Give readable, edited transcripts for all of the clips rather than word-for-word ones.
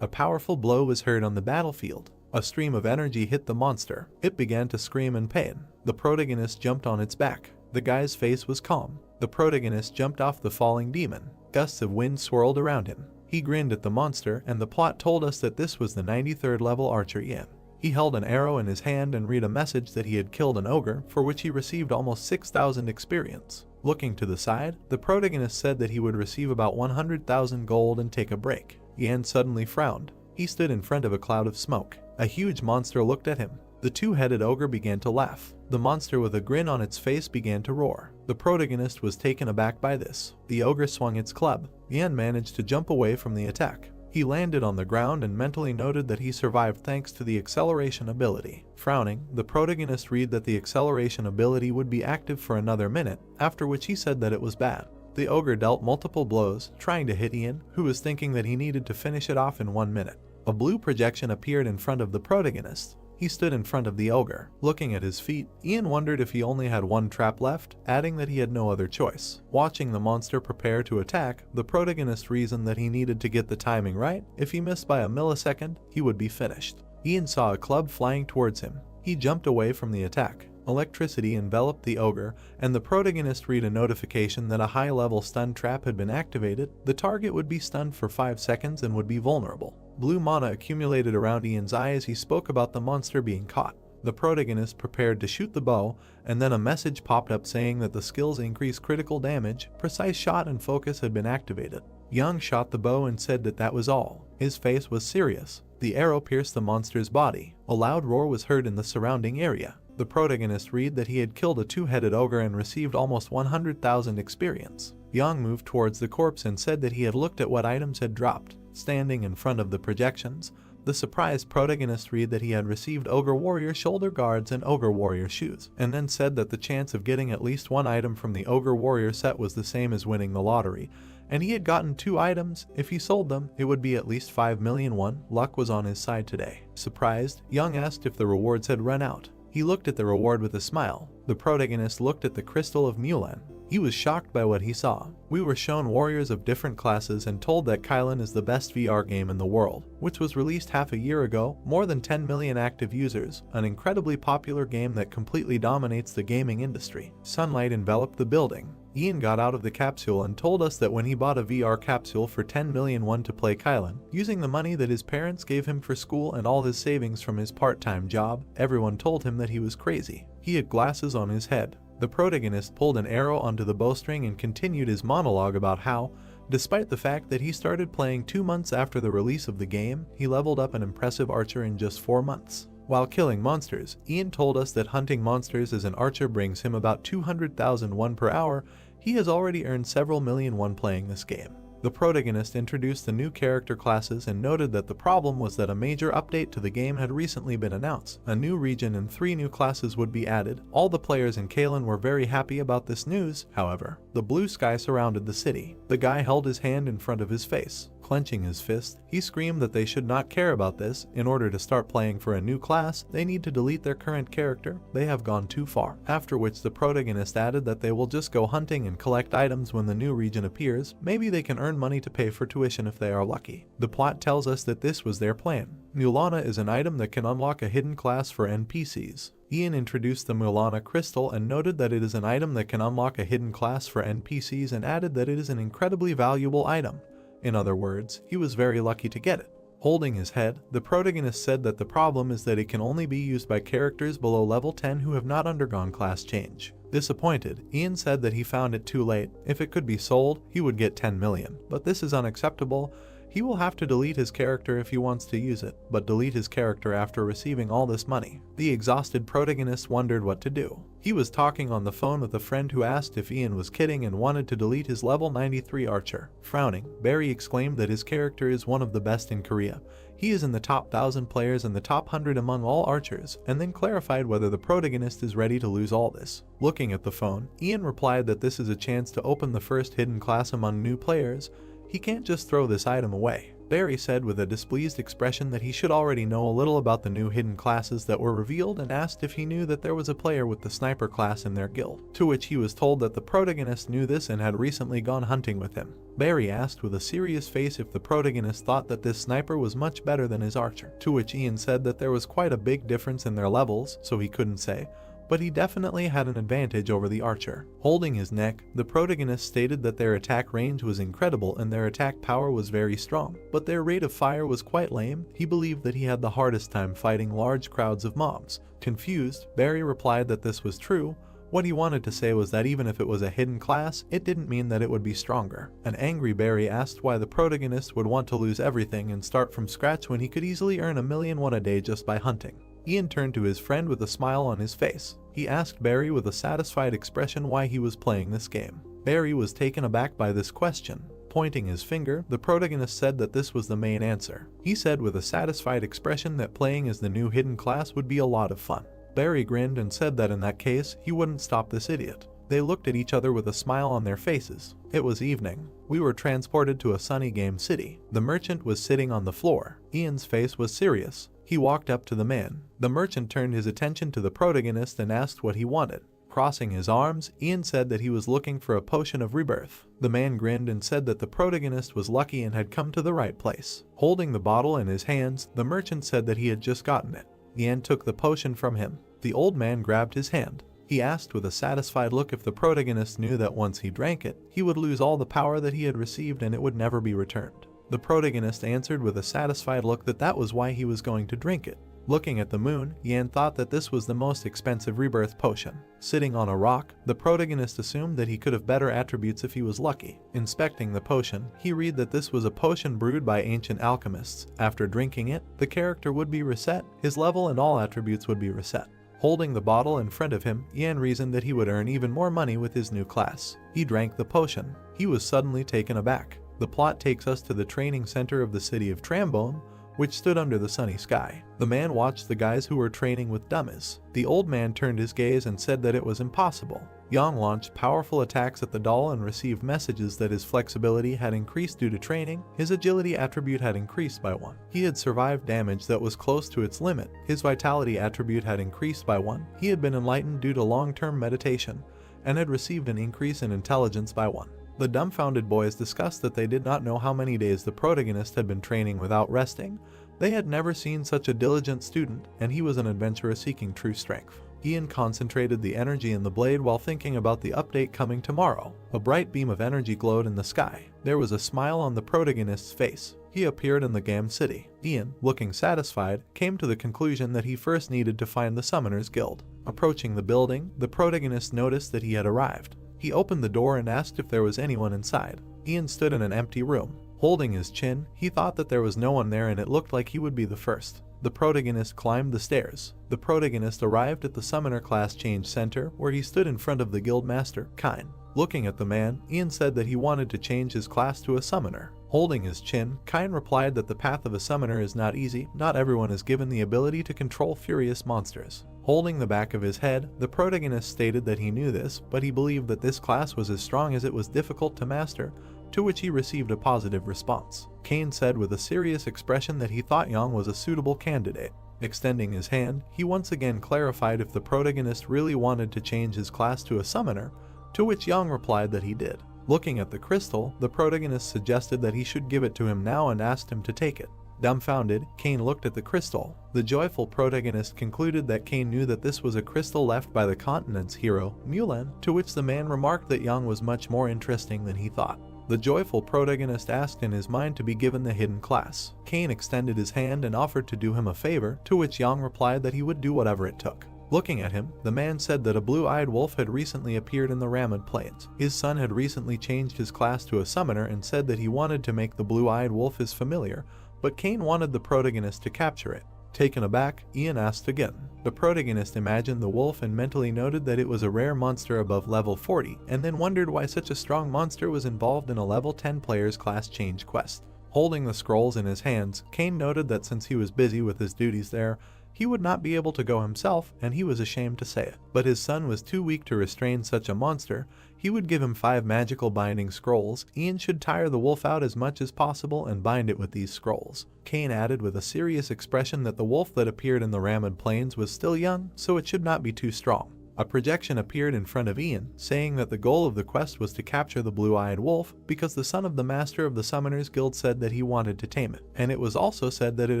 A powerful blow was heard on the battlefield. A stream of energy hit the monster. It began to scream in pain. The protagonist jumped on its back. The guy's face was calm. The protagonist jumped off the falling demon. Gusts of wind swirled around him. He grinned at the monster, and the plot told us that this was the 93rd level archer Ian. He held an arrow in his hand and read a message that he had killed an ogre, for which he received almost 6,000 experience. Looking to the side, the protagonist said that he would receive about 100,000 gold and take a break. Ian suddenly frowned. He stood in front of a cloud of smoke. A huge monster looked at him. The two-headed ogre began to laugh. The monster with a grin on its face began to roar. The protagonist was taken aback by this. The ogre swung its club. Ian managed to jump away from the attack. He landed on the ground and mentally noted that he survived thanks to the acceleration ability. Frowning, the protagonist read that the acceleration ability would be active for another minute, after which he said that it was bad. The ogre dealt multiple blows, trying to hit Ian, who was thinking that he needed to finish it off in 1 minute. A blue projection appeared in front of the protagonist. He stood in front of the ogre. Looking at his feet, Ian wondered if he only had one trap left, adding that he had no other choice. Watching the monster prepare to attack, the protagonist reasoned that he needed to get the timing right. If he missed by a millisecond, he would be finished. Ian saw a club flying towards him. He jumped away from the attack. Electricity enveloped the ogre, and the protagonist read a notification that a high-level stun trap had been activated. The target would be stunned for 5 seconds and would be vulnerable. Blue mana accumulated around Ian's eye as he spoke about the monster being caught. The protagonist prepared to shoot the bow, and then a message popped up saying that the skills increase critical damage, precise shot and focus had been activated. Young shot the bow and said that that was all. His face was serious. The arrow pierced the monster's body. A loud roar was heard in the surrounding area. The protagonist read that he had killed a two-headed ogre and received almost 100,000 experience. Young moved towards the corpse and said that he had looked at what items had dropped. Standing in front of the projections, the surprised protagonist read that he had received ogre warrior shoulder guards and ogre warrior shoes, and then said that the chance of getting at least one item from the ogre warrior set was the same as winning the lottery, and he had gotten 2 items. If he sold them, it would be at least 5 million won. Luck was on his side today. Surprised, Young asked if the rewards had run out. He looked at the reward with a smile. The protagonist looked at the crystal of Mulan. He was shocked by what he saw. We were shown warriors of different classes and told that Kylan is the best VR game in the world, which was released half a year ago, more than 10 million active users, an incredibly popular game that completely dominates the gaming industry. Sunlight enveloped the building. Ian got out of the capsule and told us that when he bought a VR capsule for 10 million won to play Kylan, using the money that his parents gave him for school and all his savings from his part-time job, everyone told him that he was crazy. He had glasses on his head. The protagonist pulled an arrow onto the bowstring and continued his monologue about how, despite the fact that he started playing 2 months after the release of the game, he leveled up an impressive archer in just 4 months. While killing monsters, Ian told us that hunting monsters as an archer brings him about 200,000 won per hour. He has already earned several million won playing this game. The protagonist introduced the new character classes and noted that the problem was that a major update to the game had recently been announced. A new region and 3 new classes would be added. All the players in Kylan were very happy about this news. However, the blue sky surrounded the city. The guy held his hand in front of his face. Clenching his fist, he screamed that they should not care about this. In order to start playing for a new class, they need to delete their current character. They have gone too far. After which the protagonist added that they will just go hunting and collect items when the new region appears. Maybe they can earn money to pay for tuition if they are lucky. The plot tells us that this was their plan. Mulana is an item that can unlock a hidden class for NPCs. Ian introduced the Mulana crystal and noted that it is an item that can unlock a hidden class for NPCs and added that it is an incredibly valuable item. In other words, he was very lucky to get it. Holding his head, the protagonist said that the problem is that it can only be used by characters below level 10 who have not undergone class change. Disappointed, Ian said that he found it too late. If it could be sold, he would get 10 million. But this is unacceptable. He will have to delete his character if he wants to use it, but delete his character after receiving all this money. The exhausted protagonist wondered what to do. He was talking on the phone with a friend who asked if Ian was kidding and wanted to delete his level 93 archer. Frowning, Barry exclaimed that his character is one of the best in Korea. He is in the top 1,000 players and the top 100 among all archers, and then clarified whether the protagonist is ready to lose all this. Looking at the phone, Ian replied that this is a chance to open the first hidden class among new players. He can't just throw this item away. Barry said with a displeased expression that he should already know a little about the new hidden classes that were revealed and asked if he knew that there was a player with the sniper class in their guild, to which he was told that the protagonist knew this and had recently gone hunting with him. Barry asked with a serious face if the protagonist thought that this sniper was much better than his archer, to which Ian said that there was quite a big difference in their levels, so he couldn't say, but he definitely had an advantage over the archer. Holding his neck, the protagonist stated that their attack range was incredible and their attack power was very strong, but their rate of fire was quite lame. He believed that he had the hardest time fighting large crowds of mobs. Confused, Barry replied that this was true. What he wanted to say was that even if it was a hidden class, it didn't mean that it would be stronger. An angry Barry asked why the protagonist would want to lose everything and start from scratch when he could easily earn $1,000,000 a day just by hunting. Ian turned to his friend with a smile on his face. He asked Barry with a satisfied expression why he was playing this game. Barry was taken aback by this question. Pointing his finger, the protagonist said that this was the main answer. He said with a satisfied expression that playing as the new hidden class would be a lot of fun. Barry grinned and said that in that case, he wouldn't stop this idiot. They looked at each other with a smile on their faces. It was evening. We were transported to a sunny game city. The merchant was sitting on the floor. Ian's face was serious. He walked up to the man. The merchant turned his attention to the protagonist and asked what he wanted. Crossing his arms, Ian said that he was looking for a potion of rebirth. The man grinned and said that the protagonist was lucky and had come to the right place. Holding the bottle in his hands, the merchant said that he had just gotten it. Ian took the potion from him. The old man grabbed his hand. He asked with a satisfied look if the protagonist knew that once he drank it, he would lose all the power that he had received and it would never be returned. The protagonist answered with a satisfied look that that was why he was going to drink it. Looking at the moon, Yan thought that this was the most expensive rebirth potion. Sitting on a rock, the protagonist assumed that he could have better attributes if he was lucky. Inspecting the potion, he read that this was a potion brewed by ancient alchemists. After drinking it, the character would be reset, his level and all attributes would be reset. Holding the bottle in front of him, Yan reasoned that he would earn even more money with his new class. He drank the potion. He was suddenly taken aback. The plot takes us to the training center of the city of Trombone, which stood under the sunny sky. The man watched the guys who were training with dummies. The old man turned his gaze and said that it was impossible. Yang launched powerful attacks at the doll and received messages that his flexibility had increased due to training, his agility attribute had increased by 1. He had survived damage that was close to its limit, his vitality attribute had increased by 1, he had been enlightened due to long-term meditation, and had received an increase in intelligence by 1. The dumbfounded boys discussed that they did not know how many days the protagonist had been training without resting. They had never seen such a diligent student, and he was an adventurer seeking true strength. Ian concentrated the energy in the blade while thinking about the update coming tomorrow. A bright beam of energy glowed in the sky. There was a smile on the protagonist's face. He appeared in the Gam City. Ian, looking satisfied, came to the conclusion that he first needed to find the Summoners Guild. Approaching the building, the protagonist noticed that he had arrived. He opened the door and asked if there was anyone inside. Ian stood in an empty room. Holding his chin, he thought that there was no one there and it looked like he would be the first. The protagonist climbed the stairs. The protagonist arrived at the Summoner Class Change Center, where he stood in front of the Guildmaster, Kine. Looking at the man, Ian said that he wanted to change his class to a Summoner. Holding his chin, Kine replied that the path of a Summoner is not easy, not everyone is given the ability to control furious monsters. Holding the back of his head, the protagonist stated that he knew this, but he believed that this class was as strong as it was difficult to master, to which he received a positive response. Kane said with a serious expression that he thought Yang was a suitable candidate. Extending his hand, he once again clarified if the protagonist really wanted to change his class to a Summoner, to which Yang replied that he did. Looking at the crystal, the protagonist suggested that he should give it to him now and asked him to take it. Dumbfounded, Kane looked at the crystal. The joyful protagonist concluded that Kane knew that this was a crystal left by the continent's hero, Mulan, to which the man remarked that Yang was much more interesting than he thought. The joyful protagonist asked in his mind to be given the hidden class. Kane extended his hand and offered to do him a favor, to which Yang replied that he would do whatever it took. Looking at him, the man said that a blue-eyed wolf had recently appeared in the Ramad Plains. His son had recently changed his class to a summoner and said that he wanted to make the blue-eyed wolf his familiar, but Kane wanted the protagonist to capture it. Taken aback, Ian asked again. The protagonist imagined the wolf and mentally noted that it was a rare monster above level 40, and then wondered why such a strong monster was involved in a level 10 player's class change quest. Holding the scrolls in his hands, Kane noted that since he was busy with his duties there, He would not be able to go himself, and he was ashamed to say it. But his son was too weak to restrain such a monster. He would give him 5 magical binding scrolls. Ian should tire the wolf out as much as possible and bind it with these scrolls. Cain added with a serious expression that the wolf that appeared in the Ramad Plains was still young, so it should not be too strong. A projection appeared in front of Ian, saying that the goal of the quest was to capture the blue-eyed wolf because the son of the master of the Summoners Guild said that he wanted to tame it. And it was also said that it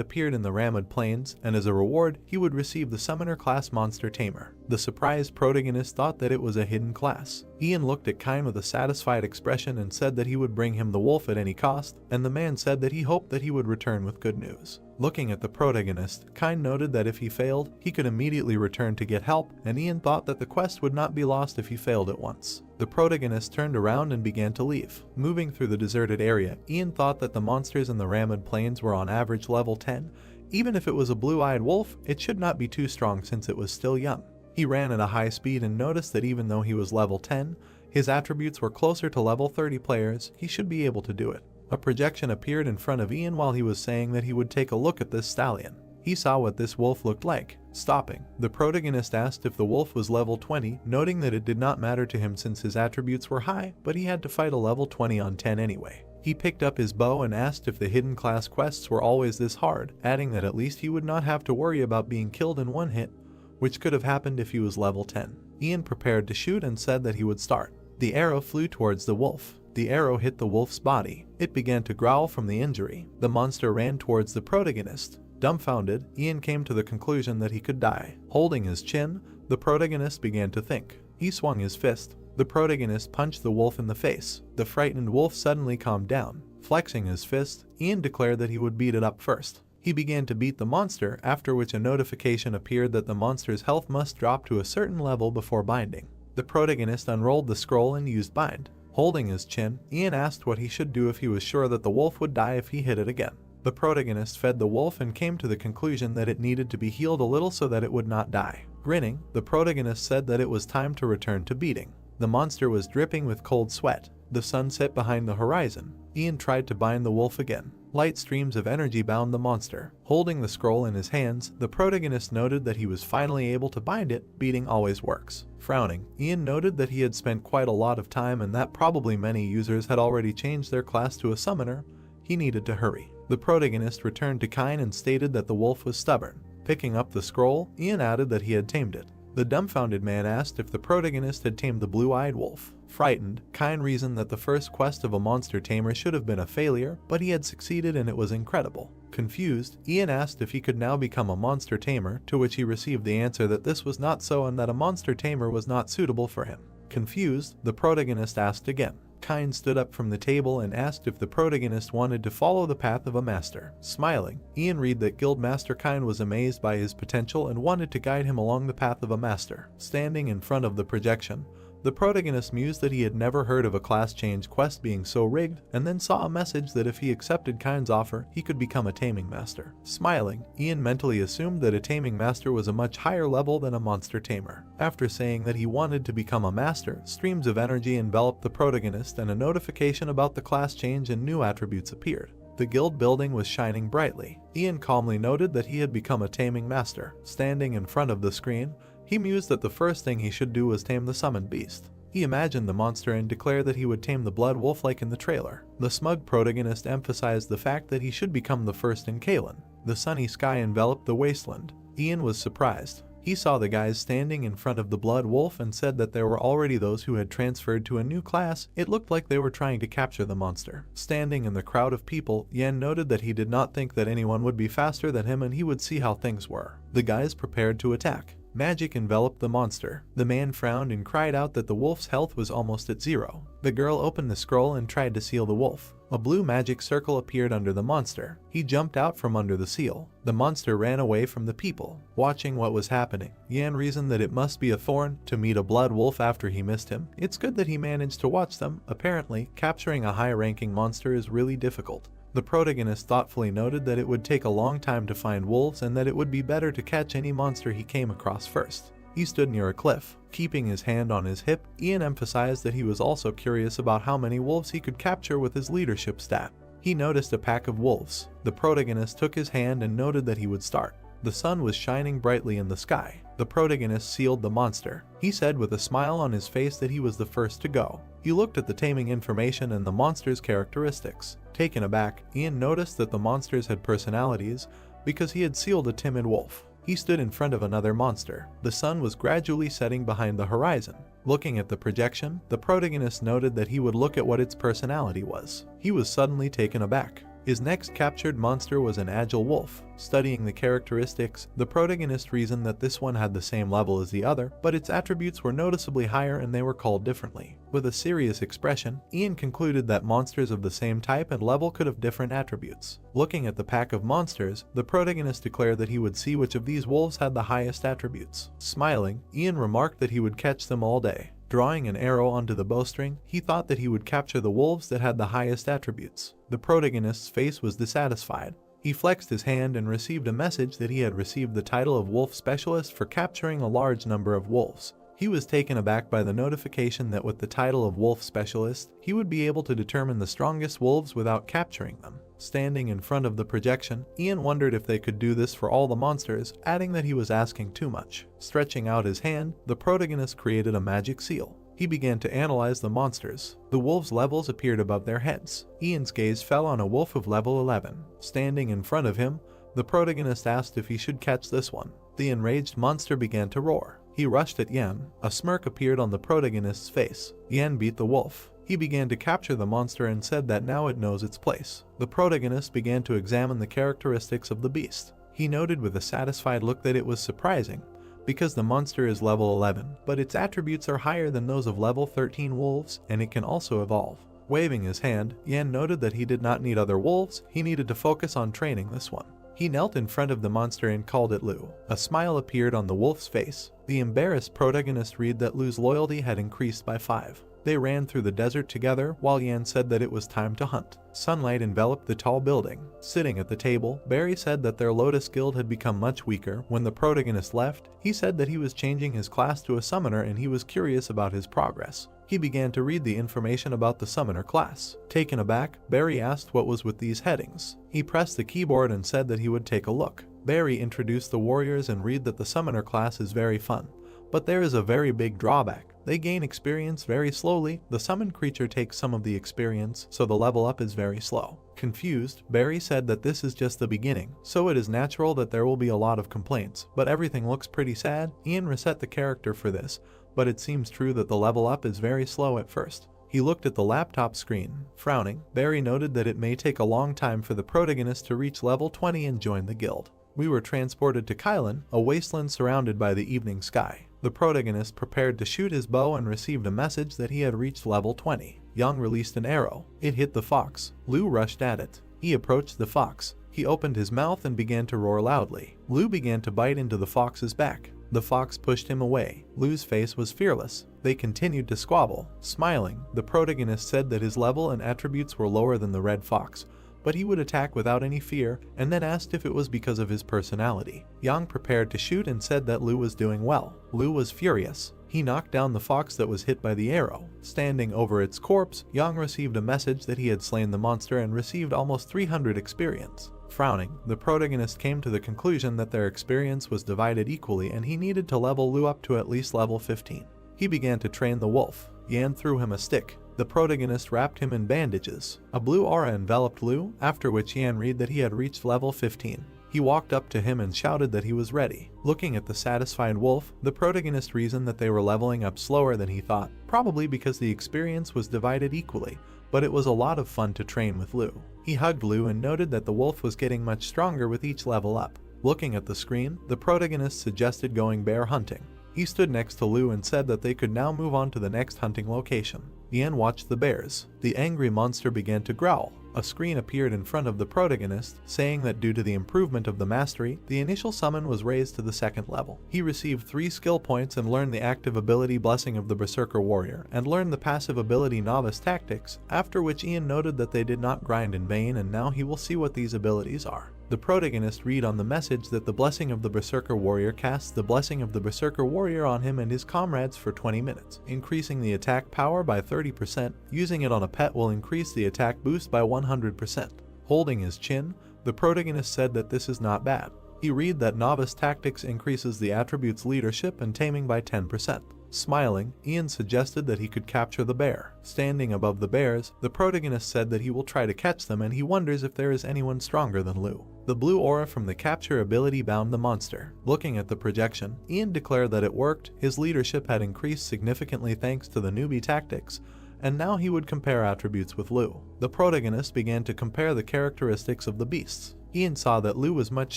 appeared in the Ramad Plains, and as a reward, he would receive the Summoner class Monster Tamer. The surprised protagonist thought that it was a hidden class. Ian looked at Cain with a satisfied expression and said that he would bring him the wolf at any cost, and the man said that he hoped that he would return with good news. Looking at the protagonist, Cain noted that if he failed, he could immediately return to get help, and Ian thought that the quest would not be lost if he failed at once. The protagonist turned around and began to leave. Moving through the deserted area, Ian thought that the monsters in the Ramad Plains were on average level 10. Even if it was a blue-eyed wolf, it should not be too strong since it was still young. He ran at a high speed and noticed that even though he was level 10, his attributes were closer to level 30 players. He should be able to do it. A projection appeared in front of Ian while he was saying that he would take a look at this stallion. He saw what this wolf looked like. Stopping, the protagonist asked if the wolf was level 20, noting that it did not matter to him since his attributes were high, but he had to fight a level 20 on 10 anyway. He picked up his bow and asked if the hidden class quests were always this hard, adding that at least he would not have to worry about being killed in one hit, which could have happened if he was level 10. Ian prepared to shoot and said that he would start. The arrow flew towards the wolf. The arrow hit the wolf's body. It began to growl from the injury. The monster ran towards the protagonist. Dumbfounded, Ian came to the conclusion that he could die. Holding his chin, the protagonist began to think. He swung his fist. The protagonist punched the wolf in the face. The frightened wolf suddenly calmed down. Flexing his fist, Ian declared that he would beat it up first. He began to beat the monster, after which a notification appeared that the monster's health must drop to a certain level before binding. The protagonist unrolled the scroll and used bind. Holding his chin, Ian asked what he should do if he was sure that the wolf would die if he hit it again. The protagonist fed the wolf and came to the conclusion that it needed to be healed a little so that it would not die. Grinning, the protagonist said that it was time to return to beating. The monster was dripping with cold sweat. The sun set behind the horizon. Ian tried to bind the wolf again. Light streams of energy bound the monster. Holding the scroll in his hands, the protagonist noted that he was finally able to bind it. Beating always works. Frowning, Ian noted that he had spent quite a lot of time and that probably many users had already changed their class to a summoner. He needed to hurry. The protagonist returned to Cain and stated that the wolf was stubborn. Picking up the scroll, Ian added that he had tamed it. The dumbfounded man asked if the protagonist had tamed the blue-eyed wolf. Frightened, Cain reasoned that the first quest of a monster tamer should have been a failure, but he had succeeded and it was incredible. Confused, Ian asked if he could now become a monster tamer, to which he received the answer that this was not so and that a monster tamer was not suitable for him. Confused, the protagonist asked again. Cain stood up from the table and asked if the protagonist wanted to follow the path of a master. Smiling, Ian read that Guildmaster Cain was amazed by his potential and wanted to guide him along the path of a master. Standing in front of the projection, the protagonist mused that he had never heard of a class change quest being so rigged, and then saw a message that if he accepted Cain's offer, he could become a taming master. Smiling, Ian mentally assumed that a taming master was a much higher level than a monster tamer. After saying that he wanted to become a master, streams of energy enveloped the protagonist and a notification about the class change and new attributes appeared. The guild building was shining brightly. Ian calmly noted that he had become a taming master. Standing in front of the screen, he mused that the first thing he should do was tame the summoned beast. He imagined the monster and declared that he would tame the blood wolf like in the trailer. The smug protagonist emphasized the fact that he should become the first in Kalen. The sunny sky enveloped the wasteland. Ian was surprised. He saw the guys standing in front of the blood wolf and said that there were already those who had transferred to a new class. It looked like they were trying to capture the monster. Standing in the crowd of people, Yan noted that he did not think that anyone would be faster than him and he would see how things were. The guys prepared to attack. Magic enveloped the monster. The man frowned and cried out that the wolf's health was almost at 0. The girl opened the scroll and tried to seal the wolf. A blue magic circle appeared under the monster. He jumped out from under the seal. The monster ran away from the people. Watching what was happening, Yan reasoned that it must be a thorn to meet a blood wolf after he missed him. It's good that he managed to watch them. Apparently, capturing a high-ranking monster is really difficult. The protagonist thoughtfully noted that it would take a long time to find wolves and that it would be better to catch any monster he came across first. He stood near a cliff. Keeping his hand on his hip, Ian emphasized that he was also curious about how many wolves he could capture with his leadership stat. He noticed a pack of wolves. The protagonist took his hand and noted that he would start. The sun was shining brightly in the sky. The protagonist sealed the monster. He said with a smile on his face that he was the first to go. He looked at the taming information and the monster's characteristics. Taken aback, Ian noticed that the monsters had personalities because he had sealed a timid wolf. He stood in front of another monster. The sun was gradually setting behind the horizon. Looking at the projection, the protagonist noted that he would look at what its personality was. He was suddenly taken aback. His next captured monster was an agile wolf. Studying the characteristics, the protagonist reasoned that this one had the same level as the other, but its attributes were noticeably higher and they were called differently. With a serious expression, Ian concluded that monsters of the same type and level could have different attributes. Looking at the pack of monsters, the protagonist declared that he would see which of these wolves had the highest attributes. Smiling, Ian remarked that he would catch them all day. Drawing an arrow onto the bowstring, he thought that he would capture the wolves that had the highest attributes. The protagonist's face was dissatisfied. He flexed his hand and received a message that he had received the title of Wolf Specialist for capturing a large number of wolves. He was taken aback by the notification that with the title of Wolf Specialist, he would be able to determine the strongest wolves without capturing them. Standing in front of the projection, Ian wondered if they could do this for all the monsters, adding that he was asking too much. Stretching out his hand, the protagonist created a magic seal. He began to analyze the monsters. The wolves' levels appeared above their heads. Ian's gaze fell on a wolf of level 11. Standing in front of him, the protagonist asked if he should catch this one. The enraged monster began to roar. He rushed at Yan. A smirk appeared on the protagonist's face. Yan beat the wolf. He began to capture the monster and said that now it knows its place. The protagonist began to examine the characteristics of the beast. He noted with a satisfied look that it was surprising, because the monster is level 11, but its attributes are higher than those of level 13 wolves, and it can also evolve. Waving his hand, Yan noted that he did not need other wolves, he needed to focus on training this one. He knelt in front of the monster and called it Lu. A smile appeared on the wolf's face. The embarrassed protagonist read that Lu's loyalty had increased by 5. They ran through the desert together while Yan said that it was time to hunt. Sunlight enveloped the tall building. Sitting at the table, Barry said that their Lotus Guild had become much weaker. When the protagonist left, he said that he was changing his class to a summoner and he was curious about his progress. He began to read the information about the summoner class. Taken aback, Barry asked what was with these headings. He pressed the keyboard and said that he would take a look. Barry introduced the warriors and read that the summoner class is very fun. But there is a very big drawback. They gain experience very slowly. The summoned creature takes some of the experience, so the level up is very slow. Confused, Barry said that this is just the beginning, so it is natural that there will be a lot of complaints, but everything looks pretty sad. Ian reset the character for this, but it seems true that the level up is very slow at first. He looked at the laptop screen. Frowning, Barry noted that it may take a long time for the protagonist to reach level 20 and join the guild. We were transported to Kylan, a wasteland surrounded by the evening sky. The protagonist prepared to shoot his bow and received a message that he had reached level 20. Yang released an arrow. It hit the fox. Lu rushed at it. He approached the fox. He opened his mouth and began to roar loudly. Lu began to bite into the fox's back. The fox pushed him away. Lu's face was fearless. They continued to squabble. Smiling, the protagonist said that his level and attributes were lower than the red fox, but he would attack without any fear, and then asked if it was because of his personality. Yang prepared to shoot and said that Lu was doing well. Lu was furious. He knocked down the fox that was hit by the arrow. Standing over its corpse, Yang received a message that he had slain the monster and received almost 300 experience. Frowning, the protagonist came to the conclusion that their experience was divided equally and he needed to level Lu up to at least level 15. He began to train the wolf. Yan threw him a stick. The protagonist wrapped him in bandages. A blue aura enveloped Lu, after which Yan read that he had reached level 15. He walked up to him and shouted that he was ready. Looking at the satisfied wolf, the protagonist reasoned that they were leveling up slower than he thought, probably because the experience was divided equally, but it was a lot of fun to train with Lu. He hugged Lu and noted that the wolf was getting much stronger with each level up. Looking at the screen, the protagonist suggested going bear hunting. He stood next to Lu and said that they could now move on to the next hunting location. Yan watched the bears. The angry monster began to growl. A screen appeared in front of the protagonist, saying that due to the improvement of the mastery, the initial summon was raised to the 2nd level. He received 3 skill points and learned the active ability Blessing of the Berserker Warrior, and learned the passive ability Novice Tactics, after which Ian noted that they did not grind in vain and now he will see what these abilities are. The protagonist read on the message that the Blessing of the Berserker Warrior casts the Blessing of the Berserker Warrior on him and his comrades for 20 minutes, increasing the attack power by 30%. Using it on a pet will increase the attack boost by 100%. Holding his chin, the protagonist said that this is not bad. He read that novice tactics increases the attributes leadership and taming by 10%. Smiling, Ian suggested that he could capture the bear. Standing above the bears, the protagonist said that he will try to catch them and he wonders if there is anyone stronger than Lu. The blue aura from the capture ability bound the monster. Looking at the projection, Ian declared that it worked, his leadership had increased significantly thanks to the newbie tactics, and now he would compare attributes with Lu. The protagonist began to compare the characteristics of the beasts. Ian saw that Lu was much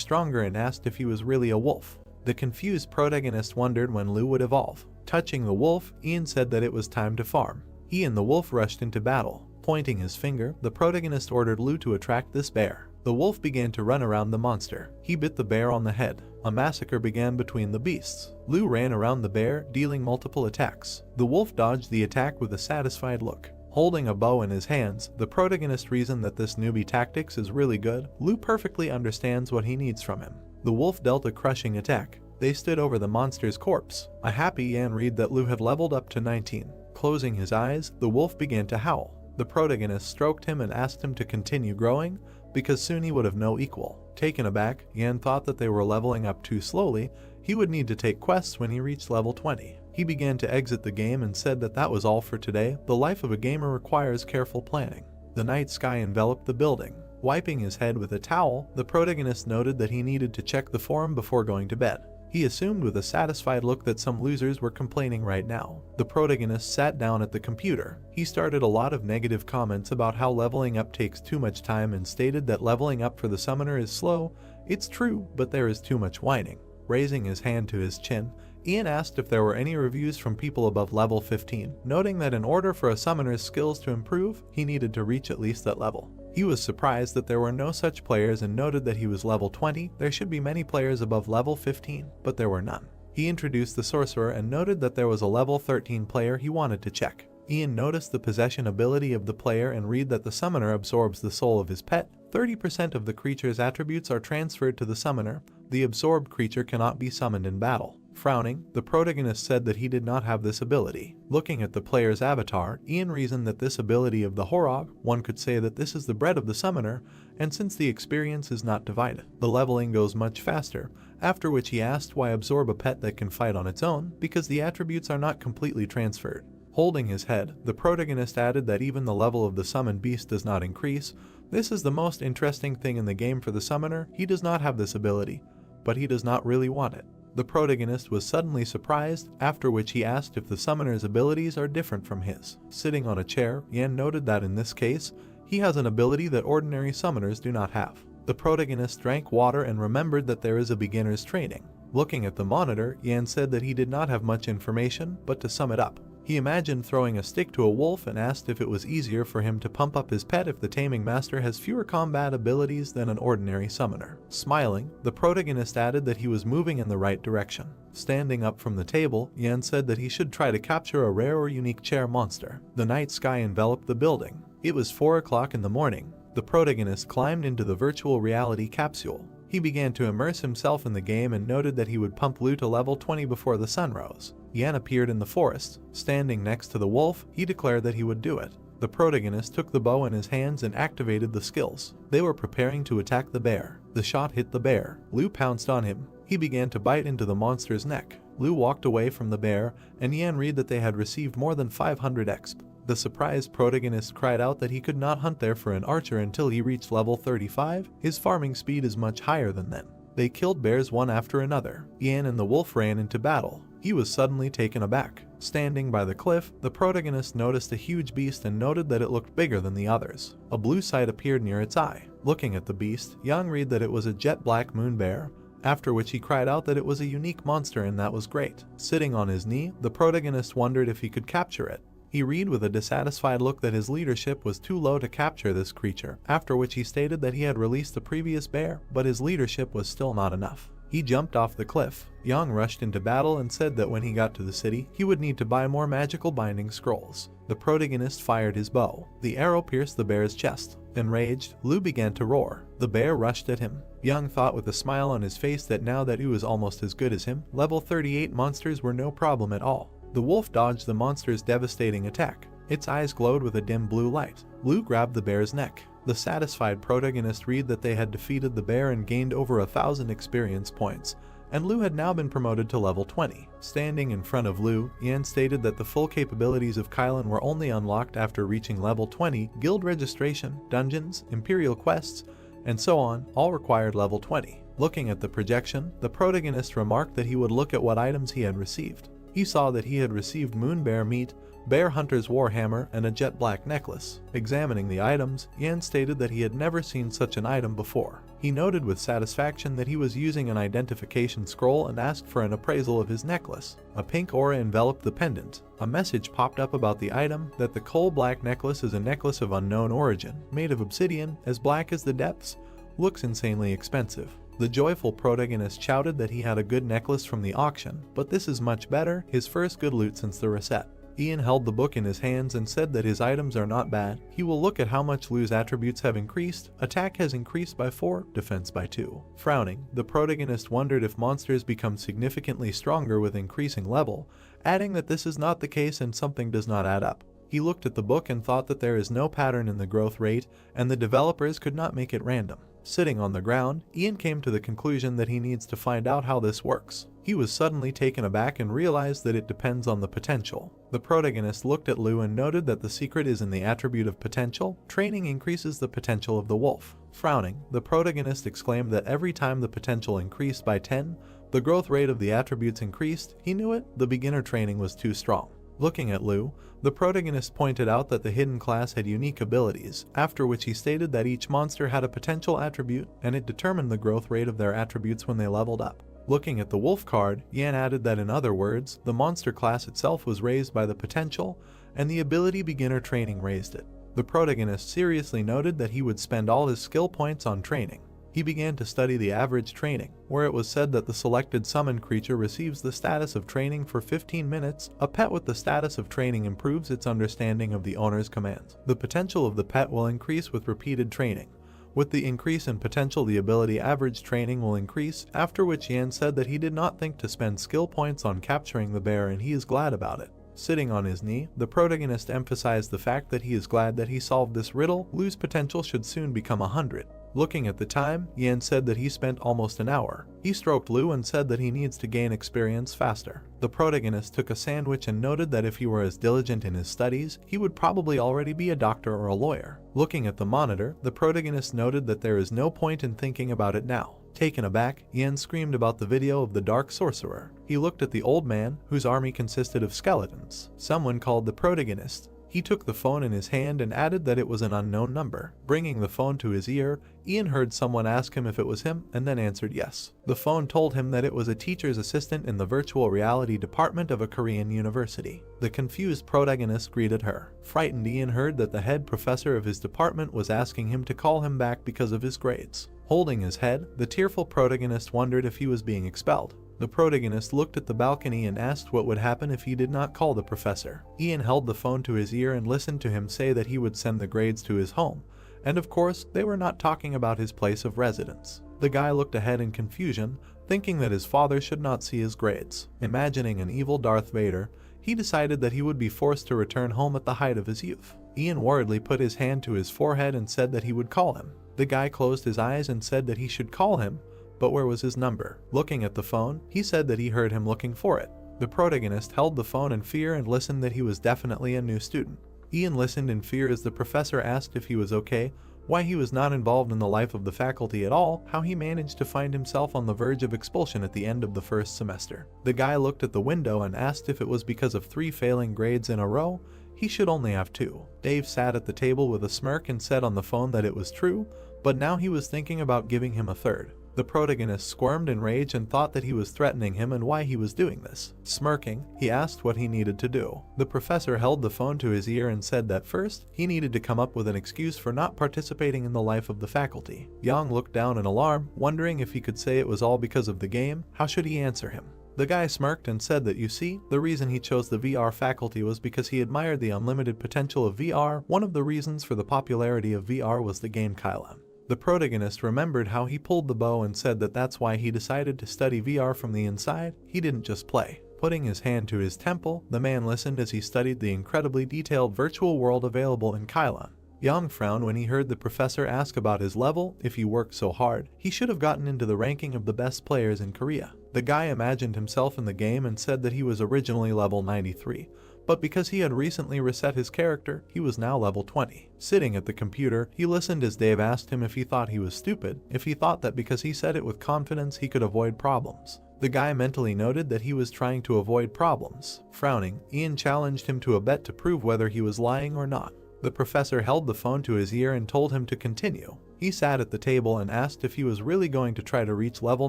stronger and asked if he was really a wolf. The confused protagonist wondered when Lu would evolve. Touching the wolf, Ian said that it was time to farm. He and the wolf rushed into battle. Pointing his finger, the protagonist ordered Lu to attract this bear. The wolf began to run around the monster. He bit the bear on the head. A massacre began between the beasts. Lu ran around the bear, dealing multiple attacks. The wolf dodged the attack with a satisfied look. Holding a bow in his hands, the protagonist reasoned that this newbie tactics is really good. Lu perfectly understands what he needs from him. The wolf dealt a crushing attack. They stood over the monster's corpse. A happy Yan read that Lu had leveled up to 19. Closing his eyes, the wolf began to howl. The protagonist stroked him and asked him to continue growing, because soon he would have no equal. Taken aback, Yan thought that they were leveling up too slowly. He would need to take quests when he reached level 20. He began to exit the game and said that that was all for today. The life of a gamer requires careful planning. The night sky enveloped the building. Wiping his head with a towel, the protagonist noted that he needed to check the forum before going to bed. He assumed with a satisfied look that some losers were complaining right now. The protagonist sat down at the computer. He started a lot of negative comments about how leveling up takes too much time and stated that leveling up for the summoner is slow. It's true, but there is too much whining. Raising his hand to his chin, Ian asked if there were any reviews from people above level 15, noting that in order for a summoner's skills to improve, he needed to reach at least that level. He was surprised that there were no such players and noted that he was level 20. There should be many players above level 15, but there were none. He introduced the sorcerer and noted that there was a level 13 player he wanted to check. Ian noticed the possession ability of the player and read that the summoner absorbs the soul of his pet. 30% of the creature's attributes are transferred to the summoner. The absorbed creature cannot be summoned in battle. Frowning, the protagonist said that he did not have this ability. Looking at the player's avatar, Ian reasoned that this ability of the Horog, one could say that this is the bread of the summoner, and since the experience is not divided, the leveling goes much faster, after which he asked why absorb a pet that can fight on its own, because the attributes are not completely transferred. Holding his head, the protagonist added that even the level of the summoned beast does not increase. This is the most interesting thing in the game for the summoner. He does not have this ability, but he does not really want it. The protagonist was suddenly surprised, after which he asked if the summoner's abilities are different from his. Sitting on a chair, Yan noted that in this case, he has an ability that ordinary summoners do not have. The protagonist drank water and remembered that there is a beginner's training. Looking at the monitor, Yan said that he did not have much information, but to sum it up, he imagined throwing a stick to a wolf and asked if it was easier for him to pump up his pet if the taming master has fewer combat abilities than an ordinary summoner. Smiling, the protagonist added that he was moving in the right direction. Standing up from the table, Yan said that he should try to capture a rare or unique chair monster. The night sky enveloped the building. It was 4 o'clock in the morning. The protagonist climbed into the virtual reality capsule. He began to immerse himself in the game and noted that he would pump Lu to level 20 before the sun rose. Yan appeared in the forest. Standing next to the wolf, he declared that he would do it. The protagonist took the bow in his hands and activated the skills. They were preparing to attack the bear. The shot hit the bear. Lu pounced on him. He began to bite into the monster's neck. Lu walked away from the bear, and Yan read that they had received more than 500 exp. The surprised protagonist cried out that he could not hunt there for an archer until he reached level 35. His farming speed is much higher than them. They killed bears one after another. Yan and the wolf ran into battle. He was suddenly taken aback. Standing by the cliff, the protagonist noticed a huge beast and noted that it looked bigger than the others. A blue sight appeared near its eye. Looking at the beast, Yang read that it was a jet black moon bear, after which he cried out that it was a unique monster and that was great. Sitting on his knee, the protagonist wondered if he could capture it. He read with a dissatisfied look that his leadership was too low to capture this creature, after which he stated that he had released the previous bear, but his leadership was still not enough. He jumped off the cliff. Yang rushed into battle and said that when he got to the city, he would need to buy more magical binding scrolls. The protagonist fired his bow. The arrow pierced the bear's chest. Enraged, Lu began to roar. The bear rushed at him. Yang thought with a smile on his face that now that he was almost as good as him, level 38 monsters were no problem at all. The wolf dodged the monster's devastating attack. Its eyes glowed with a dim blue light. Lu grabbed the bear's neck. The satisfied protagonist read that they had defeated the bear and gained over 1,000 experience points, and Lu had now been promoted to level 20. Standing in front of Lu, Yan stated that the full capabilities of Kylan were only unlocked after reaching level 20, guild registration, dungeons, imperial quests, and so on, all required level 20. Looking at the projection, the protagonist remarked that he would look at what items he had received. He saw that he had received moon bear meat, bear hunter's warhammer, and a jet black necklace. Examining the items, Yan stated that he had never seen such an item before. He noted with satisfaction that he was using an identification scroll and asked for an appraisal of his necklace. A pink aura enveloped the pendant. A message popped up about the item, that the coal black necklace is a necklace of unknown origin, made of obsidian, as black as the depths, looks insanely expensive. The joyful protagonist shouted that he had a good necklace from the auction, but this is much better, his first good loot since the reset. Ian held the book in his hands and said that his items are not bad. He will look at how much Lu's attributes have increased. Attack has increased by 4, defense by 2. Frowning, the protagonist wondered if monsters become significantly stronger with increasing level, adding that this is not the case and something does not add up. He looked at the book and thought that there is no pattern in the growth rate, and the developers could not make it random. Sitting on the ground, Ian came to the conclusion that he needs to find out how this works. He was suddenly taken aback and realized that it depends on the potential. The protagonist looked at Lu and noted that the secret is in the attribute of potential. Training increases the potential of the wolf. Frowning, the protagonist exclaimed that every time the potential increased by 10, the growth rate of the attributes increased. He knew it, the beginner training was too strong. Looking at Lu, the protagonist pointed out that the hidden class had unique abilities, after which he stated that each monster had a potential attribute and it determined the growth rate of their attributes when they leveled up. Looking at the wolf card, Yan added that in other words, the monster class itself was raised by the potential, and the ability beginner training raised it. The protagonist seriously noted that he would spend all his skill points on training. He began to study the average training, where it was said that the selected summoned creature receives the status of training for 15 minutes. A pet with the status of training improves its understanding of the owner's commands. The potential of the pet will increase with repeated training. With the increase in potential, the ability average training will increase, after which Yan said that he did not think to spend skill points on capturing the bear and he is glad about it. Sitting on his knee, the protagonist emphasized the fact that he is glad that he solved this riddle. Lu's potential should soon become 100. Looking at the time, Yan said that he spent almost an hour. He stroked Lu and said that he needs to gain experience faster. The protagonist took a sandwich and noted that if he were as diligent in his studies, he would probably already be a doctor or a lawyer. Looking at the monitor, the protagonist noted that there is no point in thinking about it now. Taken aback, Yan screamed about the video of the dark sorcerer. He looked at the old man, whose army consisted of skeletons. Someone called the protagonist. He took the phone in his hand and added that it was an unknown number. Bringing the phone to his ear, Ian heard someone ask him if it was him and then answered yes. The phone told him that it was a teacher's assistant in the virtual reality department of a Korean university. The confused protagonist greeted her. Frightened, Ian heard that the head professor of his department was asking him to call him back because of his grades. Holding his head, the tearful protagonist wondered if he was being expelled. The protagonist looked at the balcony and asked what would happen if he did not call the professor. Ian held the phone to his ear and listened to him say that he would send the grades to his home, and of course, they were not talking about his place of residence. The guy looked ahead in confusion, thinking that his father should not see his grades. Imagining an evil Darth Vader, he decided that he would be forced to return home at the height of his youth. Ian worriedly put his hand to his forehead and said that he would call him. The guy closed his eyes and said that he should call him, but where was his number? Looking at the phone, he said that he heard him looking for it. The protagonist held the phone in fear and listened that he was definitely a new student. Ian listened in fear as the professor asked if he was okay, why he was not involved in the life of the faculty at all, how he managed to find himself on the verge of expulsion at the end of the first semester. The guy looked at the window and asked if it was because of 3 failing grades in a row. He should only have 2. Dave sat at the table with a smirk and said on the phone that it was true, but now he was thinking about giving him a 3rd. The protagonist squirmed in rage and thought that he was threatening him and why he was doing this. Smirking, he asked what he needed to do. The professor held the phone to his ear and said that first, he needed to come up with an excuse for not participating in the life of the faculty. Yang looked down in alarm, wondering if he could say it was all because of the game. How should he answer him? The guy smirked and said that you see, the reason he chose the VR faculty was because he admired the unlimited potential of VR. One of the reasons for the popularity of VR was the game Kylan. The protagonist remembered how he pulled the bow and said that that's why he decided to study VR from the inside. He didn't just play. Putting his hand to his temple, the man listened as he studied the incredibly detailed virtual world available in Kylan. Yang frowned when he heard the professor ask about his level. If he worked so hard, he should have gotten into the ranking of the best players in Korea. The guy imagined himself in the game and said that he was originally level 93, but because he had recently reset his character, he was now level 20. Sitting at the computer, he listened as Dave asked him if he thought he was stupid, if he thought that because he said it with confidence he could avoid problems. The guy mentally noted that he was trying to avoid problems. Frowning, Ian challenged him to a bet to prove whether he was lying or not. The professor held the phone to his ear and told him to continue. He sat at the table and asked if he was really going to try to reach level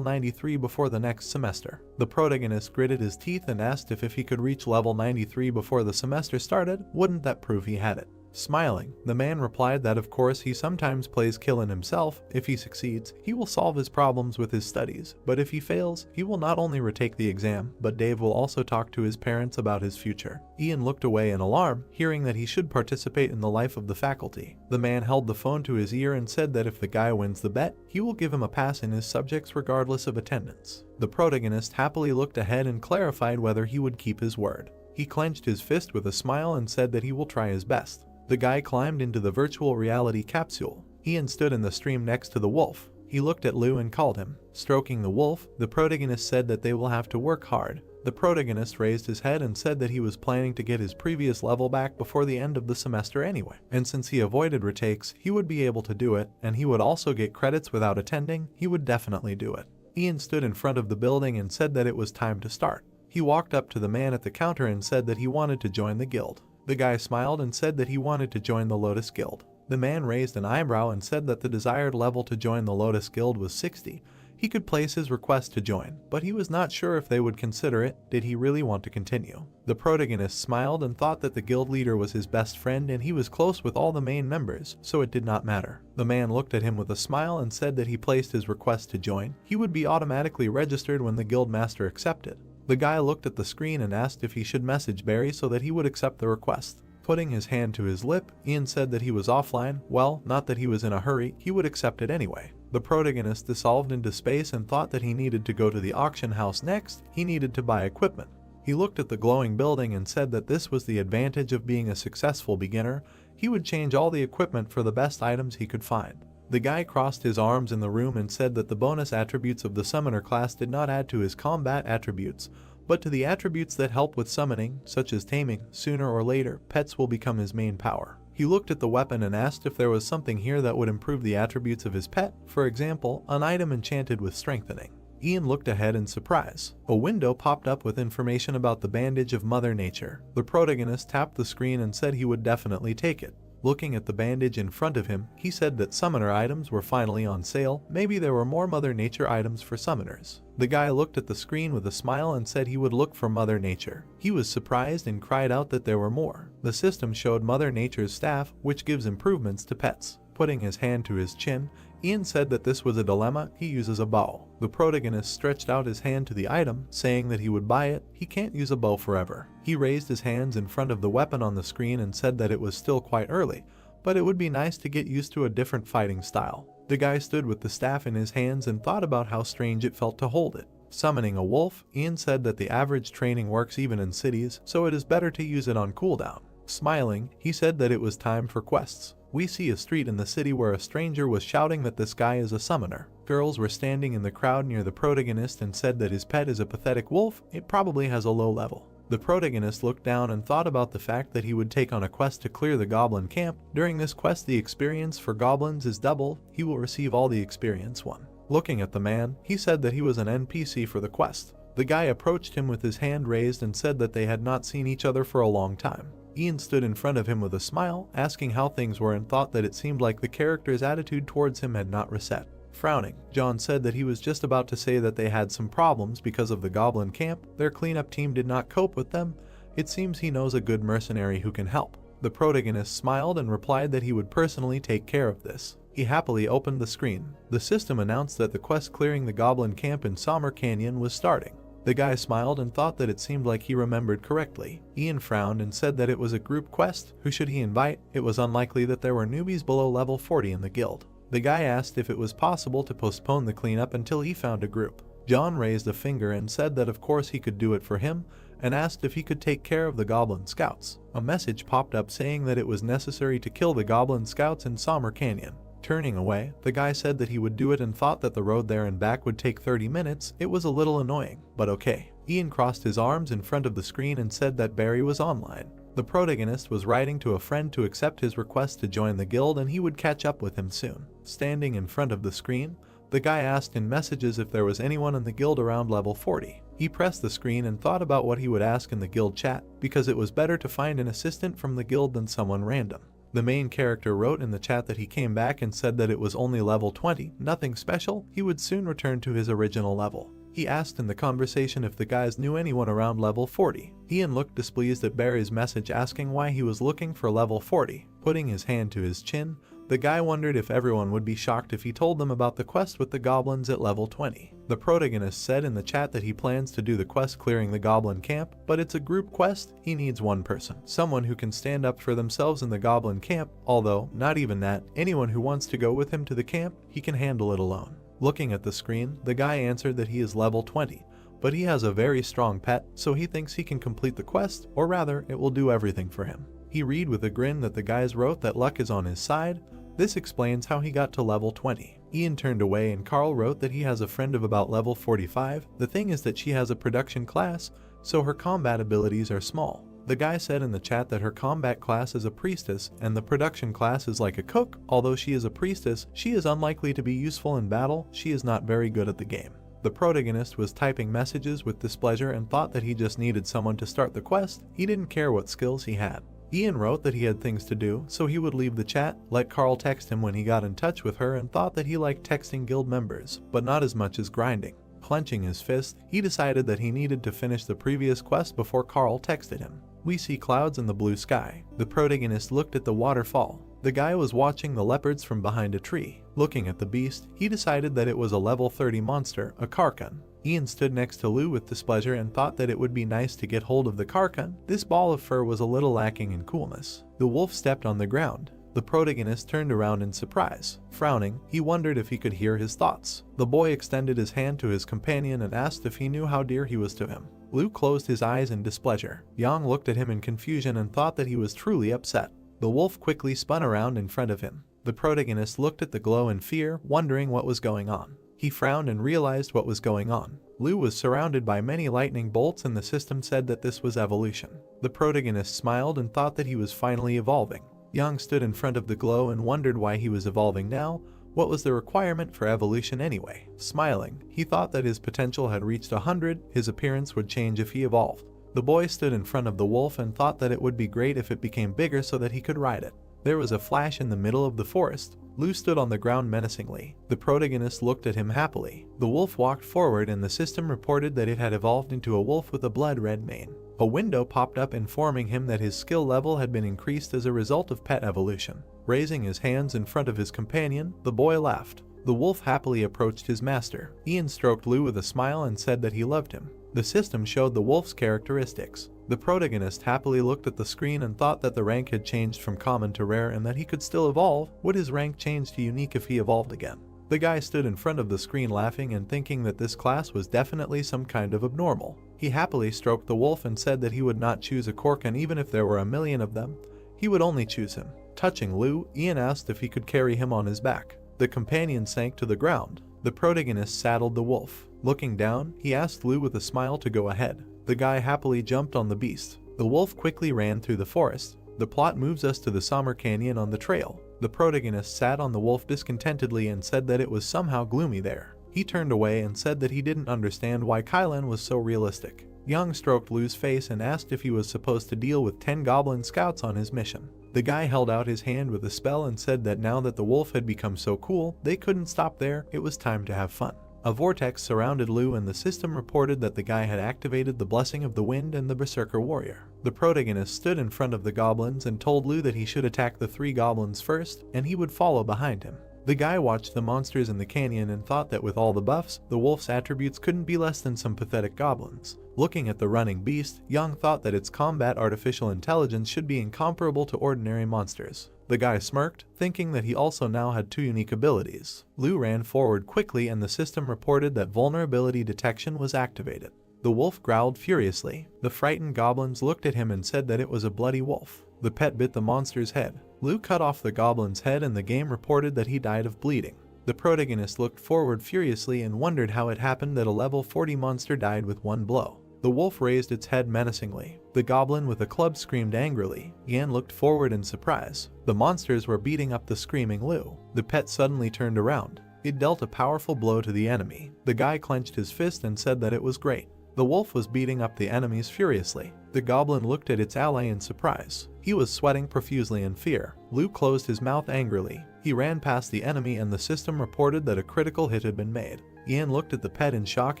93 before the next semester. The protagonist gritted his teeth and asked if he could reach level 93 before the semester started, wouldn't that prove he had it? Smiling, the man replied that of course he sometimes plays killing himself. If he succeeds, he will solve his problems with his studies, but if he fails, he will not only retake the exam, but Dave will also talk to his parents about his future. Ian looked away in alarm, hearing that he should participate in the life of the faculty. The man held the phone to his ear and said that if the guy wins the bet, he will give him a pass in his subjects regardless of attendance. The protagonist happily looked ahead and clarified whether he would keep his word. He clenched his fist with a smile and said that he will try his best. The guy climbed into the virtual reality capsule. Ian stood in the stream next to the wolf. He looked at Lou and called him. Stroking the wolf, the protagonist said that they will have to work hard. The protagonist raised his head and said that he was planning to get his previous level back before the end of the semester anyway. And since he avoided retakes, he would be able to do it, and he would also get credits without attending. He would definitely do it. Ian stood in front of the building and said that it was time to start. He walked up to the man at the counter and said that he wanted to join the guild. The guy smiled and said that he wanted to join the Lotus Guild. The man raised an eyebrow and said that the desired level to join the Lotus Guild was 60. He could place his request to join, but he was not sure if they would consider it. Did he really want to continue? The protagonist smiled and thought that the guild leader was his best friend and he was close with all the main members, so it did not matter. The man looked at him with a smile and said that he placed his request to join. He would be automatically registered when the guild master accepted. The guy looked at the screen and asked if he should message Barry so that he would accept the request. Putting his hand to his lip, Ian said that he was offline. Well, not that he was in a hurry, he would accept it anyway. The protagonist dissolved into space and thought that he needed to go to the auction house next. He needed to buy equipment. He looked at the glowing building and said that this was the advantage of being a successful beginner. He would change all the equipment for the best items he could find. The guy crossed his arms in the room and said that the bonus attributes of the summoner class did not add to his combat attributes, but to the attributes that help with summoning, such as taming. Sooner or later, pets will become his main power. He looked at the weapon and asked if there was something here that would improve the attributes of his pet, for example, an item enchanted with strengthening. Ian looked ahead in surprise. A window popped up with information about the bandage of Mother Nature. The protagonist tapped the screen and said he would definitely take it. Looking at the bandage in front of him, he said that summoner items were finally on sale. Maybe there were more Mother Nature items for summoners. The guy looked at the screen with a smile and said he would look for Mother Nature. He was surprised and cried out that there were more. The system showed Mother Nature's staff, which gives improvements to pets. Putting his hand to his chin, Ian said that this was a dilemma. He uses a bow. The protagonist stretched out his hand to the item, saying that he would buy it. He can't use a bow forever. He raised his hands in front of the weapon on the screen and said that it was still quite early, but it would be nice to get used to a different fighting style. The guy stood with the staff in his hands and thought about how strange it felt to hold it. Summoning a wolf, Ian said that the average training works even in cities, so it is better to use it on cooldown. Smiling, he said that it was time for quests. We see a street in the city where a stranger was shouting that this guy is a summoner. Girls were standing in the crowd near the protagonist and said that his pet is a pathetic wolf. It probably has a low level. The protagonist looked down and thought about the fact that he would take on a quest to clear the goblin camp. During this quest, the experience for goblins is doubled. He will receive all the experience won. Looking at the man, he said that he was an NPC for the quest. The guy approached him with his hand raised and said that they had not seen each other for a long time. Ian stood in front of him with a smile, asking how things were and thought that it seemed like the character's attitude towards him had not reset. Frowning, John said that he was just about to say that they had some problems because of the goblin camp. Their cleanup team did not cope with them. It seems he knows a good mercenary who can help. The protagonist smiled and replied that he would personally take care of this. He happily opened the screen. The system announced that the quest clearing the goblin camp in Summer Canyon was starting. The guy smiled and thought that it seemed like he remembered correctly. Ian frowned and said that it was a group quest. Who should he invite? It was unlikely that there were newbies below level 40 in the guild. The guy asked if it was possible to postpone the cleanup until he found a group. John raised a finger and said that of course he could do it for him, and asked if he could take care of the goblin scouts. A message popped up saying that it was necessary to kill the goblin scouts in Summer Canyon. Turning away, the guy said that he would do it and thought that the road there and back would take 30 minutes. It was a little annoying, but okay. Ian crossed his arms in front of the screen and said that Barry was online. The protagonist was writing to a friend to accept his request to join the guild and he would catch up with him soon. Standing in front of the screen, the guy asked in messages if there was anyone in the guild around level 40. He pressed the screen and thought about what he would ask in the guild chat, because it was better to find an assistant from the guild than someone random. The main character wrote in the chat that he came back and said that it was only level 20, nothing special, he would soon return to his original level. He asked in the conversation if the guys knew anyone around level 40. Ian looked displeased at Barry's message asking why he was looking for level 40. Putting his hand to his chin, the guy wondered if everyone would be shocked if he told them about the quest with the goblins at level 20. The protagonist said in the chat that he plans to do the quest clearing the goblin camp, but it's a group quest, he needs one person. Someone who can stand up for themselves in the goblin camp, although, not even that, anyone who wants to go with him to the camp, he can handle it alone. Looking at the screen, the guy answered that he is level 20, but he has a very strong pet, so he thinks he can complete the quest, or rather, it will do everything for him. He read with a grin that the guys wrote that luck is on his side. This explains how he got to level 20. Ian turned away and Carl wrote that he has a friend of about level 45. The thing is that she has a production class, so her combat abilities are small. The guy said in the chat that her combat class is a priestess and the production class is like a cook. Although she is a priestess, she is unlikely to be useful in battle. She is not very good at the game. The protagonist was typing messages with displeasure and thought that he just needed someone to start the quest. He didn't care what skills he had. Ian wrote that he had things to do, so he would leave the chat, let Carl text him when he got in touch with her, and thought that he liked texting guild members, but not as much as grinding. Clenching his fist, he decided that he needed to finish the previous quest before Carl texted him. We see clouds in the blue sky. The protagonist looked at the waterfall. The guy was watching the leopards from behind a tree. Looking at the beast, he decided that it was a level 30 monster, a Karkan. Ian stood next to Lou with displeasure and thought that it would be nice to get hold of the Karkan. This ball of fur was a little lacking in coolness. The wolf stepped on the ground. The protagonist turned around in surprise. Frowning, he wondered if he could hear his thoughts. The boy extended his hand to his companion and asked if he knew how dear he was to him. Lou closed his eyes in displeasure. Yang looked at him in confusion and thought that he was truly upset. The wolf quickly spun around in front of him. The protagonist looked at the glow in fear, wondering what was going on. He frowned and realized what was going on. Lou was surrounded by many lightning bolts and the system said that this was evolution. The protagonist smiled and thought that he was finally evolving. Yang stood in front of the glow and wondered why he was evolving now. What was the requirement for evolution anyway? Smiling, he thought that his potential had reached 100, his appearance would change if he evolved. The boy stood in front of the wolf and thought that it would be great if it became bigger so that he could ride it. There was a flash in the middle of the forest. Lou stood on the ground menacingly. The protagonist looked at him happily. The wolf walked forward and the system reported that it had evolved into a wolf with a blood-red mane. A window popped up informing him that his skill level had been increased as a result of pet evolution. Raising his hands in front of his companion, the boy laughed. The wolf happily approached his master. Ian stroked Lou with a smile and said that he loved him. The system showed the wolf's characteristics. The protagonist happily looked at the screen and thought that the rank had changed from common to rare and that he could still evolve. Would his rank change to unique if he evolved again? The guy stood in front of the screen laughing and thinking that this class was definitely some kind of abnormal. He happily stroked the wolf and said that he would not choose a Korkan even if there were a million of them. He would only choose him. Touching Lou, Ian asked if he could carry him on his back. The companion sank to the ground. The protagonist saddled the wolf. Looking down, he asked Lou with a smile to go ahead. The guy happily jumped on the beast. The wolf quickly ran through the forest. The plot moves us to the Summer Canyon on the trail. The protagonist sat on the wolf discontentedly and said that it was somehow gloomy there. He turned away and said that he didn't understand why Kylan was so realistic. Young stroked Lou's face and asked if he was supposed to deal with 10 goblin scouts on his mission. The guy held out his hand with a spell and said that now that the wolf had become so cool, they couldn't stop there, it was time to have fun. A vortex surrounded Lou and the system reported that the guy had activated the Blessing of the Wind and the Berserker Warrior. The protagonist stood in front of the goblins and told Lou that he should attack the 3 goblins first, and he would follow behind him. The guy watched the monsters in the canyon and thought that with all the buffs, the wolf's attributes couldn't be less than some pathetic goblins. Looking at the running beast, Young thought that its combat artificial intelligence should be incomparable to ordinary monsters. The guy smirked, thinking that he also now had 2 unique abilities. Lou ran forward quickly and the system reported that vulnerability detection was activated. The wolf growled furiously. The frightened goblins looked at him and said that it was a bloody wolf. The pet bit the monster's head. Lu cut off the goblin's head and the game reported that he died of bleeding. The protagonist looked forward furiously and wondered how it happened that a level 40 monster died with one blow. The wolf raised its head menacingly. The goblin with a club screamed angrily. Yan looked forward in surprise. The monsters were beating up the screaming Lu. The pet suddenly turned around. It dealt a powerful blow to the enemy. The guy clenched his fist and said that it was great. The wolf was beating up the enemies furiously. The goblin looked at its ally in surprise. He was sweating profusely in fear. Lu closed his mouth angrily. He ran past the enemy and the system reported that a critical hit had been made. Yan looked at the pet in shock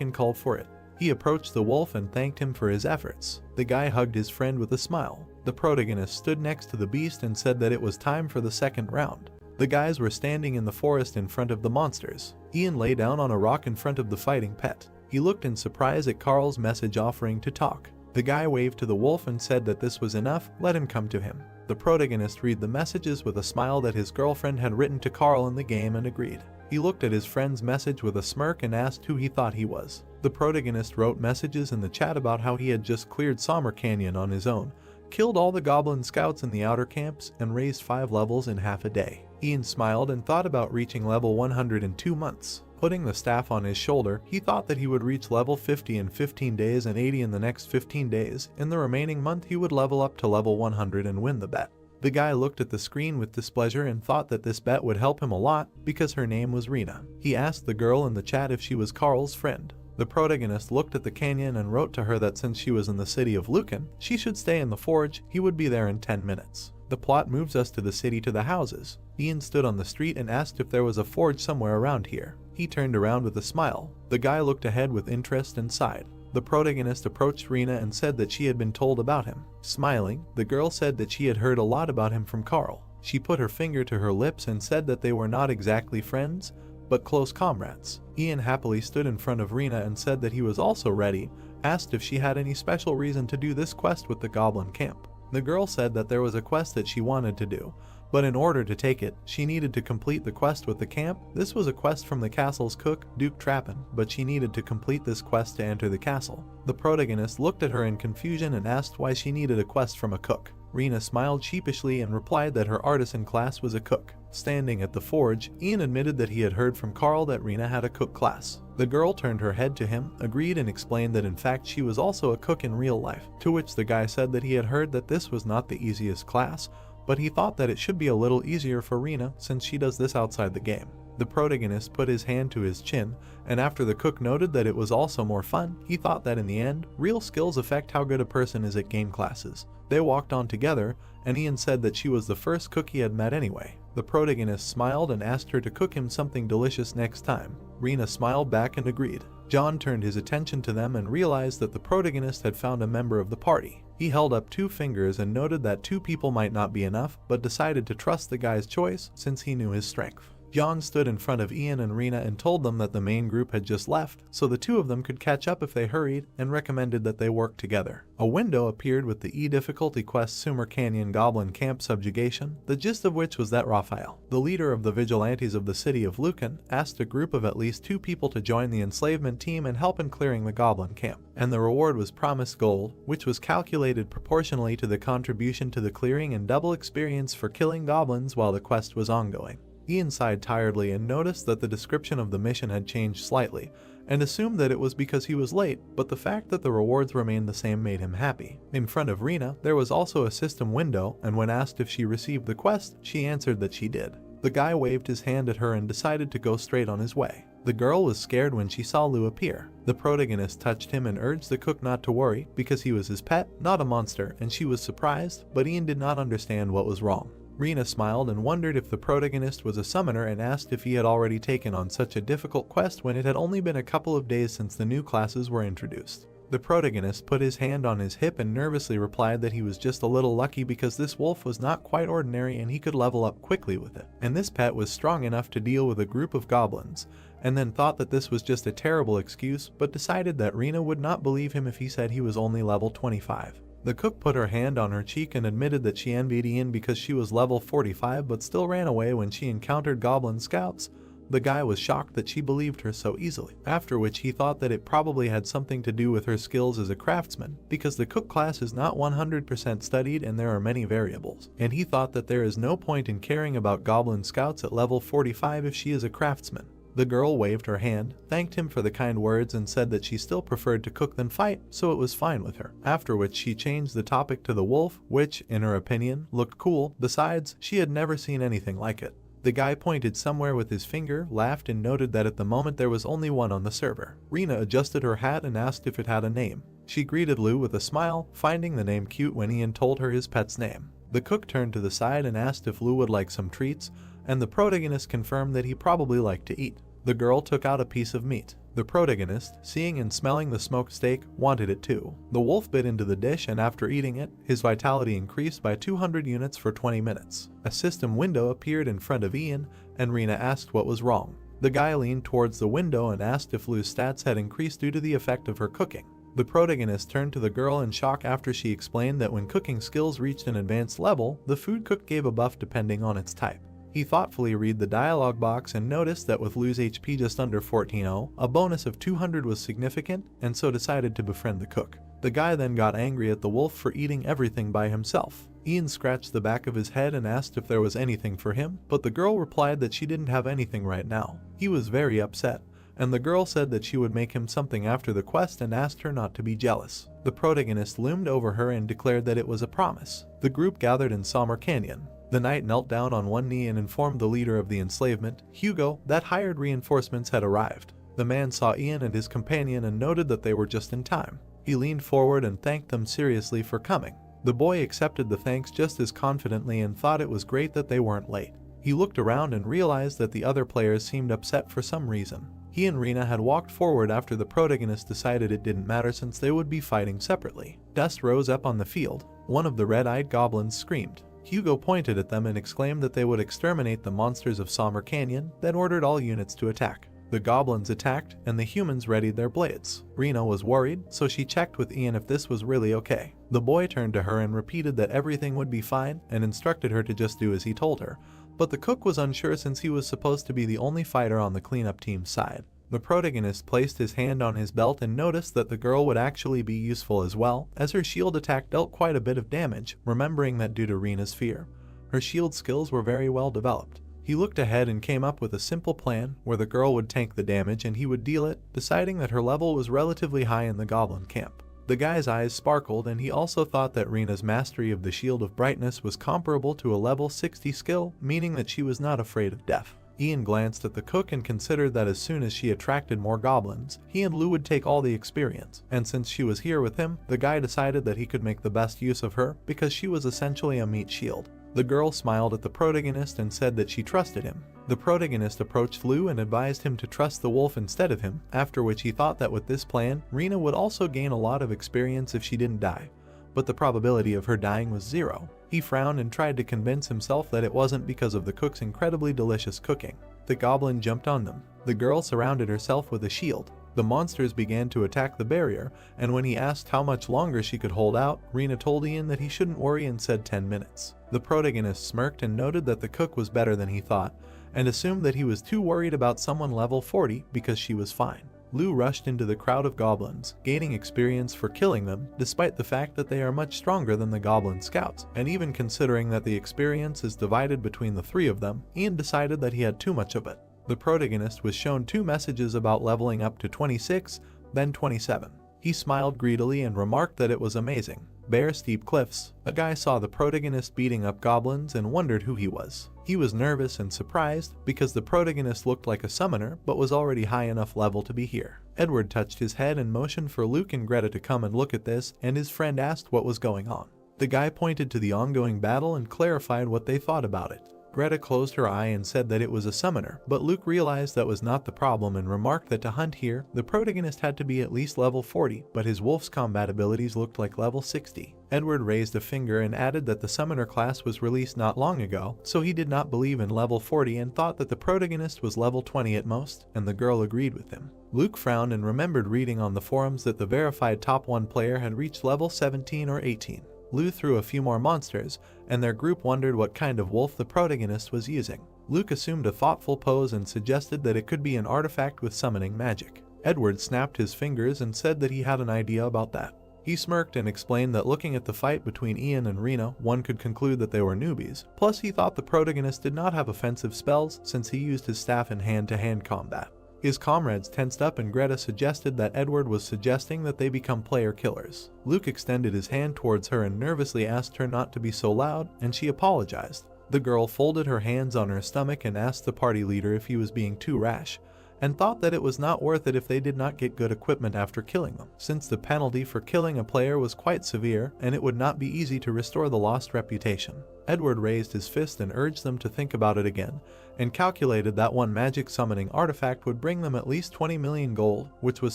and called for it. He approached the wolf and thanked him for his efforts. The guy hugged his friend with a smile. The protagonist stood next to the beast and said that it was time for the second round. The guys were standing in the forest in front of the monsters. Ian lay down on a rock in front of the fighting pet. He looked in surprise at Carl's message offering to talk. The guy waved to the wolf and said that this was enough, let him come to him. The protagonist read the messages with a smile that his girlfriend had written to Carl in the game and agreed. He looked at his friend's message with a smirk and asked who he thought he was. The protagonist wrote messages in the chat about how he had just cleared Somber Canyon on his own, killed all the goblin scouts in the outer camps, and raised 5 levels in half a day. Ian smiled and thought about reaching level 100 in 2 months. Putting the staff on his shoulder, he thought that he would reach level 50 in 15 days and 80 in the next 15 days. In the remaining month he would level up to level 100 and win the bet. The guy looked at the screen with displeasure and thought that this bet would help him a lot because her name was Rena. He asked the girl in the chat if she was Carl's friend. The protagonist looked at the canyon and wrote to her that since she was in the city of Lucan, she should stay in the forge. He would be there in 10 minutes. The plot moves us to the city to the houses. Ian stood on the street and asked if there was a forge somewhere around here. He turned around with a smile. The guy looked ahead with interest and sighed. The protagonist approached Rena and said that she had been told about him. Smiling, the girl said that she had heard a lot about him from Carl. She put her finger to her lips and said that they were not exactly friends, but close comrades. Ian happily stood in front of Rena and said that he was also ready, asked if she had any special reason to do this quest with the goblin camp. The girl said that there was a quest that she wanted to do, but in order to take it, she needed to complete the quest with the camp. This was a quest from the castle's cook, Duke Trappin, but she needed to complete this quest to enter the castle. The protagonist looked at her in confusion and asked why she needed a quest from a cook. Rena smiled sheepishly and replied that her artisan class was a cook. Standing at the forge, Ian admitted that he had heard from Carl that Rena had a cook class. The girl turned her head to him, agreed and explained that in fact she was also a cook in real life, to which the guy said that he had heard that this was not the easiest class, but he thought that it should be a little easier for Rena since she does this outside the game. The protagonist put his hand to his chin, and after the cook noted that it was also more fun, he thought that in the end, real skills affect how good a person is at game classes. They walked on together, and Ian said that she was the first cook he had met anyway. The protagonist smiled and asked her to cook him something delicious next time. Rena smiled back and agreed. John turned his attention to them and realized that the protagonist had found a member of the party. He held up 2 fingers and noted that 2 people might not be enough, but decided to trust the guy's choice since he knew his strength. John stood in front of Ian and Rena and told them that the main group had just left, so the 2 of them could catch up if they hurried, and recommended that they work together. A window appeared with the E difficulty quest Sumer Canyon Goblin Camp Subjugation, the gist of which was that Raphael, the leader of the vigilantes of the city of Lucan, asked a group of at least 2 people to join the enslavement team and help in clearing the goblin camp, and the reward was promised gold, which was calculated proportionally to the contribution to the clearing and double experience for killing goblins while the quest was ongoing. Ian sighed tiredly and noticed that the description of the mission had changed slightly, and assumed that it was because he was late, but the fact that the rewards remained the same made him happy. In front of Rena, there was also a system window, and when asked if she received the quest, she answered that she did. The guy waved his hand at her and decided to go straight on his way. The girl was scared when she saw Lou appear. The protagonist touched him and urged the cook not to worry, because he was his pet, not a monster, and she was surprised, but Ian did not understand what was wrong. Rena smiled and wondered if the protagonist was a summoner and asked if he had already taken on such a difficult quest when it had only been a couple of days since the new classes were introduced. The protagonist put his hand on his hip and nervously replied that he was just a little lucky because this wolf was not quite ordinary and he could level up quickly with it, and this pet was strong enough to deal with a group of goblins, and then thought that this was just a terrible excuse, but decided that Rena would not believe him if he said he was only level 25. The cook put her hand on her cheek and admitted that she envied Ian because she was level 45 but still ran away when she encountered goblin scouts, The guy was shocked that she believed her so easily, after which he thought that it probably had something to do with her skills as a craftsman, because the cook class is not 100% studied and there are many variables, and he thought that there is no point in caring about goblin scouts at level 45 if she is a craftsman. The girl waved her hand, thanked him for the kind words and said that she still preferred to cook than fight, so it was fine with her, after which she changed the topic to the wolf, which, in her opinion, looked cool. Besides, she had never seen anything like it. The guy pointed somewhere with his finger, laughed and noted that at the moment there was only one on the server. Rena adjusted her hat and asked if it had a name. She greeted Lou with a smile, finding the name cute when Ian told her his pet's name. The cook turned to the side and asked if Lou would like some treats, and the protagonist confirmed that he probably liked to eat. The girl took out a piece of meat. The protagonist, seeing and smelling the smoked steak, wanted it too. The wolf bit into the dish and after eating it, his vitality increased by 200 units for 20 minutes. A system window appeared in front of Ian, and Rena asked what was wrong. The guy leaned towards the window and asked if Lou's stats had increased due to the effect of her cooking. The protagonist turned to the girl in shock after she explained that when cooking skills reached an advanced level, the food cooked gave a buff depending on its type. He thoughtfully read the dialogue box and noticed that with Lou's HP just under 14,000, a bonus of 200 was significant, and so decided to befriend the cook. The guy then got angry at the wolf for eating everything by himself. Ian scratched the back of his head and asked if there was anything for him, but the girl replied that she didn't have anything right now. He was very upset, and the girl said that she would make him something after the quest and asked her not to be jealous. The protagonist loomed over her and declared that it was a promise. The group gathered in Summer Canyon. The knight knelt down on one knee and informed the leader of the enslavement, Hugo, that hired reinforcements had arrived. The man saw Ian and his companion and noted that they were just in time. He leaned forward and thanked them seriously for coming. The boy accepted the thanks just as confidently and thought it was great that they weren't late. He looked around and realized that the other players seemed upset for some reason. He and Rena had walked forward after the protagonist decided it didn't matter since they would be fighting separately. Dust rose up on the field. One of the red-eyed goblins screamed. Hugo pointed at them and exclaimed that they would exterminate the monsters of Summer Canyon, then ordered all units to attack. The goblins attacked, and the humans readied their blades. Rena was worried, so she checked with Ian if this was really okay. The boy turned to her and repeated that everything would be fine, and instructed her to just do as he told her. But the cook was unsure since he was supposed to be the only fighter on the cleanup team's side. The protagonist placed his hand on his belt and noticed that the girl would actually be useful as well, as her shield attack dealt quite a bit of damage, remembering that due to Rena's fear. Her shield skills were very well developed. He looked ahead and came up with a simple plan where the girl would tank the damage and he would deal it, deciding that her level was relatively high in the goblin camp. The guy's eyes sparkled and he also thought that Rena's mastery of the Shield of Brightness was comparable to a level 60 skill, meaning that she was not afraid of death. Ian glanced at the cook and considered that as soon as she attracted more goblins, he and Lou would take all the experience, and since she was here with him, the guy decided that he could make the best use of her because she was essentially a meat shield. The girl smiled at the protagonist and said that she trusted him. The protagonist approached Lou and advised him to trust the wolf instead of him, after which he thought that with this plan, Rena would also gain a lot of experience if she didn't die. But the probability of her dying was 0. He frowned and tried to convince himself that it wasn't because of the cook's incredibly delicious cooking. The goblin jumped on them. The girl surrounded herself with a shield. The monsters began to attack the barrier, and when he asked how much longer she could hold out, Rena told Ian that he shouldn't worry and said 10 minutes. The protagonist smirked and noted that the cook was better than he thought, and assumed that he was too worried about someone level 40 because she was fine. Lou rushed into the crowd of goblins, gaining experience for killing them, despite the fact that they are much stronger than the goblin scouts, and even considering that the experience is divided between the 3 of them, Ian decided that he had too much of it. The protagonist was shown 2 messages about leveling up to 26, then 27. He smiled greedily and remarked that it was amazing. Bare steep cliffs. A guy saw the protagonist beating up goblins and wondered who he was. He was nervous and surprised because the protagonist looked like a summoner but was already high enough level to be here. Edward touched his head and motioned for Luke and Greta to come and look at this, and his friend asked what was going on. The guy pointed to the ongoing battle and clarified what they thought about it. Greta closed her eye and said that it was a summoner, but Luke realized that was not the problem and remarked that to hunt here, the protagonist had to be at least level 40, but his wolf's combat abilities looked like level 60. Edward raised a finger and added that the summoner class was released not long ago, so he did not believe in level 40 and thought that the protagonist was level 20 at most, and the girl agreed with him. Luke frowned and remembered reading on the forums that the verified top 1 player had reached level 17 or 18. Lou threw a few more monsters, and their group wondered what kind of wolf the protagonist was using. Luke assumed a thoughtful pose and suggested that it could be an artifact with summoning magic. Edward snapped his fingers and said that he had an idea about that. He smirked and explained that looking at the fight between Ian and Rena, one could conclude that they were newbies. Plus, he thought the protagonist did not have offensive spells since he used his staff in hand-to-hand combat. His comrades tensed up and Greta suggested that Edward was suggesting that they become player killers. Luke extended his hand towards her and nervously asked her not to be so loud, and she apologized. The girl folded her hands on her stomach and asked the party leader if he was being too rash, and thought that it was not worth it if they did not get good equipment after killing them, since the penalty for killing a player was quite severe and it would not be easy to restore the lost reputation. Edward raised his fist and urged them to think about it again, and calculated that one magic summoning artifact would bring them at least 20 million gold, which was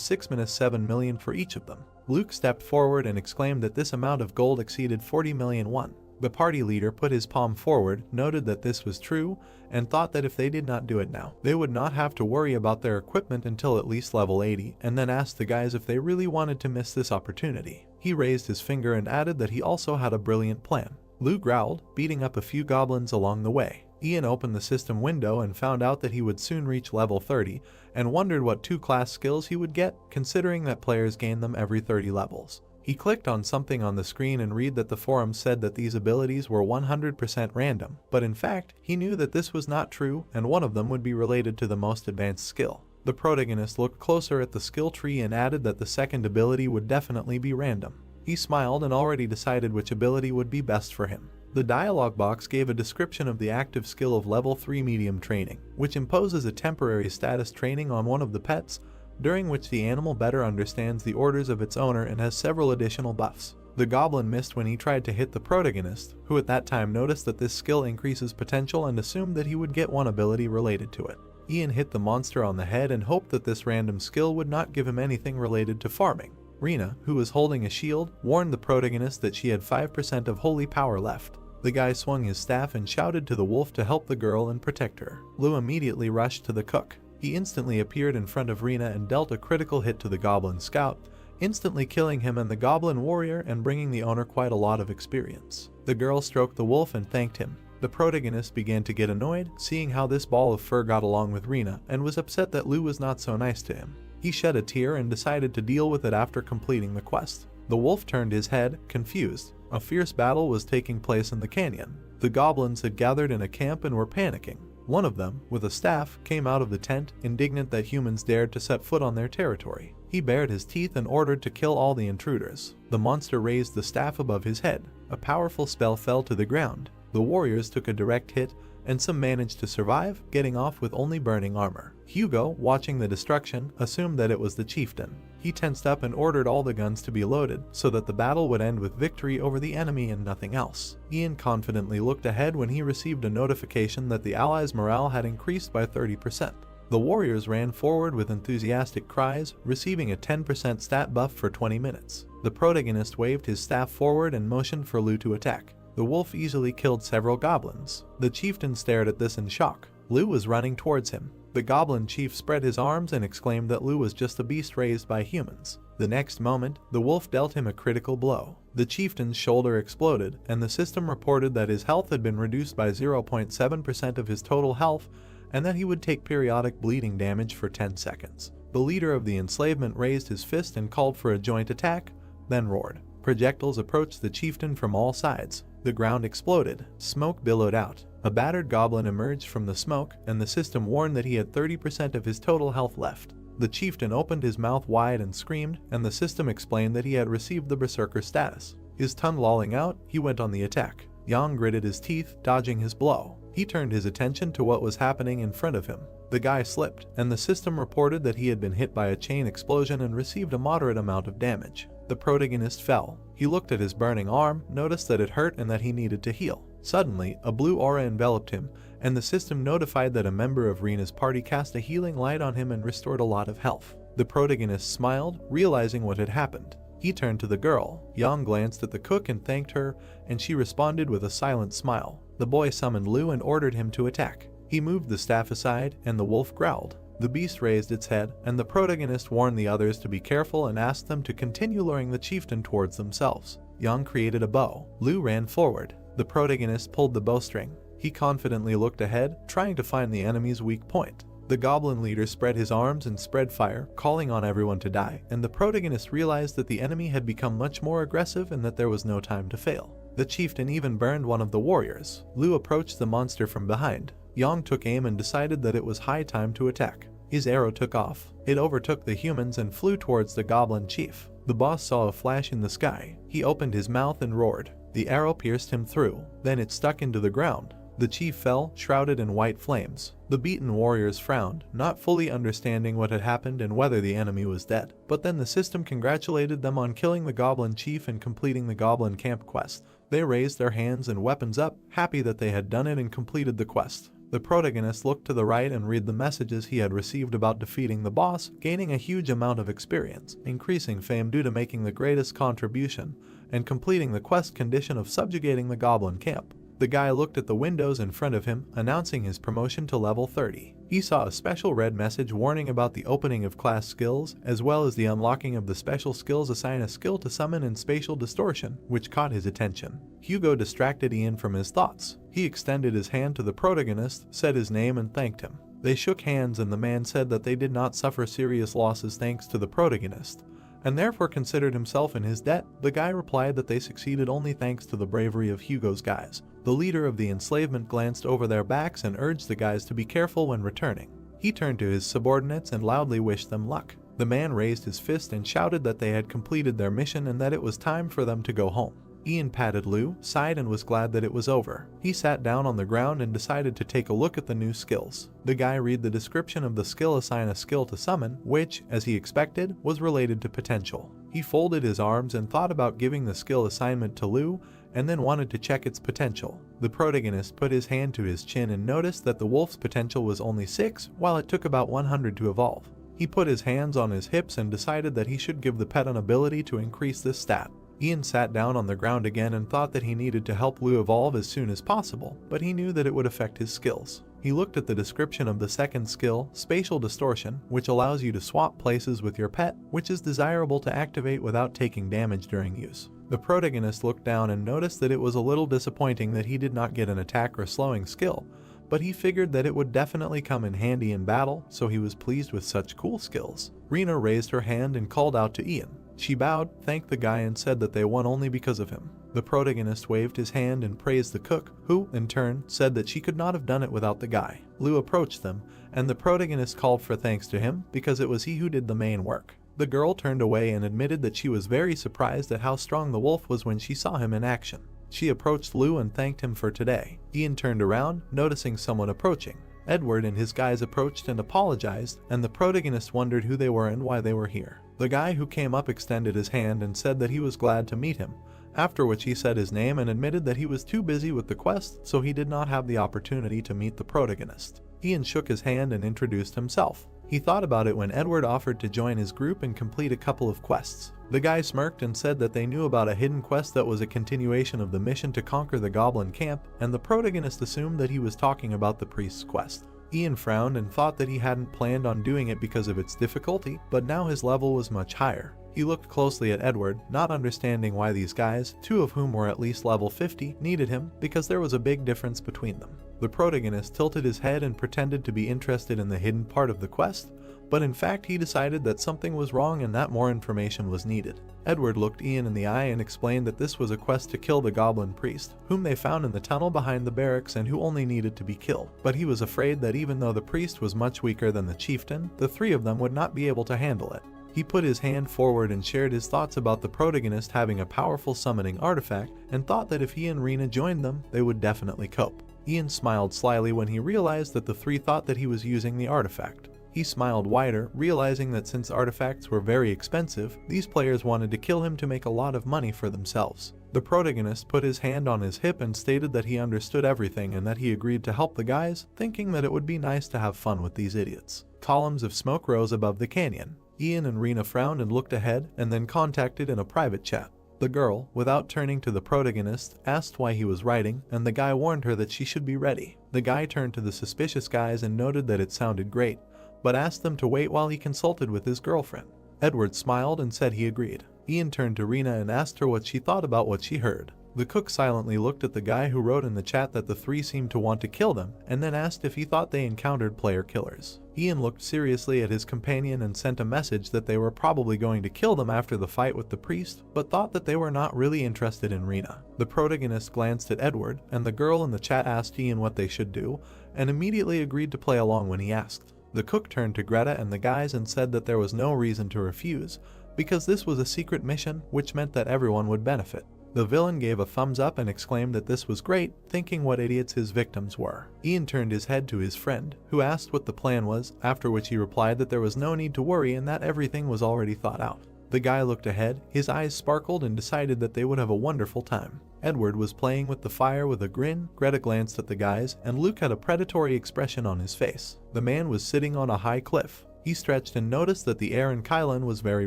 6-7 million for each of them. Luke stepped forward and exclaimed that this amount of gold exceeded 40 million won. The party leader put his palm forward, noted that this was true, and thought that if they did not do it now, they would not have to worry about their equipment until at least level 80, and then asked the guys if they really wanted to miss this opportunity. He raised his finger and added that he also had a brilliant plan. Lou growled, beating up a few goblins along the way. Ian opened the system window and found out that he would soon reach level 30, and wondered what 2 class skills he would get, considering that players gain them every 30 levels. He clicked on something on the screen and read that the forum said that these abilities were 100% random, but in fact, he knew that this was not true and one of them would be related to the most advanced skill. The protagonist looked closer at the skill tree and added that the second ability would definitely be random. He smiled and already decided which ability would be best for him. The dialog box gave a description of the active skill of level 3 medium training, which imposes a temporary status training on one of the pets, during which the animal better understands the orders of its owner and has several additional buffs. The goblin missed when he tried to hit the protagonist, who at that time noticed that this skill increases potential and assumed that he would get one ability related to it. Ian hit the monster on the head and hoped that this random skill would not give him anything related to farming. Rena, who was holding a shield, warned the protagonist that she had 5% of holy power left. The guy swung his staff and shouted to the wolf to help the girl and protect her. Lou immediately rushed to the cook. He instantly appeared in front of Rena and dealt a critical hit to the goblin scout, instantly killing him and the goblin warrior and bringing the owner quite a lot of experience. The girl stroked the wolf and thanked him. The protagonist began to get annoyed, seeing how this ball of fur got along with Rena, and was upset that Lou was not so nice to him. He shed a tear and decided to deal with it after completing the quest. The wolf turned his head, confused. A fierce battle was taking place in the canyon. The goblins had gathered in a camp and were panicking. One of them, with a staff, came out of the tent, indignant that humans dared to set foot on their territory. He bared his teeth and ordered to kill all the intruders. The monster raised the staff above his head. A powerful spell fell to the ground. The warriors took a direct hit, and some managed to survive, getting off with only burning armor. Hugo, watching the destruction, assumed that it was the chieftain. He tensed up and ordered all the guns to be loaded, so that the battle would end with victory over the enemy and nothing else. Ian confidently looked ahead when he received a notification that the allies' morale had increased by 30%. The warriors ran forward with enthusiastic cries, receiving a 10% stat buff for 20 minutes. The protagonist waved his staff forward and motioned for Lou to attack. The wolf easily killed several goblins. The chieftain stared at this in shock. Lou was running towards him. The goblin chief spread his arms and exclaimed that Lou was just a beast raised by humans. The next moment, the wolf dealt him a critical blow. The chieftain's shoulder exploded, and the system reported that his health had been reduced by 0.7% of his total health, and that he would take periodic bleeding damage for 10 seconds. The leader of the enslavement raised his fist and called for a joint attack, then roared. Projectiles approached the chieftain from all sides. The ground exploded. Smoke billowed out. A battered goblin emerged from the smoke, and the system warned that he had 30% of his total health left. The chieftain opened his mouth wide and screamed, and the system explained that he had received the berserker status. His tongue lolling out, he went on the attack. Yang gritted his teeth, dodging his blow. He turned his attention to what was happening in front of him. The guy slipped, and the system reported that he had been hit by a chain explosion and received a moderate amount of damage. The protagonist fell. He looked at his burning arm, noticed that it hurt and that he needed to heal. Suddenly, a blue aura enveloped him, and the system notified that a member of Rena's party cast a healing light on him and restored a lot of health. The protagonist smiled, realizing what had happened. He turned to the girl. Yang glanced at the cook and thanked her, and she responded with a silent smile. The boy summoned Lou and ordered him to attack. He moved the staff aside, and the wolf growled. The beast raised its head, and the protagonist warned the others to be careful and asked them to continue luring the chieftain towards themselves. Yang created a bow. Lou ran forward. The protagonist pulled the bowstring. He He confidently looked ahead, trying to find the enemy's weak point. The goblin leader spread his arms and spread fire, calling on everyone to die, and the protagonist realized that the enemy had become much more aggressive and that there was no time to fail. The chieftain even burned one of the warriors. Lu approached the monster from behind. Yang took aim and decided that it was high time to attack. His arrow took off. It overtook the humans and flew towards the goblin chief. The boss saw a flash in the sky. He opened his mouth and roared. The arrow pierced him through. Then it stuck into the ground. The chief fell, shrouded in white flames. The beaten warriors frowned, not fully understanding what had happened and whether the enemy was dead. But then the system congratulated them on killing the goblin chief and completing the goblin camp quest. They raised their hands and weapons up, happy that they had done it and completed the quest. The protagonist looked to the right and read the messages he had received about defeating the boss, gaining a huge amount of experience, increasing fame due to making the greatest contribution, and completing the quest condition of subjugating the goblin camp. The guy looked at the windows in front of him, announcing his promotion to level 30. He saw a special red message warning about the opening of class skills, as well as the unlocking of the special skills assign a skill to summon and spatial distortion, which caught his attention. Hugo distracted Ian from his thoughts. He extended his hand to the protagonist, said his name and thanked him. They shook hands and the man said that they did not suffer serious losses thanks to the protagonist, and therefore considered himself in his debt. The guy replied that they succeeded only thanks to the bravery of Hugo's guys. The leader of the enslavement glanced over their backs and urged the guys to be careful when returning. He turned to his subordinates and loudly wished them luck. The man raised his fist and shouted that they had completed their mission and that it was time for them to go home. Ian patted Lu, sighed and was glad that it was over. He sat down on the ground and decided to take a look at the new skills. The guy read the description of the skill assign a skill to summon, which, as he expected, was related to potential. He folded his arms and thought about giving the skill assignment to Lu, and then wanted to check its potential. The protagonist put his hand to his chin and noticed that the wolf's potential was only 6, while it took about 100 to evolve. He put his hands on his hips and decided that he should give the pet an ability to increase this stat. Ian sat down on the ground again and thought that he needed to help Lu evolve as soon as possible, but he knew that it would affect his skills. He looked at the description of the second skill, spatial distortion, which allows you to swap places with your pet, which is desirable to activate without taking damage during use. The protagonist looked down and noticed that it was a little disappointing that he did not get an attack or slowing skill, but he figured that it would definitely come in handy in battle, so he was pleased with such cool skills. Rena raised her hand and called out to Ian. She bowed, thanked the guy and said that they won only because of him. The protagonist waved his hand and praised the cook, who, in turn, said that she could not have done it without the guy. Lu approached them, and the protagonist called for thanks to him because it was he who did the main work. The girl turned away and admitted that she was very surprised at how strong the wolf was when she saw him in action. She approached Lu and thanked him for today. Ian turned around, noticing someone approaching. Edward and his guys approached and apologized, and the protagonist wondered who they were and why they were here. The guy who came up extended his hand and said that he was glad to meet him, after which he said his name and admitted that he was too busy with the quest, so he did not have the opportunity to meet the protagonist. Ian shook his hand and introduced himself. He thought about it when Edward offered to join his group and complete a couple of quests. The guy smirked and said that they knew about a hidden quest that was a continuation of the mission to conquer the goblin camp, and the protagonist assumed that he was talking about the priest's quest. Ian frowned and thought that he hadn't planned on doing it because of its difficulty, but now his level was much higher. He looked closely at Edward, not understanding why these guys, 2 of whom were at least level 50, needed him, because there was a big difference between them. The protagonist tilted his head and pretended to be interested in the hidden part of the quest, but in fact he decided that something was wrong and that more information was needed. Edward looked Ian in the eye and explained that this was a quest to kill the goblin priest, whom they found in the tunnel behind the barracks and who only needed to be killed. But he was afraid that even though the priest was much weaker than the chieftain, the 3 of them would not be able to handle it. He put his hand forward and shared his thoughts about the protagonist having a powerful summoning artifact, and thought that if he and Rena joined them, they would definitely cope. Ian smiled slyly when he realized that the 3 thought that he was using the artifact. He smiled wider, realizing that since artifacts were very expensive, these players wanted to kill him to make a lot of money for themselves. The protagonist put his hand on his hip and stated that he understood everything and that he agreed to help the guys, thinking that it would be nice to have fun with these idiots. Columns of smoke rose above the canyon. Ian and Rena frowned and looked ahead, and then contacted in a private chat. The girl, without turning to the protagonist, asked why he was writing, and the guy warned her that she should be ready. The guy turned to the suspicious guys and noted that it sounded great, but asked them to wait while he consulted with his girlfriend. Edward smiled and said he agreed. Ian turned to Rena and asked her what she thought about what she heard. The cook silently looked at the guy who wrote in the chat that the three seemed to want to kill them, and then asked if he thought they encountered player killers. Ian looked seriously at his companion and sent a message that they were probably going to kill them after the fight with the priest, but thought that they were not really interested in Rena. The protagonist glanced at Edward, and the girl in the chat asked Ian what they should do, and immediately agreed to play along when he asked. The cook turned to Greta and the guys and said that there was no reason to refuse, because this was a secret mission, which meant that everyone would benefit. The villain gave a thumbs up and exclaimed that this was great, thinking what idiots his victims were. Ian turned his head to his friend, who asked what the plan was, after which he replied that there was no need to worry and that everything was already thought out. The guy looked ahead, his eyes sparkled, and decided that they would have a wonderful time. Edward was playing with the fire with a grin, Greta glanced at the guys, and Luke had a predatory expression on his face. The man was sitting on a high cliff. He stretched and noticed that the air in Kylan was very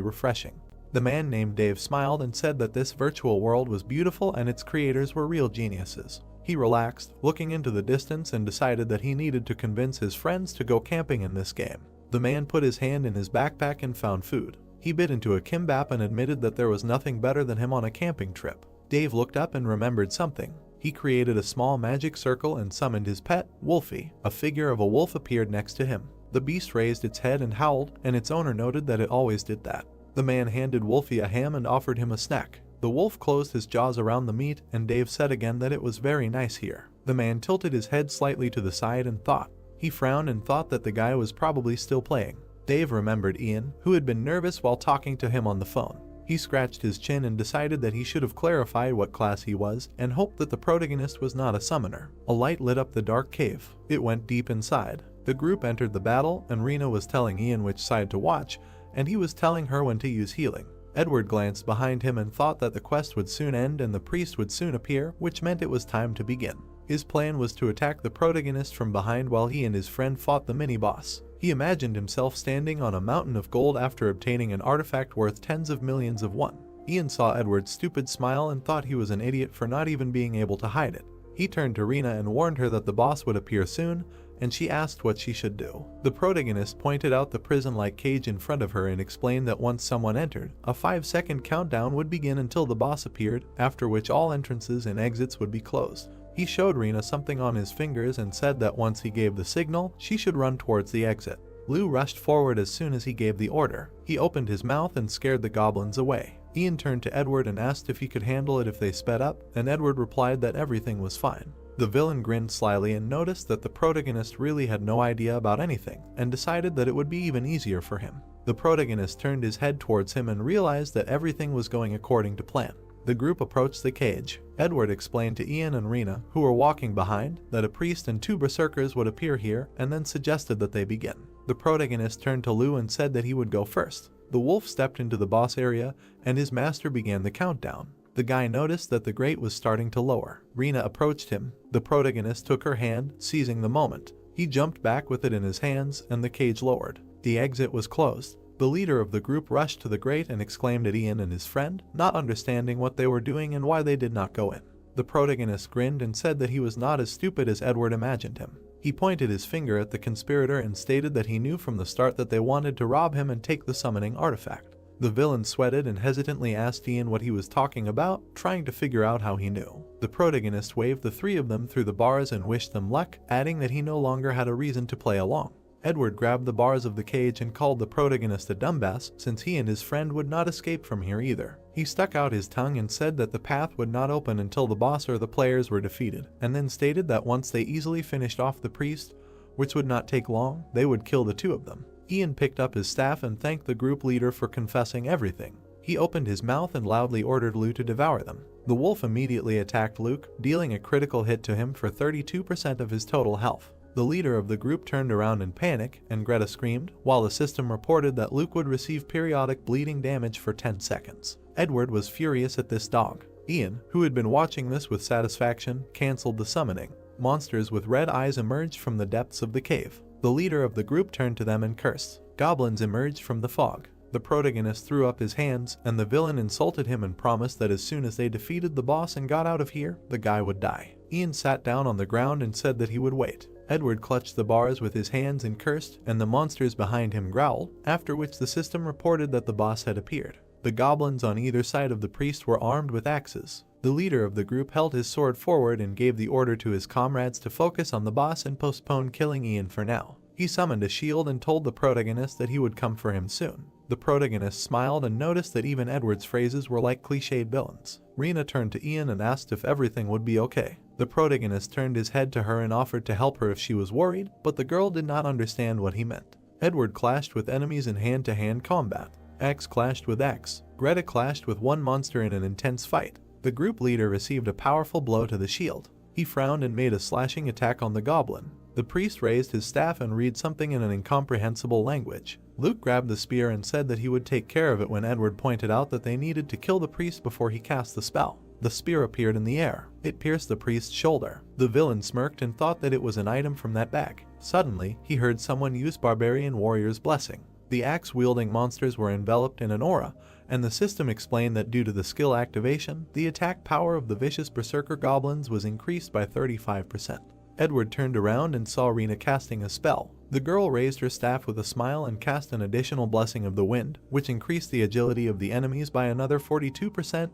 refreshing. The man named Dave smiled and said that this virtual world was beautiful and its creators were real geniuses. He relaxed, looking into the distance, and decided that he needed to convince his friends to go camping in this game. The man put his hand in his backpack and found food. He bit into a kimbap and admitted that there was nothing better than him on a camping trip. Dave looked up and remembered something. He created a small magic circle and summoned his pet, Wolfie. A figure of a wolf appeared next to him. The beast raised its head and howled, and its owner noted that it always did that. The man handed Wolfie a ham and offered him a snack. The wolf closed his jaws around the meat, and Dave said again that it was very nice here. The man tilted his head slightly to the side and thought. He frowned and thought that the guy was probably still playing. Dave remembered Ian, who had been nervous while talking to him on the phone. He scratched his chin and decided that he should have clarified what class he was, and hoped that the protagonist was not a summoner. A light lit up the dark cave. It went deep inside. The group entered the battle, and Rena was telling Ian which side to watch, and he was telling her when to use healing. Edward glanced behind him and thought that the quest would soon end and the priest would soon appear, which meant it was time to begin. His plan was to attack the protagonist from behind while he and his friend fought the mini-boss. He imagined himself standing on a mountain of gold after obtaining an artifact worth tens of millions of won. Ian saw Edward's stupid smile and thought he was an idiot for not even being able to hide it. He turned to Rena and warned her that the boss would appear soon, and she asked what she should do. The protagonist pointed out the prison-like cage in front of her and explained that once someone entered, a 5-second countdown would begin until the boss appeared, after which all entrances and exits would be closed. He showed Rena something on his fingers and said that once he gave the signal, she should run towards the exit. Lou rushed forward as soon as he gave the order. He opened his mouth and scared the goblins away. Ian turned to Edward and asked if he could handle it if they sped up, and Edward replied that everything was fine. The villain grinned slyly and noticed that the protagonist really had no idea about anything, and decided that it would be even easier for him. The protagonist turned his head towards him and realized that everything was going according to plan. The group approached the cage. Edward explained to Ian and Rena, who were walking behind, that a priest and 2 berserkers would appear here, and then suggested that they begin. The protagonist turned to Lou and said that he would go first. The wolf stepped into the boss area, and his master began the countdown. The guy noticed that the grate was starting to lower. Rena approached him. The protagonist took her hand, seizing the moment. He jumped back with it in his hands, and the cage lowered. The exit was closed. The leader of the group rushed to the grate and exclaimed at Ian and his friend, not understanding what they were doing and why they did not go in. The protagonist grinned and said that he was not as stupid as Edward imagined him. He pointed his finger at the conspirator and stated that he knew from the start that they wanted to rob him and take the summoning artifact. The villain sweated and hesitantly asked Ian what he was talking about, trying to figure out how he knew. The protagonist waved the 3 of them through the bars and wished them luck, adding that he no longer had a reason to play along. Edward grabbed the bars of the cage and called the protagonist a dumbass, since he and his friend would not escape from here either. He stuck out his tongue and said that the path would not open until the boss or the players were defeated, and then stated that once they easily finished off the priest, which would not take long, they would kill the 2 of them. Ian picked up his staff and thanked the group leader for confessing everything. He opened his mouth and loudly ordered Lou to devour them. The wolf immediately attacked Luke, dealing a critical hit to him for 32% of his total health. The leader of the group turned around in panic, and Greta screamed, while the system reported that Luke would receive periodic bleeding damage for 10 seconds. Edward was furious at this dog. Ian, who had been watching this with satisfaction, cancelled the summoning. Monsters with red eyes emerged from the depths of the cave. The leader of the group turned to them and cursed. Goblins emerged from the fog. The protagonist threw up his hands, and the villain insulted him and promised that as soon as they defeated the boss and got out of here, the guy would die. Ian sat down on the ground and said that he would wait. Edward clutched the bars with his hands and cursed, and the monsters behind him growled, after which the system reported that the boss had appeared. The goblins on either side of the priest were armed with axes. The leader of the group held his sword forward and gave the order to his comrades to focus on the boss and postpone killing Ian for now. He summoned a shield and told the protagonist that he would come for him soon. The protagonist smiled and noticed that even Edward's phrases were like cliched villains. Rena turned to Ian and asked if everything would be okay. The protagonist turned his head to her and offered to help her if she was worried, but the girl did not understand what he meant. Edward clashed with enemies in hand-to-hand combat. Axe clashed with axe. Greta clashed with one monster in an intense fight. The group leader received a powerful blow to the shield. He frowned and made a slashing attack on the goblin. The priest raised his staff and read something in an incomprehensible language. Luke grabbed the spear and said that he would take care of it when Edward pointed out that they needed to kill the priest before he cast the spell. The spear appeared in the air. It pierced the priest's shoulder. The villain smirked and thought that it was an item from that bag. Suddenly, he heard someone use Barbarian Warrior's Blessing. The axe-wielding monsters were enveloped in an aura, and the system explained that due to the skill activation, the attack power of the vicious berserker goblins was increased by 35%. Edward turned around and saw Rena casting a spell. The girl raised her staff with a smile and cast an additional Blessing of the Wind, which increased the agility of the enemies by another 42%,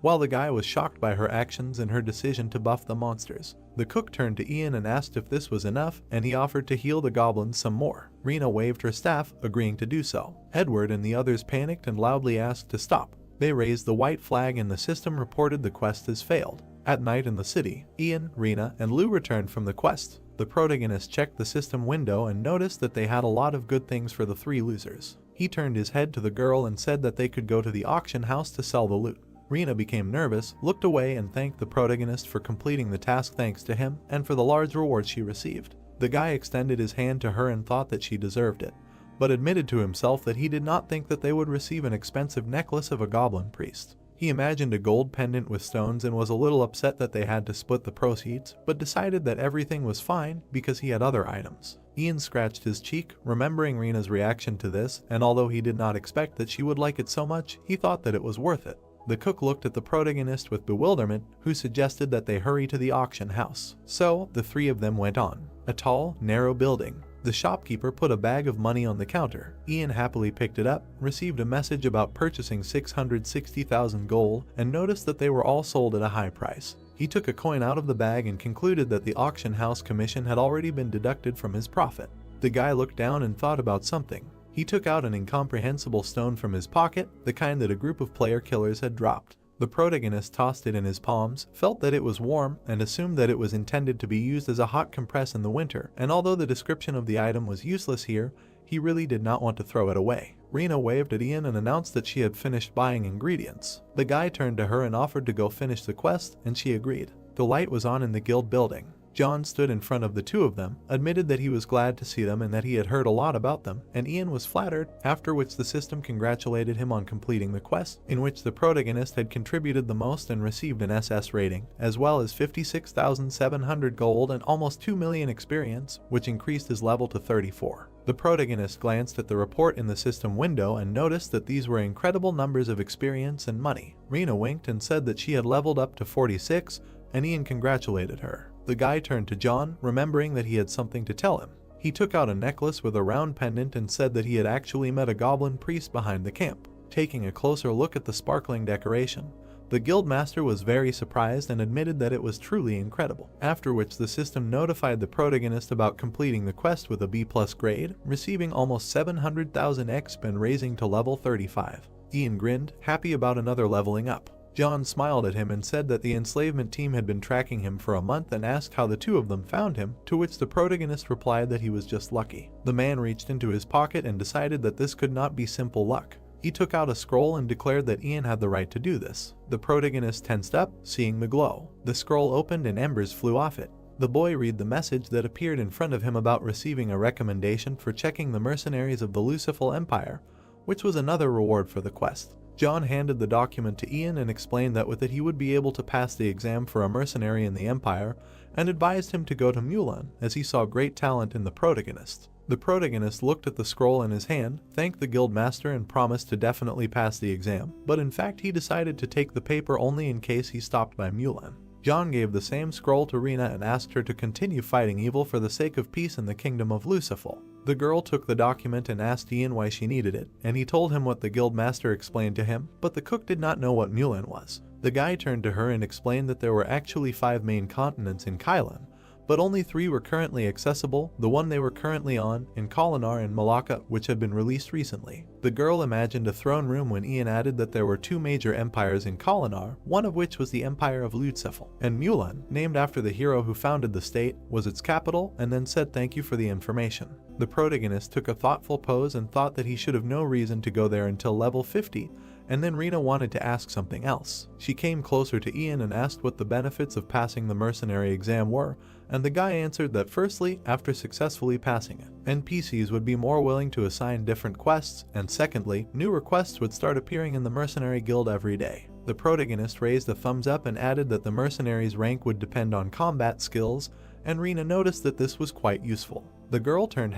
while the guy was shocked by her actions and her decision to buff the monsters. The cook turned to Ian and asked if this was enough, and he offered to heal the goblins some more. Rena waved her staff, agreeing to do so. Edward and the others panicked and loudly asked to stop. They raised the white flag and the system reported the quest as failed. At night in the city, Ian, Rena, and Lou returned from the quest. The protagonist checked the system window and noticed that they had a lot of good things for the three losers. He turned his head to the girl and said that they could go to the auction house to sell the loot. Rena became nervous, looked away, and thanked the protagonist for completing the task thanks to him and for the large reward she received. The guy extended his hand to her and thought that she deserved it, but admitted to himself that he did not think that they would receive an expensive necklace of a goblin priest. He imagined a gold pendant with stones and was a little upset that they had to split the proceeds, but decided that everything was fine because he had other items. Ian scratched his cheek, remembering Rena's reaction to this, and although he did not expect that she would like it so much, he thought that it was worth it. The cook looked at the protagonist with bewilderment, who suggested that they hurry to the auction house. So, the three of them went on. A tall, narrow building. The shopkeeper put a bag of money on the counter. Ian happily picked it up, received a message about purchasing 660,000 gold, and noticed that they were all sold at a high price. He took a coin out of the bag and concluded that the auction house commission had already been deducted from his profit. The guy looked down and thought about something. He took out an incomprehensible stone from his pocket, the kind that a group of player killers had dropped. The protagonist tossed it in his palms, felt that it was warm, and assumed that it was intended to be used as a hot compress in the winter, and although the description of the item was useless here, he really did not want to throw it away. Rena waved at Ian and announced that she had finished buying ingredients. The guy turned to her and offered to go finish the quest, and she agreed. The light was on in the guild building. John stood in front of the two of them, admitted that he was glad to see them and that he had heard a lot about them, and Ian was flattered, after which the system congratulated him on completing the quest, in which the protagonist had contributed the most and received an SS rating, as well as 56,700 gold and almost 2 million experience, which increased his level to 34. The protagonist glanced at the report in the system window and noticed that these were incredible numbers of experience and money. Rena winked and said that she had leveled up to 46, and Ian congratulated her. The guy turned to John, remembering that he had something to tell him. He took out a necklace with a round pendant and said that he had actually met a goblin priest behind the camp. Taking a closer look at the sparkling decoration, the guildmaster was very surprised and admitted that it was truly incredible, after which the system notified the protagonist about completing the quest with a B+ grade, receiving almost 700,000 XP and raising to level 35. Ian grinned, happy about another leveling up. John smiled at him and said that the enslavement team had been tracking him for a month and asked how the two of them found him, to which the protagonist replied that he was just lucky. The man reached into his pocket and decided that this could not be simple luck. He took out a scroll and declared that Ian had the right to do this. The protagonist tensed up, seeing the glow. The scroll opened and embers flew off it. The boy read the message that appeared in front of him about receiving a recommendation for checking the mercenaries of the Lucifal Empire, which was another reward for the quest. John handed the document to Ian and explained that with it he would be able to pass the exam for a mercenary in the Empire, and advised him to go to Mulan, as he saw great talent in the protagonist. The protagonist looked at the scroll in his hand, thanked the guildmaster and promised to definitely pass the exam, but in fact he decided to take the paper only in case he stopped by Mulan. John gave the same scroll to Rena and asked her to continue fighting evil for the sake of peace in the kingdom of Lucifal. The girl took the document and asked Ian why she needed it, and he told him what the guild master explained to him, but the cook did not know what Mulan was. The guy turned to her and explained that there were actually 5 main continents in Kailan, but only 3 were currently accessible, the one they were currently on, in Kolinar and Malacca, which had been released recently. The girl imagined a throne room when Ian added that there were 2 major empires in Kolinar, one of which was the Empire of Lutzefel, and Mulan, named after the hero who founded the state, was its capital, and then said thank you for the information. The protagonist took a thoughtful pose and thought that he should have no reason to go there until level 50, and then Rena wanted to ask something else. She came closer to Ian and asked what the benefits of passing the mercenary exam were, and the guy answered that firstly, after successfully passing it, NPCs would be more willing to assign different quests, and secondly, new requests would start appearing in the mercenary guild every day. The protagonist raised a thumbs up and added that the mercenary's rank would depend on combat skills, and Rena noticed that this was quite useful. The girl turned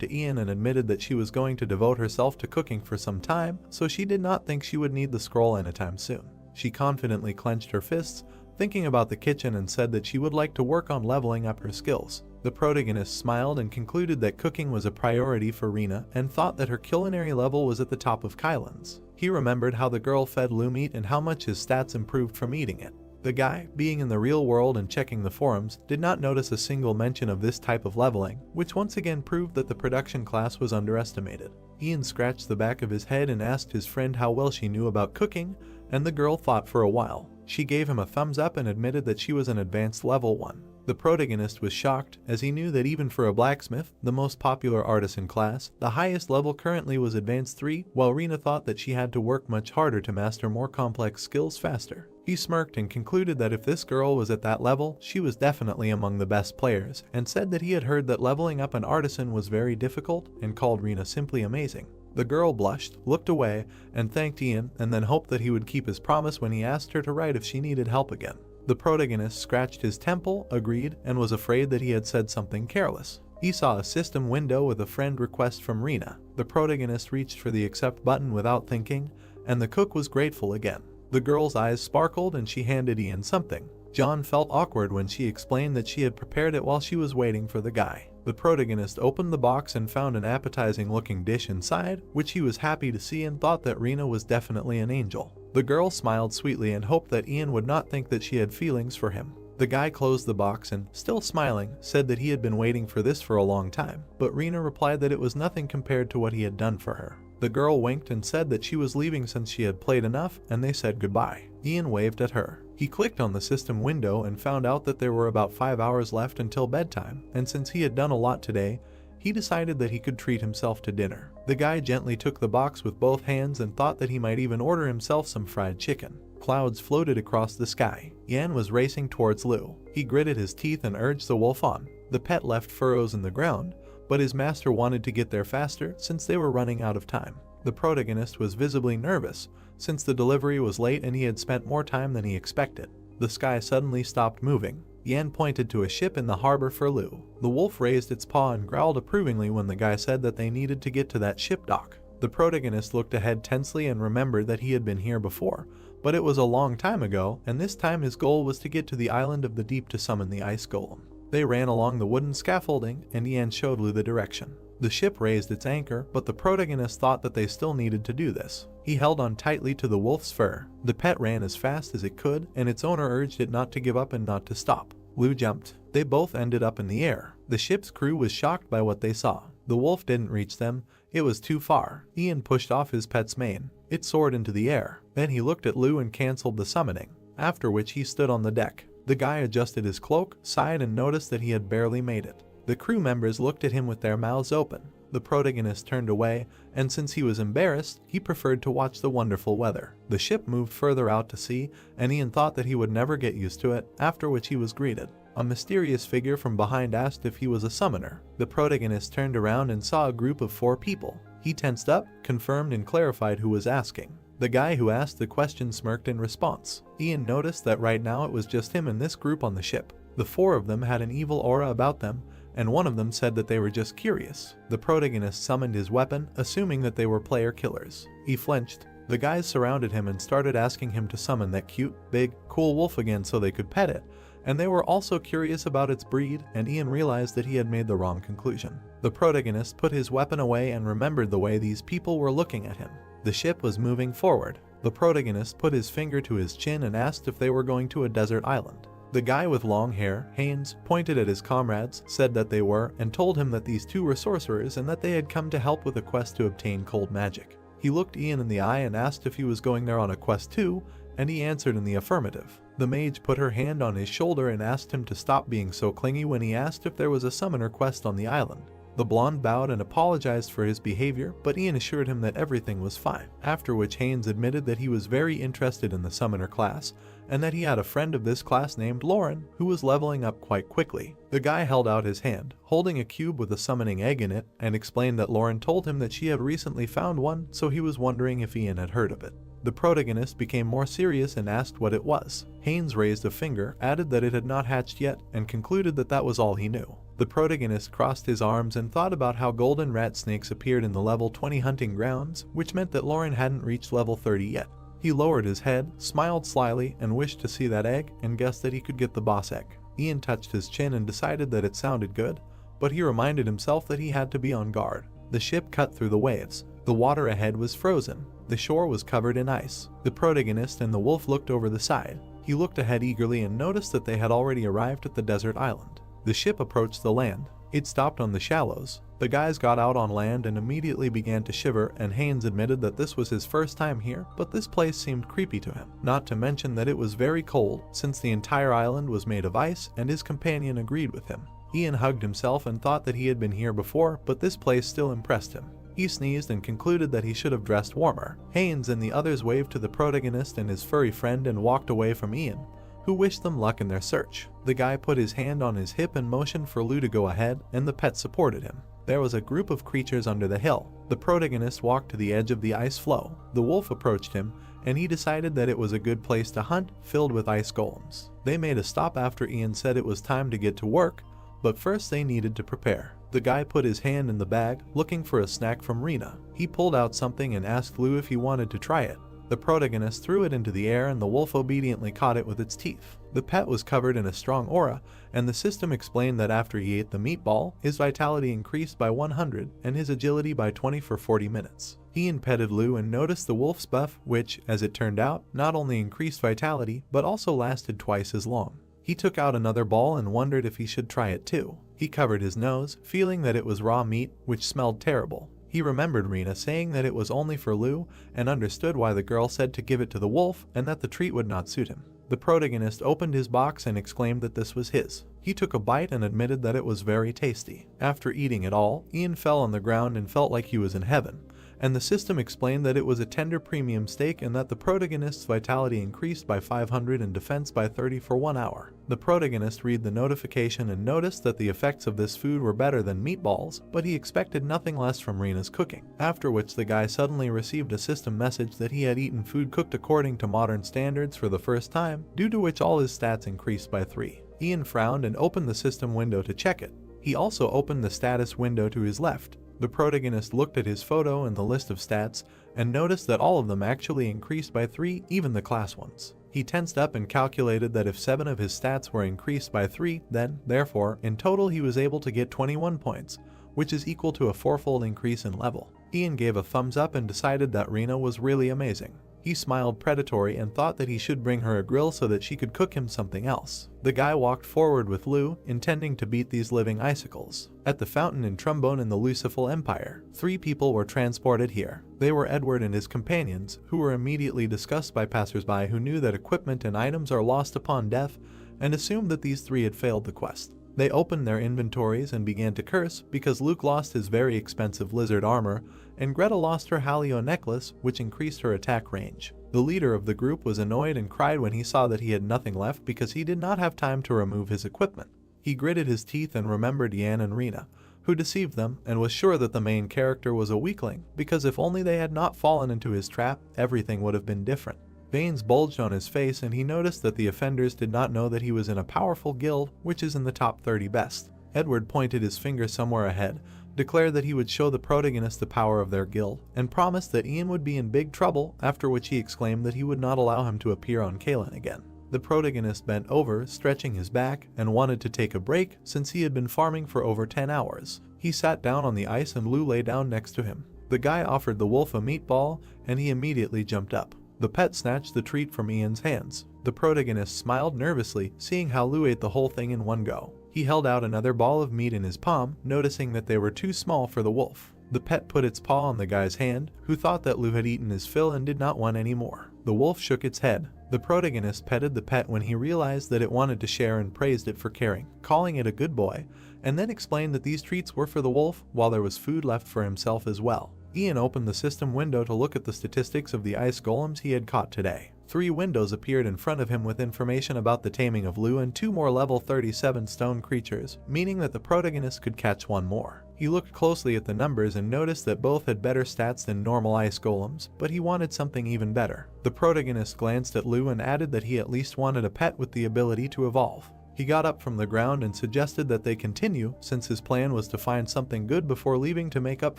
to Ian and admitted that she was going to devote herself to cooking for some time, so she did not think she would need the scroll anytime soon. She confidently clenched her fists, thinking about the kitchen, and said that she would like to work on leveling up her skills. The protagonist smiled and concluded that cooking was a priority for Rena and thought that her culinary level was at the top of Kailan's. He remembered how the girl fed Lu meat and how much his stats improved from eating it. The guy, being in the real world and checking the forums, did not notice a single mention of this type of leveling, which once again proved that the production class was underestimated. Ian scratched the back of his head and asked his friend how well she knew about cooking, and the girl thought for a while. She gave him a thumbs up and admitted that she was an advanced level 1. The protagonist was shocked, as he knew that even for a blacksmith, the most popular artisan class, the highest level currently was advanced 3, while Rena thought that she had to work much harder to master more complex skills faster. He smirked and concluded that if this girl was at that level, she was definitely among the best players, and said that he had heard that leveling up an artisan was very difficult, and called Rena simply amazing. The girl blushed, looked away, and thanked Ian, and then hoped that he would keep his promise when he asked her to write if she needed help again. The protagonist scratched his temple, agreed, and was afraid that he had said something careless. He saw a system window with a friend request from Rena. The protagonist reached for the accept button without thinking, and the cook was grateful again. The girl's eyes sparkled and she handed Ian something. John felt awkward when she explained that she had prepared it while she was waiting for the guy. The protagonist opened the box and found an appetizing-looking dish inside, which he was happy to see and thought that Rena was definitely an angel. The girl smiled sweetly and hoped that Ian would not think that she had feelings for him. The guy closed the box and, still smiling, said that he had been waiting for this for a long time, but Rena replied that it was nothing compared to what he had done for her. The girl winked and said that she was leaving since she had played enough, and they said goodbye. Ian waved at her. He clicked on the system window and found out that there were about 5 hours left until bedtime, and since he had done a lot today, he decided that he could treat himself to dinner. The guy gently took the box with both hands and thought that he might even order himself some fried chicken. Clouds floated across the sky. Yan was racing towards Lu. He gritted his teeth and urged the wolf on. The pet left furrows in the ground, but his master wanted to get there faster since they were running out of time. The protagonist was visibly nervous, since the delivery was late and he had spent more time than he expected. The sky suddenly stopped moving. Yan pointed to a ship in the harbor for Lu. The wolf raised its paw and growled approvingly when the guy said that they needed to get to that ship dock. The protagonist looked ahead tensely and remembered that he had been here before, but it was a long time ago, and this time his goal was to get to the island of the deep to summon the ice golem. They ran along the wooden scaffolding, and Yan showed Lu the direction. The ship raised its anchor, but the protagonist thought that they still needed to do this. He held on tightly to the wolf's fur. The pet ran as fast as it could, and its owner urged it not to give up and not to stop. Lu jumped. They both ended up in the air. The ship's crew was shocked by what they saw. The wolf didn't reach them. It was too far. Ian pushed off his pet's mane. It soared into the air. Then he looked at Lu and cancelled the summoning, after which he stood on the deck. The guy adjusted his cloak, sighed, and noticed that he had barely made it. The crew members looked at him with their mouths open. The protagonist turned away, and since he was embarrassed, he preferred to watch the wonderful weather. The ship moved further out to sea, and Ian thought that he would never get used to it, after which he was greeted. A mysterious figure from behind asked if he was a summoner. The protagonist turned around and saw a group of 4 people. He tensed up, confirmed, and clarified who was asking. The guy who asked the question smirked in response. Ian noticed that right now it was just him and this group on the ship. The 4 of them had an evil aura about them, and one of them said that they were just curious. The protagonist summoned his weapon, assuming that they were player killers. He flinched. The guys surrounded him and started asking him to summon that cute, big, cool wolf again so they could pet it, and they were also curious about its breed, and Ian realized that he had made the wrong conclusion. The protagonist put his weapon away and remembered the way these people were looking at him. The ship was moving forward. The protagonist put his finger to his chin and asked if they were going to a desert island. The guy with long hair, Haynes, pointed at his comrades, said that they were, and told him that these two were sorcerers and that they had come to help with a quest to obtain cold magic. He looked Ian in the eye and asked if he was going there on a quest too, and he answered in the affirmative. The mage put her hand on his shoulder and asked him to stop being so clingy when he asked if there was a summoner quest on the island. The blonde bowed and apologized for his behavior, but Ian assured him that everything was fine, after which Haynes admitted that he was very interested in the summoner class, and that he had a friend of this class named Lauren, who was leveling up quite quickly. The guy held out his hand, holding a cube with a summoning egg in it, and explained that Lauren told him that she had recently found one, so he was wondering if Ian had heard of it. The protagonist became more serious and asked what it was. Haynes raised a finger, added that it had not hatched yet, and concluded that that was all he knew. The protagonist crossed his arms and thought about how golden rat snakes appeared in the level 20 hunting grounds, which meant that Lauren hadn't reached level 30 yet. He lowered his head, smiled slyly, and wished to see that egg, and guessed that he could get the boss egg. Ian touched his chin and decided that it sounded good, but he reminded himself that he had to be on guard. The ship cut through the waves. The water ahead was frozen. The shore was covered in ice. The protagonist and the wolf looked over the side. He looked ahead eagerly and noticed that they had already arrived at the desert island. The ship approached the land. It stopped on the shallows. The guys got out on land and immediately began to shiver, and Haynes admitted that this was his first time here, but this place seemed creepy to him. Not to mention that it was very cold, since the entire island was made of ice, and his companion agreed with him. Ian hugged himself and thought that he had been here before, but this place still impressed him. He sneezed and concluded that he should have dressed warmer. Haynes and the others waved to the protagonist and his furry friend and walked away from Ian, who wished them luck in their search. The guy put his hand on his hip and motioned for Lou to go ahead, and the pet supported him. There was a group of creatures under the hill. The protagonist walked to the edge of the ice floe. The wolf approached him, and he decided that it was a good place to hunt, filled with ice golems. They made a stop after Ian said it was time to get to work, but first they needed to prepare. The guy put his hand in the bag, looking for a snack from Rena. He pulled out something and asked Lou if he wanted to try it. The protagonist threw it into the air and the wolf obediently caught it with its teeth. The pet was covered in a strong aura, and the system explained that after he ate the meatball, his vitality increased by 100 and his agility by 20 for 40 minutes. Ian petted Lou and noticed the wolf's buff, which, as it turned out, not only increased vitality, but also lasted twice as long. He took out another ball and wondered if he should try it too. He covered his nose, feeling that it was raw meat, which smelled terrible. He remembered Rena saying that it was only for Lou, and understood why the girl said to give it to the wolf and that the treat would not suit him. The protagonist opened his box and exclaimed that this was his. He took a bite and admitted that it was very tasty. After eating it all, Ian fell on the ground and felt like he was in heaven, and the system explained that it was a tender premium steak and that the protagonist's vitality increased by 500 and defense by 30 for 1 hour. The protagonist read the notification and noticed that the effects of this food were better than meatballs, but he expected nothing less from Rena's cooking, after which the guy suddenly received a system message that he had eaten food cooked according to modern standards for the first time, due to which all his stats increased by 3. Ian frowned and opened the system window to check it. He also opened the status window to his left. The protagonist looked at his photo and the list of stats, and noticed that all of them actually increased by 3, even the class ones. He tensed up and calculated that if 7 of his stats were increased by 3, then, therefore, in total he was able to get 21 points, which is equal to a 4-fold increase in level. Ian gave a thumbs up and decided that Rena was really amazing. He smiled predatory and thought that he should bring her a grill so that she could cook him something else. The guy walked forward with Lou, intending to beat these living icicles. At the fountain in Trombone in the Lucifel Empire, 3 people were transported here. They were Edward and his companions, who were immediately discussed by passersby who knew that equipment and items are lost upon death, and assumed that these 3 had failed the quest. They opened their inventories and began to curse because Luke lost his very expensive lizard armor, and Greta lost her Halio necklace, which increased her attack range. The leader of the group was annoyed and cried when he saw that he had nothing left because he did not have time to remove his equipment. He gritted his teeth and remembered Yan and Rena, who deceived them, and was sure that the main character was a weakling, because if only they had not fallen into his trap, everything would have been different. Veins bulged on his face, and he noticed that the offenders did not know that he was in a powerful guild, which is in the top 30 best. Edward pointed his finger somewhere ahead, declared that he would show the protagonist the power of their guild, and promised that Ian would be in big trouble, after which he exclaimed that he would not allow him to appear on Kalen again. The protagonist bent over, stretching his back, and wanted to take a break since he had been farming for over 10 hours. He sat down on the ice and Lou lay down next to him. The guy offered the wolf a meatball, and he immediately jumped up. The pet snatched the treat from Ian's hands. The protagonist smiled nervously, seeing how Lou ate the whole thing in one go. He held out another ball of meat in his palm, noticing that they were too small for the wolf. The pet put its paw on the guy's hand, who thought that Lou had eaten his fill and did not want any more. The wolf shook its head. The protagonist petted the pet when he realized that it wanted to share and praised it for caring, calling it a good boy, and then explained that these treats were for the wolf while there was food left for himself as well. Ian opened the system window to look at the statistics of the ice golems he had caught today. 3 windows appeared in front of him with information about the taming of Lou and 2 more level 37 stone creatures, meaning that the protagonist could catch 1 more. He looked closely at the numbers and noticed that both had better stats than normal ice golems, but he wanted something even better. The protagonist glanced at Lou and added that he at least wanted a pet with the ability to evolve. He got up from the ground and suggested that they continue, since his plan was to find something good before leaving to make up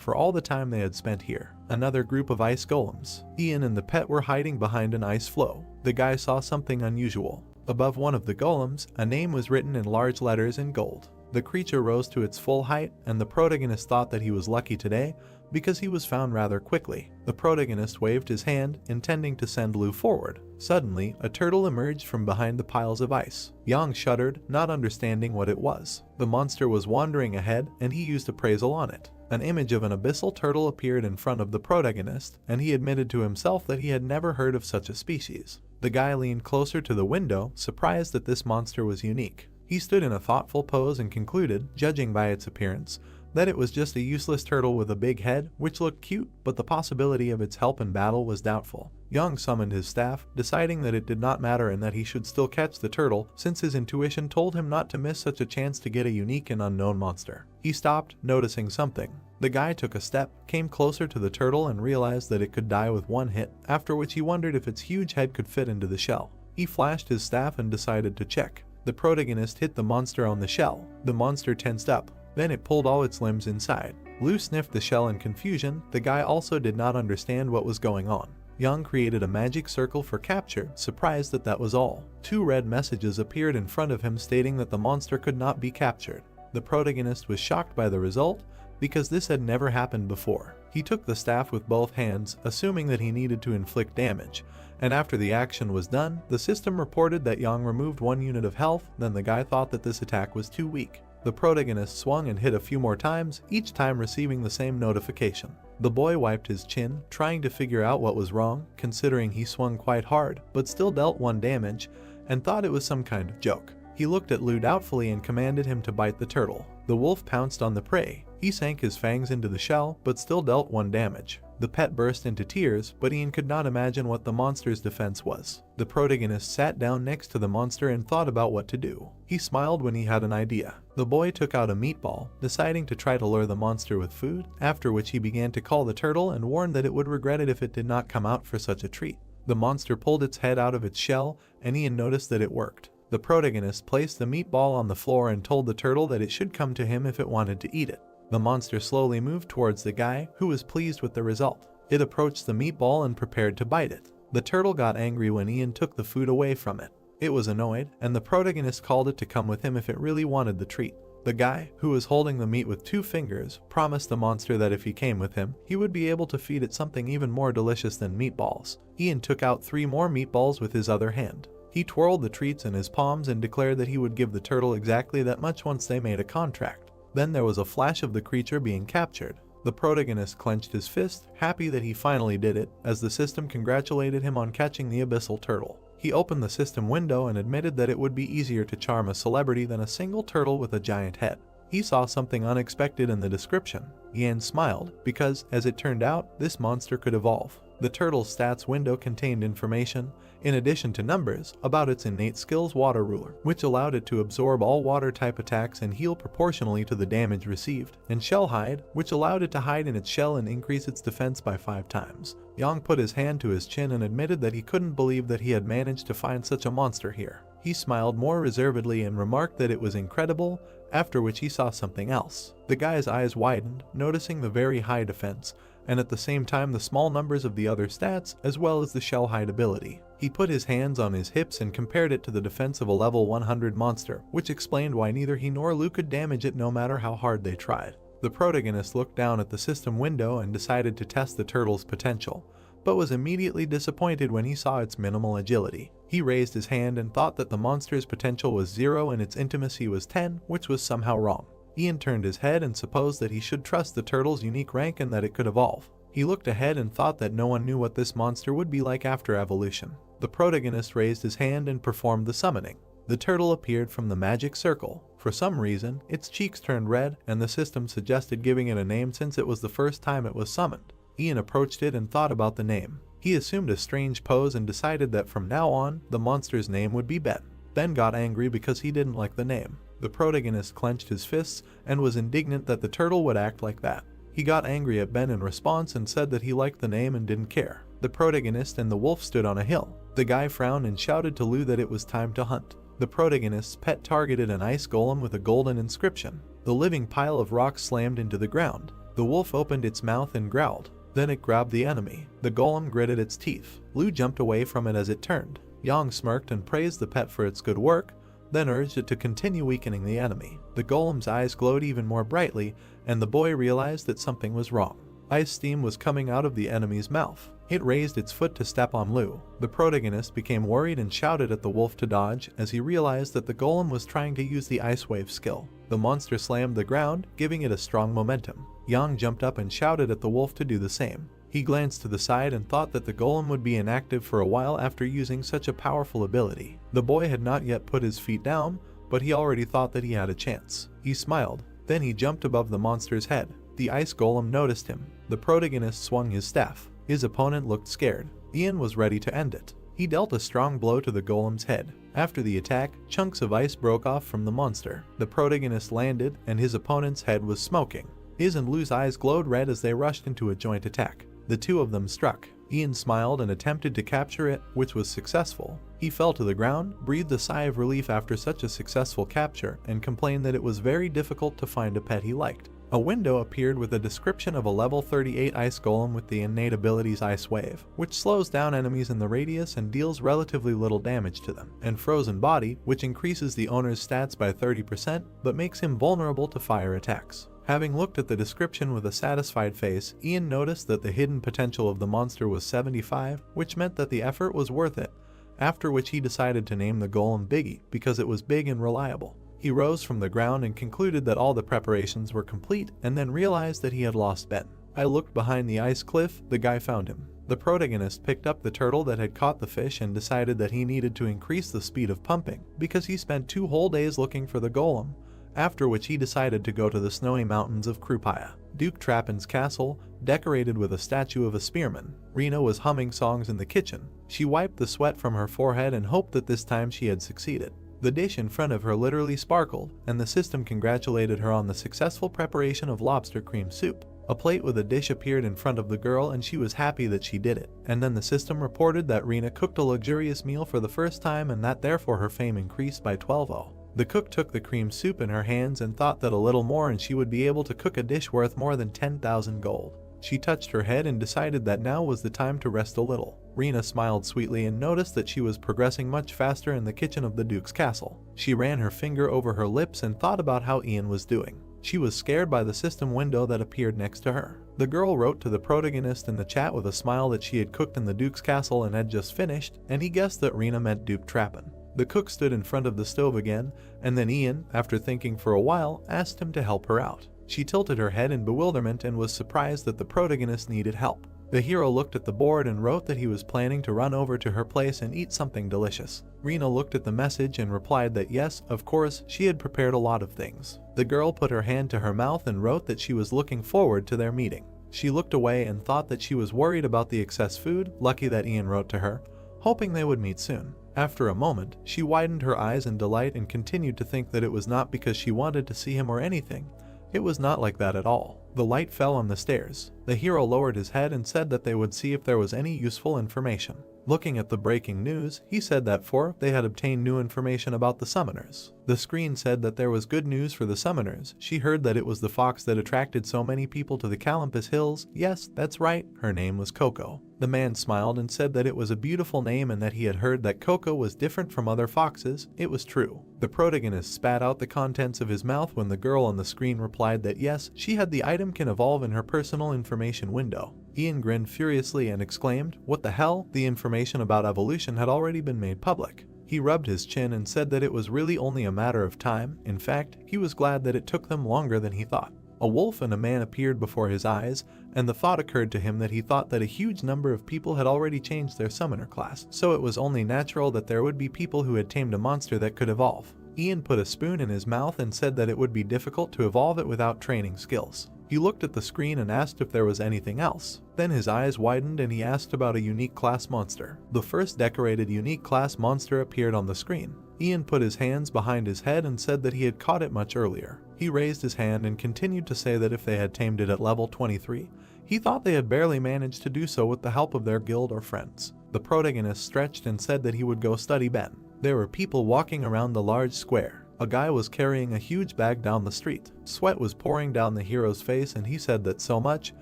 for all the time they had spent here. Another group of ice golems. Ian and the pet were hiding behind an ice floe. The guy saw something unusual. Above one of the golems, a name was written in large letters in gold. The creature rose to its full height, and the protagonist thought that he was lucky today because he was found rather quickly. The protagonist waved his hand, intending to send Lou forward. Suddenly, a turtle emerged from behind the piles of ice. Yang shuddered, not understanding what it was. The monster was wandering ahead, and he used appraisal on it. An image of an abyssal turtle appeared in front of the protagonist, and he admitted to himself that he had never heard of such a species. The guy leaned closer to the window, surprised that this monster was unique. He stood in a thoughtful pose and concluded, judging by its appearance, that it was just a useless turtle with a big head, which looked cute, but the possibility of its help in battle was doubtful. Yang summoned his staff, deciding that it did not matter and that he should still catch the turtle, since his intuition told him not to miss such a chance to get a unique and unknown monster. He stopped, noticing something. The guy took a step, came closer to the turtle and realized that it could die with 1 hit, after which he wondered if its huge head could fit into the shell. He flashed his staff and decided to check. The protagonist hit the monster on the shell. The monster tensed up. Then it pulled all its limbs inside. Lou sniffed the shell in confusion. The guy also did not understand what was going on. Yang created a magic circle for capture, surprised that that was all. 2 red messages appeared in front of him stating that the monster could not be captured. The protagonist was shocked by the result, because this had never happened before. He took the staff with both hands, assuming that he needed to inflict damage, and after the action was done, the system reported that Yang removed 1 unit of health. Then the guy thought that this attack was too weak. The protagonist swung and hit a few more times, each time receiving the same notification. The boy wiped his chin, trying to figure out what was wrong, considering he swung quite hard, but still dealt 1 damage, and thought it was some kind of joke. He looked at Lou doubtfully and commanded him to bite the turtle. The wolf pounced on the prey. He sank his fangs into the shell, but still dealt 1 damage. The pet burst into tears, but Ian could not imagine what the monster's defense was. The protagonist sat down next to the monster and thought about what to do. He smiled when he had an idea. The boy took out a meatball, deciding to try to lure the monster with food, after which he began to call the turtle and warned that it would regret it if it did not come out for such a treat. The monster pulled its head out of its shell, and Ian noticed that it worked. The protagonist placed the meatball on the floor and told the turtle that it should come to him if it wanted to eat it. The monster slowly moved towards the guy, who was pleased with the result. It approached the meatball and prepared to bite it. The turtle got angry when Ian took the food away from it. It was annoyed, and the protagonist called it to come with him if it really wanted the treat. The guy, who was holding the meat with 2 fingers, promised the monster that if he came with him, he would be able to feed it something even more delicious than meatballs. Ian took out 3 more meatballs with his other hand. He twirled the treats in his palms and declared that he would give the turtle exactly that much once they made a contract. Then there was a flash of the creature being captured. The protagonist clenched his fist, happy that he finally did it, as the system congratulated him on catching the abyssal turtle. He opened the system window and admitted that it would be easier to charm a celebrity than a single turtle with a giant head. He saw something unexpected in the description. Yan smiled, because, as it turned out, this monster could evolve. The turtle's stats window contained information, in addition to numbers, about its innate skills water ruler, which allowed it to absorb all water-type attacks and heal proportionally to the damage received, and shell hide, which allowed it to hide in its shell and increase its defense by 5 times. Yang put his hand to his chin and admitted that he couldn't believe that he had managed to find such a monster here. He smiled more reservedly and remarked that it was incredible, after which he saw something else. The guy's eyes widened, noticing the very high defense, and at the same time the small numbers of the other stats as well as the shell hide ability. He put his hands on his hips and compared it to the defense of a level 100 monster, which explained why neither he nor Lu could damage it no matter how hard they tried. The protagonist looked down at the system window and decided to test the turtle's potential, but was immediately disappointed when he saw its minimal agility. He raised his hand and thought that the monster's potential was 0 and its intimacy was 10, which was somehow wrong. Ian turned his head and supposed that he should trust the turtle's unique rank and that it could evolve. He looked ahead and thought that no one knew what this monster would be like after evolution. The protagonist raised his hand and performed the summoning. The turtle appeared from the magic circle. For some reason, its cheeks turned red, and the system suggested giving it a name since it was the first time it was summoned. Ian approached it and thought about the name. He assumed a strange pose and decided that from now on, the monster's name would be Ben. Ben got angry because he didn't like the name. The protagonist clenched his fists and was indignant that the turtle would act like that. He got angry at Ben in response and said that he liked the name and didn't care. The protagonist and the wolf stood on a hill. The guy frowned and shouted to Lu that it was time to hunt. The protagonist's pet targeted an ice golem with a golden inscription. The living pile of rocks slammed into the ground. The wolf opened its mouth and growled. Then it grabbed the enemy. The golem gritted its teeth. Lu jumped away from it as it turned. Yang smirked and praised the pet for its good work, then urged it to continue weakening the enemy. The golem's eyes glowed even more brightly, and the boy realized that something was wrong. Ice steam was coming out of the enemy's mouth. It raised its foot to step on Lu. The protagonist became worried and shouted at the wolf to dodge as he realized that the golem was trying to use the ice wave skill. The monster slammed the ground, giving it a strong momentum. Yang jumped up and shouted at the wolf to do the same. He glanced to the side and thought that the golem would be inactive for a while after using such a powerful ability. The boy had not yet put his feet down, but he already thought that he had a chance. He smiled. Then he jumped above the monster's head. The ice golem noticed him. The protagonist swung his staff. His opponent looked scared. Ian was ready to end it. He dealt a strong blow to the golem's head. After the attack, chunks of ice broke off from the monster. The protagonist landed, and his opponent's head was smoking. His and Lu's eyes glowed red as they rushed into a joint attack. The two of them struck. Ian smiled and attempted to capture it, which was successful. He fell to the ground, breathed a sigh of relief after such a successful capture, and complained that it was very difficult to find a pet he liked. A window appeared with a description of a level 38 ice golem with the innate abilities Ice Wave, which slows down enemies in the radius and deals relatively little damage to them, and Frozen Body, which increases the owner's stats by 30% but makes him vulnerable to fire attacks. Having looked at the description with a satisfied face, Ian noticed that the hidden potential of the monster was 75, which meant that the effort was worth it, after which he decided to name the golem Biggie because it was big and reliable. He rose from the ground and concluded that all the preparations were complete and then realized that he had lost Ben. I looked behind the ice cliff. The guy found him. The protagonist picked up the turtle that had caught the fish and decided that he needed to increase the speed of pumping because he spent 2 whole days looking for the golem, after which he decided to go to the snowy mountains of Krupaya. Duke Trappin's castle, decorated with a statue of a spearman. Rena was humming songs in the kitchen. She wiped the sweat from her forehead and hoped that this time she had succeeded. The dish in front of her literally sparkled, and the system congratulated her on the successful preparation of lobster cream soup. A plate with a dish appeared in front of the girl and she was happy that she did it. And then the system reported that Rena cooked a luxurious meal for the first time and that therefore her fame increased by 12-0. The cook took the cream soup in her hands and thought that a little more and she would be able to cook a dish worth more than 10,000 gold. She touched her head and decided that now was the time to rest a little. Rena smiled sweetly and noticed that she was progressing much faster in the kitchen of the Duke's castle. She ran her finger over her lips and thought about how Ian was doing. She was scared by the system window that appeared next to her. The girl wrote to the protagonist in the chat with a smile that she had cooked in the Duke's castle and had just finished, and he guessed that Rena meant Duke Trappin. The cook stood in front of the stove again, and then Ian, after thinking for a while, asked him to help her out. She tilted her head in bewilderment and was surprised that the protagonist needed help. The hero looked at the board and wrote that he was planning to run over to her place and eat something delicious. Rena looked at the message and replied that yes, of course, she had prepared a lot of things. The girl put her hand to her mouth and wrote that she was looking forward to their meeting. She looked away and thought that she was worried about the excess food. Lucky that Ian wrote to her, hoping they would meet soon. After a moment, she widened her eyes in delight and continued to think that it was not because she wanted to see him or anything. It was not like that at all. The light fell on the stairs. The hero lowered his head and said that they would see if there was any useful information. Looking at the breaking news, he said that they had obtained new information about the summoners. The screen said that there was good news for the summoners. She heard that it was the fox that attracted so many people to the Calympus Hills. Yes, that's right, her name was Coco. The man smiled and said that it was a beautiful name and that he had heard that Coco was different from other foxes. It was true. The protagonist spat out the contents of his mouth when the girl on the screen replied that yes, she had the item can evolve in her personal information window. Ian grinned furiously and exclaimed, "What the hell? The information about evolution had already been made public." He rubbed his chin and said that it was really only a matter of time. In fact, he was glad that it took them longer than he thought. A wolf and a man appeared before his eyes, and the thought occurred to him that he thought that a huge number of people had already changed their summoner class, so it was only natural that there would be people who had tamed a monster that could evolve. Ian put a spoon in his mouth and said that it would be difficult to evolve it without training skills. He looked at the screen and asked if there was anything else. Then his eyes widened and he asked about a unique class monster. The first decorated unique class monster appeared on the screen. Ian put his hands behind his head and said that he had caught it much earlier. He raised his hand and continued to say that if they had tamed it at level 23, he thought they had barely managed to do so with the help of their guild or friends. The protagonist stretched and said that he would go study Ben. There were people walking around the large square. A guy was carrying a huge bag down the street. Sweat was pouring down the hero's face and he said that so much,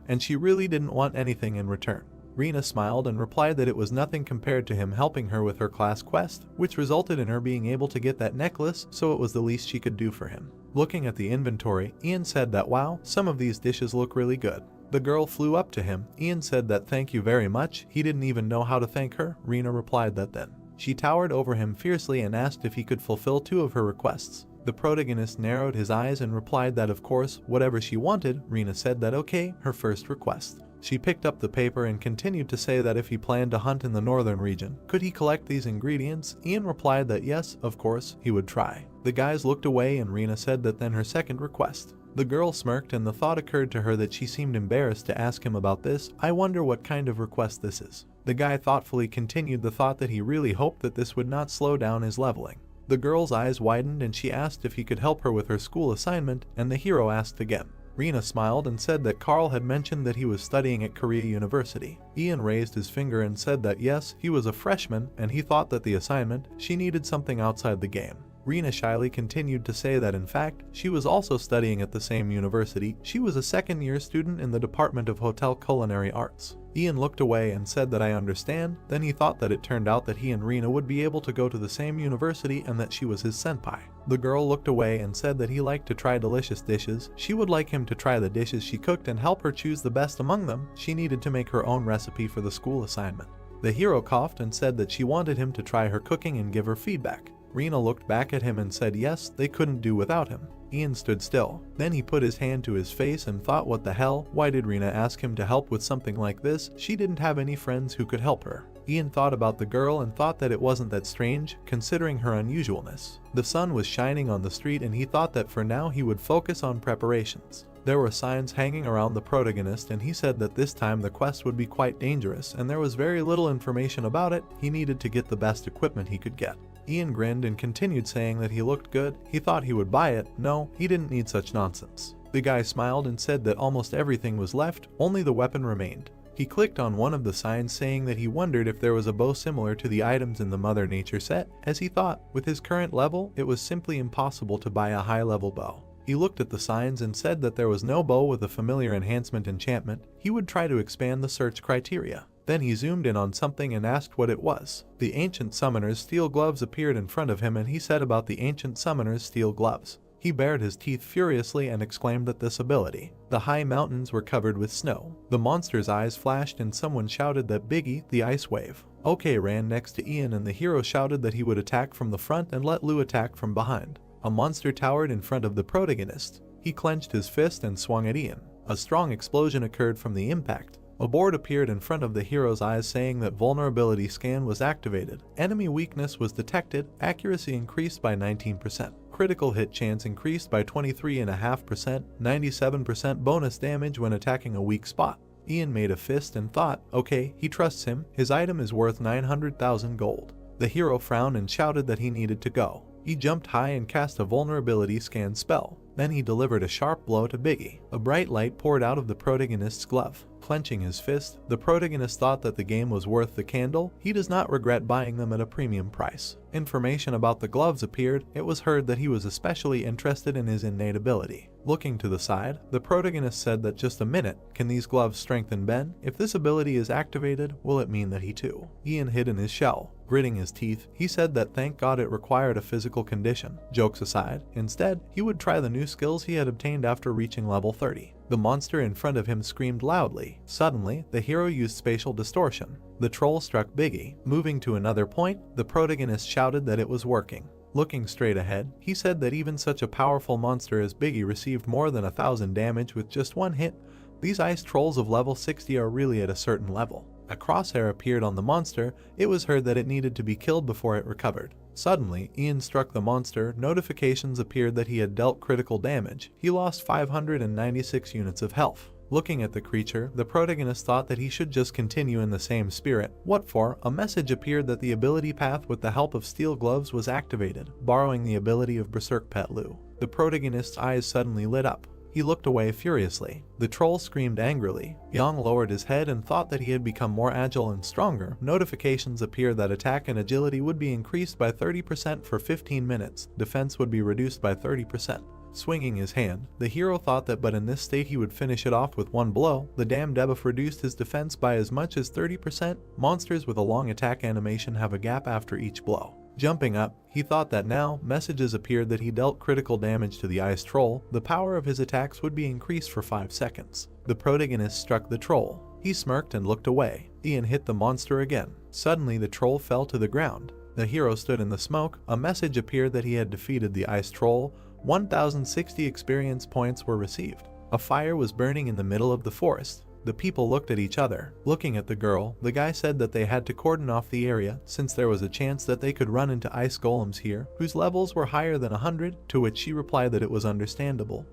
and she really didn't want anything in return. Rena smiled and replied that it was nothing compared to him helping her with her class quest, which resulted in her being able to get that necklace, so it was the least she could do for him. Looking at the inventory, Ian said that wow, some of these dishes look really good. The girl flew up to him. Ian said that thank you very much. He didn't even know how to thank her. Rena replied that then. She towered over him fiercely and asked if he could fulfill 2 of her requests. The protagonist narrowed his eyes and replied that of course, whatever she wanted. Rena said that okay, her first request. She picked up the paper and continued to say that if he planned to hunt in the northern region, could he collect these ingredients? Ian replied that yes, of course, he would try. The guys looked away and Rena said that then her second request. The girl smirked and the thought occurred to her that she seemed embarrassed to ask him about this. I wonder what kind of request this is. The guy thoughtfully continued the thought that he really hoped that this would not slow down his leveling. The girl's eyes widened and she asked if he could help her with her school assignment, and the hero asked again. Rena smiled and said that Carl had mentioned that he was studying at Korea University. Ian raised his finger and said that yes, he was a freshman and he thought that the assignment, she needed something outside the game. Rena shyly continued to say that in fact, she was also studying at the same university. She was a second-year student in the Department of Hotel Culinary Arts. Ian looked away and said that I understand. Then he thought that it turned out that he and Rena would be able to go to the same university and that she was his senpai. The girl looked away and said that he liked to try delicious dishes. She would like him to try the dishes she cooked and help her choose the best among them. She needed to make her own recipe for the school assignment. The hero coughed and said that she wanted him to try her cooking and give her feedback. Rena looked back at him and said yes, they couldn't do without him. Ian stood still. Then he put his hand to his face and thought, what the hell? Why did Rena ask him to help with something like this? She didn't have any friends who could help her. Ian thought about the girl and thought that it wasn't that strange, considering her unusualness. The sun was shining on the street and he thought that for now he would focus on preparations. There were signs hanging around the protagonist and he said that this time the quest would be quite dangerous and there was very little information about it. He needed to get the best equipment he could get. Ian grinned and continued saying that he looked good. He thought he would buy it. No, he didn't need such nonsense. The guy smiled and said that almost everything was left, only the weapon remained. He clicked on one of the signs saying that he wondered if there was a bow similar to the items in the Mother Nature set, as he thought, with his current level, it was simply impossible to buy a high-level bow. He looked at the signs and said that there was no bow with a familiar enhancement enchantment. He would try to expand the search criteria. Then he zoomed in on something and asked what it was. The Ancient Summoner's steel gloves appeared in front of him and he said about the Ancient Summoner's steel gloves. He bared his teeth furiously and exclaimed at this ability. The high mountains were covered with snow. The monster's eyes flashed and someone shouted that Biggie, the ice wave. OK ran next to Ian and the hero shouted that he would attack from the front and let Lou attack from behind. A monster towered in front of the protagonist. He clenched his fist and swung at Ian. A strong explosion occurred from the impact. A board appeared in front of the hero's eyes saying that vulnerability scan was activated. Enemy weakness was detected. Accuracy increased by 19%. Critical hit chance increased by 23.5%. 97% bonus damage when attacking a weak spot. Ian made a fist and thought, okay, he trusts him. His item is worth 900,000 gold. The hero frowned and shouted that he needed to go. He jumped high and cast a vulnerability scan spell. Then he delivered a sharp blow to Biggie. A bright light poured out of the protagonist's glove. Clenching his fist, the protagonist thought that the game was worth the candle. He does not regret buying them at a premium price. Information about the gloves appeared. It was heard that he was especially interested in his innate ability. Looking to the side, the protagonist said that just a minute, can these gloves strengthen Ben? If this ability is activated, will it mean that he too? Ian hid in his shell. Gritting his teeth, he said that thank God it required a physical condition. Jokes aside, instead, he would try the new skills he had obtained after reaching level 30. The monster in front of him screamed loudly. Suddenly, the hero used spatial distortion. The troll struck Biggie. Moving to another point, the protagonist shouted that it was working. Looking straight ahead, he said that even such a powerful monster as Biggie received more than 1,000 damage with just one hit. These ice trolls of level 60 are really at a certain level. A crosshair appeared on the monster. It was heard that it needed to be killed before it recovered. Suddenly, Ian struck the monster. Notifications appeared that he had dealt critical damage. He lost 596 units of health. Looking at the creature, the protagonist thought that he should just continue in the same spirit. What for? A message appeared that the ability path with the help of steel gloves was activated, borrowing the ability of Berserk Pet Lu. The protagonist's eyes suddenly lit up. He looked away furiously. The troll screamed angrily. Yang lowered his head and thought that he had become more agile and stronger. Notifications appeared that attack and agility would be increased by 30% for 15 minutes. Defense would be reduced by 30%. Swinging his hand, the hero thought that but in this state he would finish it off with one blow. The damn debuff reduced his defense by as much as 30%. Monsters with a long attack animation have a gap after each blow. Jumping up, he thought that now, messages appeared that he dealt critical damage to the ice troll. The power of his attacks would be increased for 5 seconds. The protagonist struck the troll. He smirked and looked away. Ian hit the monster again. Suddenly the troll fell to the ground. The hero stood in the smoke. A message appeared that he had defeated the ice troll. 1,060 experience points were received. A fire was burning in the middle of the forest. The people looked at each other. Looking at the girl, the guy said that they had to cordon off the area since there was a chance that they could run into ice golems here whose levels were higher than 100, to which she replied that it was understandable.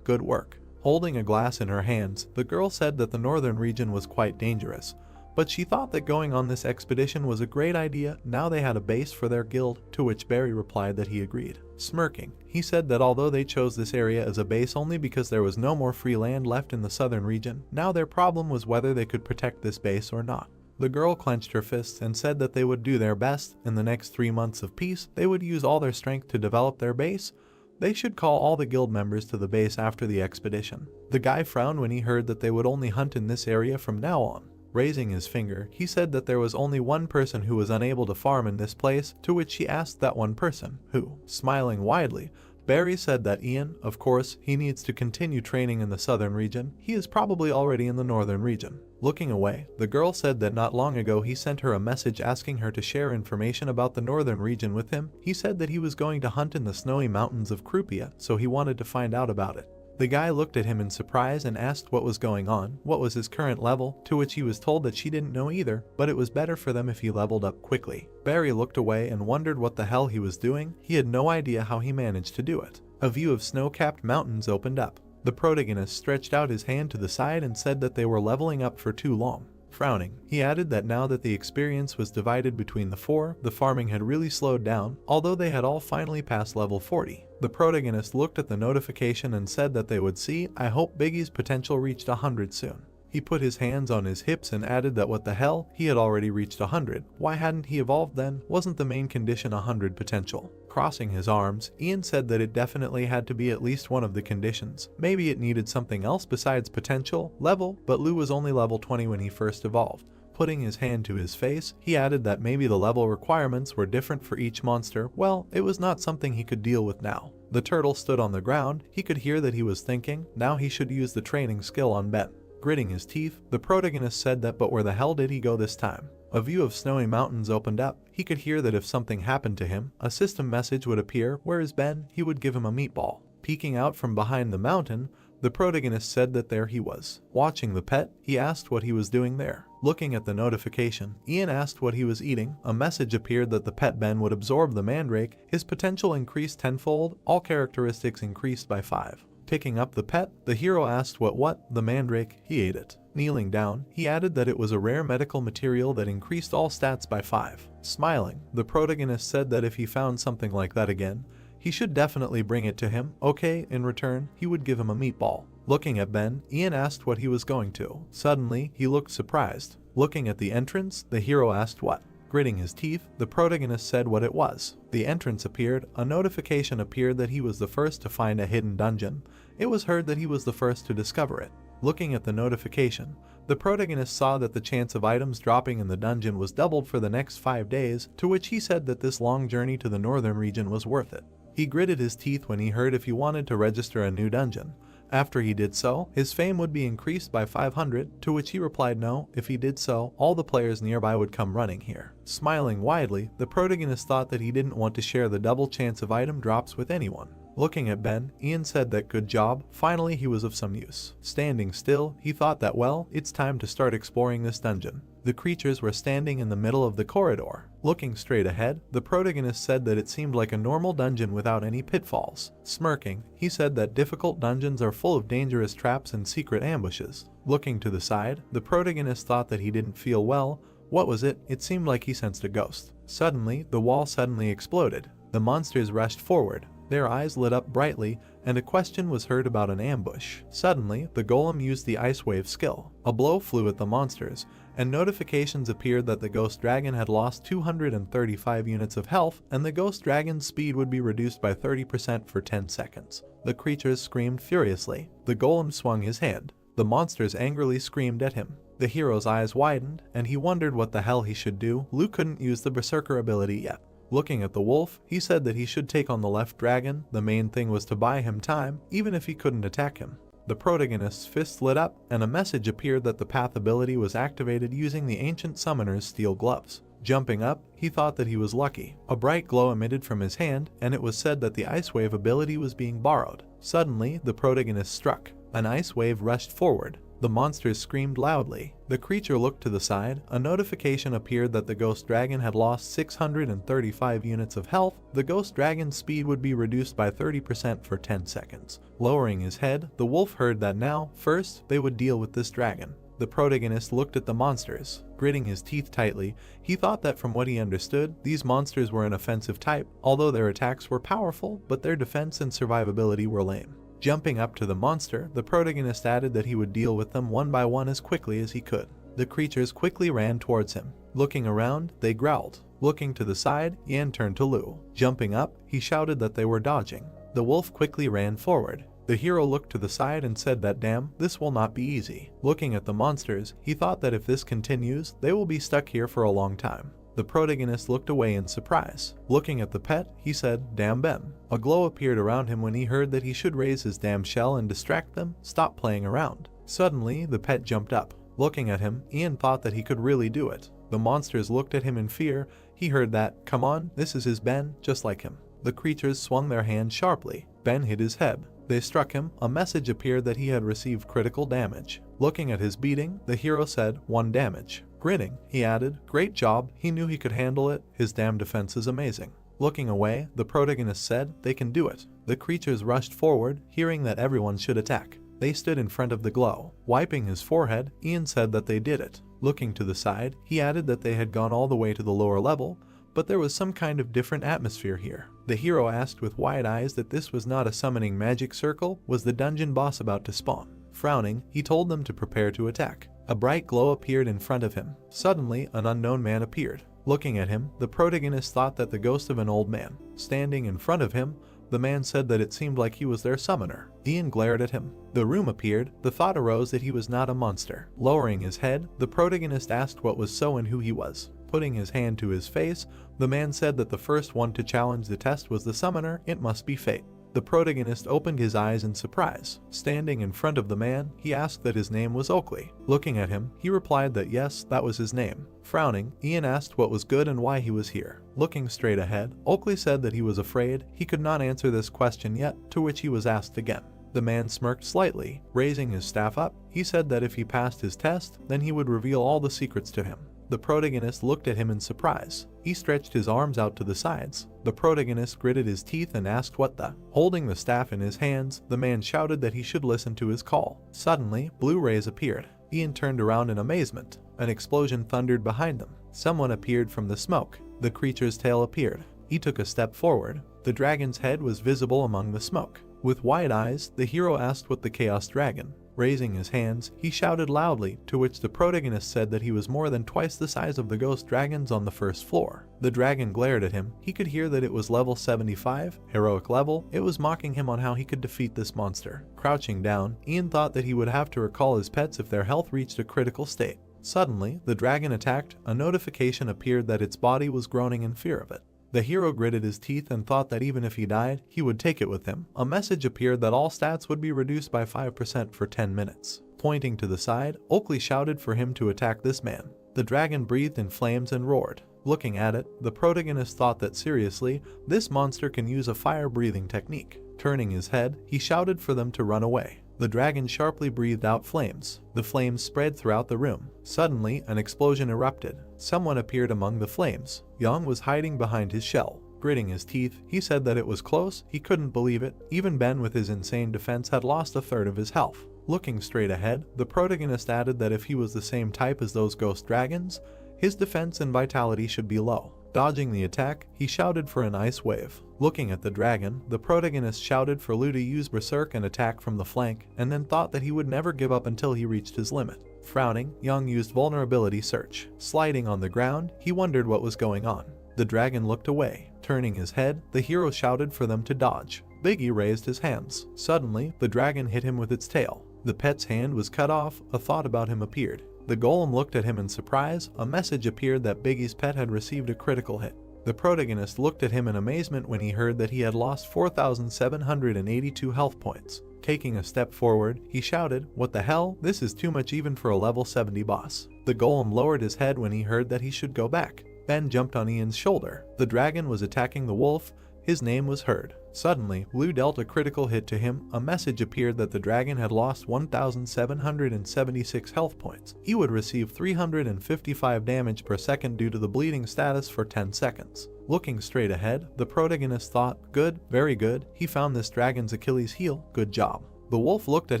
Good work. Holding a glass in her hands, the girl said that the northern region was quite dangerous, but she thought that going on this expedition was a great idea. Now they had a base for their guild, to which Barry replied that he agreed. Smirking, he said that although they chose this area as a base only because there was no more free land left in the southern region, now their problem was whether they could protect this base or not. The girl clenched her fists and said that they would do their best. In the next 3 months of peace, they would use all their strength to develop their base. They should call all the guild members to the base after the expedition. The guy frowned when he heard that they would only hunt in this area from now on. Raising his finger, he said that there was only one person who was unable to farm in this place, to which she asked that one person, who? Smiling widely, Barry said that Ian, of course, he needs to continue training in the southern region. He is probably already in the northern region. Looking away, the girl said that not long ago he sent her a message asking her to share information about the northern region with him. He said that he was going to hunt in the snowy mountains of Krupia, so he wanted to find out about it. The guy looked at him in surprise and asked what was going on, what was his current level, to which he was told that she didn't know either, but it was better for them if he leveled up quickly. Barry looked away and wondered what the hell he was doing. He had no idea how he managed to do it. A view of snow-capped mountains opened up. The protagonist stretched out his hand to the side and said that they were leveling up for too long. Frowning, he added that now that the experience was divided between the four, the farming had really slowed down, although they had all finally passed level 40. The protagonist looked at the notification and said that they would see. I hope Biggie's potential reached 100 soon. He put his hands on his hips and added that what the hell, he had already reached 100. Why hadn't he evolved then? Wasn't the main condition 100 potential? Crossing his arms, Ian said that it definitely had to be at least one of the conditions. Maybe it needed something else besides potential, level, but Lou was only level 20 when he first evolved. Putting his hand to his face, he added that maybe the level requirements were different for each monster. Well, it was not something he could deal with now. The turtle stood on the ground. He could hear that he was thinking, now he should use the training skill on Ben. Gritting his teeth, the protagonist said that but where the hell did he go this time? A view of snowy mountains opened up. He could hear that if something happened to him, a system message would appear. Where is Ben? He would give him a meatball. Peeking out from behind the mountain, the protagonist said that there he was. Watching the pet, he asked what he was doing there. Looking at the notification, Ian asked what he was eating. A message appeared that the pet Ben would absorb the mandrake. His potential increased tenfold, all characteristics increased by 5. Picking up the pet, the hero asked what? The mandrake. He ate it. Kneeling down, he added that it was a rare medical material that increased all stats by 5. Smiling, the protagonist said that if he found something like that again, he He should definitely bring it to him. Okay, in return, he would give him a meatball. Looking at Ben, Ian asked what he was going to. Suddenly, he looked surprised. Looking at the entrance, the hero asked what. Gritting his teeth, the protagonist said what it was. The entrance appeared. A notification appeared that he was the first to find a hidden dungeon. It was heard that he was the first to discover it. Looking at the notification, the protagonist saw that the chance of items dropping in the dungeon was doubled for the next 5 days, to which he said that this long journey to the northern region was worth it. He gritted his teeth when he heard if he wanted to register a new dungeon. After he did so, his fame would be increased by 500, to which he replied no. If he did so, all the players nearby would come running here. Smiling widely, the protagonist thought that he didn't want to share the double chance of item drops with anyone. Looking at Ben, Ian said that good job, finally he was of some use. Standing still, he thought that well, it's time to start exploring this dungeon. The creatures were standing in the middle of the corridor. Looking straight ahead, the protagonist said that it seemed like a normal dungeon without any pitfalls. Smirking, he said that difficult dungeons are full of dangerous traps and secret ambushes. Looking to the side, the protagonist thought that he didn't feel well. What was it? It seemed like he sensed a ghost. Suddenly, the wall suddenly exploded. The monsters rushed forward. Their eyes lit up brightly, and a question was heard about an ambush. Suddenly, the golem used the ice wave skill. A blow flew at the monsters, and notifications appeared that the ghost dragon had lost 235 units of health, and the ghost dragon's speed would be reduced by 30% for 10 seconds. The creatures screamed furiously. The golem swung his hand. The monsters angrily screamed at him. The hero's eyes widened, and he wondered what the hell he should do. Lu couldn't use the berserker ability yet. Looking at the wolf, he said that he should take on the left dragon. The main thing was to buy him time, even if he couldn't attack him. The protagonist's fist lit up, and a message appeared that the path ability was activated using the ancient summoner's steel gloves. Jumping up, he thought that he was lucky. A bright glow emitted from his hand, and it was said that the ice wave ability was being borrowed. Suddenly, the protagonist struck. An ice wave rushed forward. The monsters screamed loudly. The creature looked to the side. A notification appeared that the ghost dragon had lost 635 units of health. The ghost dragon's speed would be reduced by 30% for 10 seconds. Lowering his head, the wolf heard that now, first, they would deal with this dragon. The protagonist looked at the monsters. Gritting his teeth tightly, he thought that from what he understood, these monsters were an offensive type, although their attacks were powerful, but their defense and survivability were lame. Jumping up to the monster, the protagonist added that he would deal with them one by one as quickly as he could. The creatures quickly ran towards him. Looking around, they growled. Looking to the side, Ian turned to Lu. Jumping up, he shouted that they were dodging. The wolf quickly ran forward. The hero looked to the side and said that damn, this will not be easy. Looking at the monsters, he thought that if this continues, they will be stuck here for a long time. The protagonist looked away in surprise. Looking at the pet, he said, damn Ben. A glow appeared around him when he heard that he should raise his damn shell and distract them. Stop playing around. Suddenly, the pet jumped up. Looking at him, Ian thought that he could really do it. The monsters looked at him in fear. He heard that, come on, this is his Ben, just like him. The creatures swung their hands sharply. Ben hit his head. They struck him. A message appeared that he had received critical damage. Looking at his beating, the hero said, 1 damage. Grinning, he added, great job. He knew he could handle it. His damn defense is amazing. Looking away, the protagonist said, they can do it. The creatures rushed forward, hearing that everyone should attack. They stood in front of the glow. Wiping his forehead, Ian said that they did it. Looking to the side, he added that they had gone all the way to the lower level, but there was some kind of different atmosphere here. The hero asked with wide eyes that this was not a summoning magic circle. Was the dungeon boss about to spawn? Frowning, he told them to prepare to attack. A bright glow appeared in front of him. Suddenly, an unknown man appeared. Looking at him, the protagonist thought that the ghost of an old man. Standing in front of him, the man said that it seemed like he was their summoner. Ian glared at him. The room appeared. The thought arose that he was not a monster. Lowering his head, the protagonist asked what was so and who he was. Putting his hand to his face, the man said that the first one to challenge the test was the summoner. It must be fate. The protagonist opened his eyes in surprise. Standing in front of the man, he asked that his name was Oakley. Looking at him, he replied that yes, that was his name. Frowning, Ian asked what was good and why he was here. Looking straight ahead, Oakley said that he was afraid. He could not answer this question yet, to which he was asked again. The man smirked slightly. Raising his staff up, he said that if he passed his test, then he would reveal all the secrets to him. The protagonist looked at him in surprise. He stretched his arms out to the sides. The protagonist gritted his teeth and asked what the. Holding the staff in his hands, the man shouted that he should listen to his call. Suddenly, blue rays appeared. Ian turned around in amazement. An explosion thundered behind them. Someone appeared from the smoke. The creature's tail appeared. He took a step forward. The dragon's head was visible among the smoke. With wide eyes, the hero asked what the chaos dragon. Raising his hands, he shouted loudly, to which the protagonist said that he was more than twice the size of the ghost dragons on the first floor. The dragon glared at him. He could hear that it was level 75, heroic level. It was mocking him on how he could defeat this monster. Crouching down, Ian thought that he would have to recall his pets if their health reached a critical state. Suddenly, the dragon attacked. A notification appeared that its body was groaning in fear of it. The hero gritted his teeth and thought that even if he died, he would take it with him. A message appeared that all stats would be reduced by 5% for 10 minutes. Pointing to the side, Oakley shouted for him to attack this man. The dragon breathed in flames and roared. Looking at it, the protagonist thought that seriously, this monster can use a fire-breathing technique. Turning his head, he shouted for them to run away. The dragon sharply breathed out flames. The flames spread throughout the room. Suddenly, an explosion erupted. Someone appeared among the flames. Yang was hiding behind his shell. Gritting his teeth, he said that it was close. He couldn't believe it. Even Ben with his insane defense had lost a third of his health. Looking straight ahead, the protagonist added that if he was the same type as those ghost dragons, his defense and vitality should be low. Dodging the attack, he shouted for an ice wave. Looking at the dragon, the protagonist shouted for Lu to use berserk and attack from the flank, and then thought that he would never give up until he reached his limit. Frowning, Yang used vulnerability search. Sliding on the ground, he wondered what was going on. The dragon looked away. Turning his head, the hero shouted for them to dodge. Biggie raised his hands. Suddenly, the dragon hit him with its tail. The pet's hand was cut off. A thought about him appeared. The golem looked at him in surprise. A message appeared that Biggie's pet had received a critical hit. The protagonist looked at him in amazement when he heard that he had lost 4,782 health points. Taking a step forward, he shouted, "What the hell? This is too much even for a level 70 boss." The golem lowered his head when he heard that he should go back. Ben jumped on Ian's shoulder. The dragon was attacking the wolf. His name was heard. Suddenly, Lu dealt a critical hit to him. A message appeared that the dragon had lost 1,776 health points. He would receive 355 damage per second due to the bleeding status for 10 seconds. Looking straight ahead, the protagonist thought, "Good, very good. He found this dragon's Achilles heel. Good job." The wolf looked at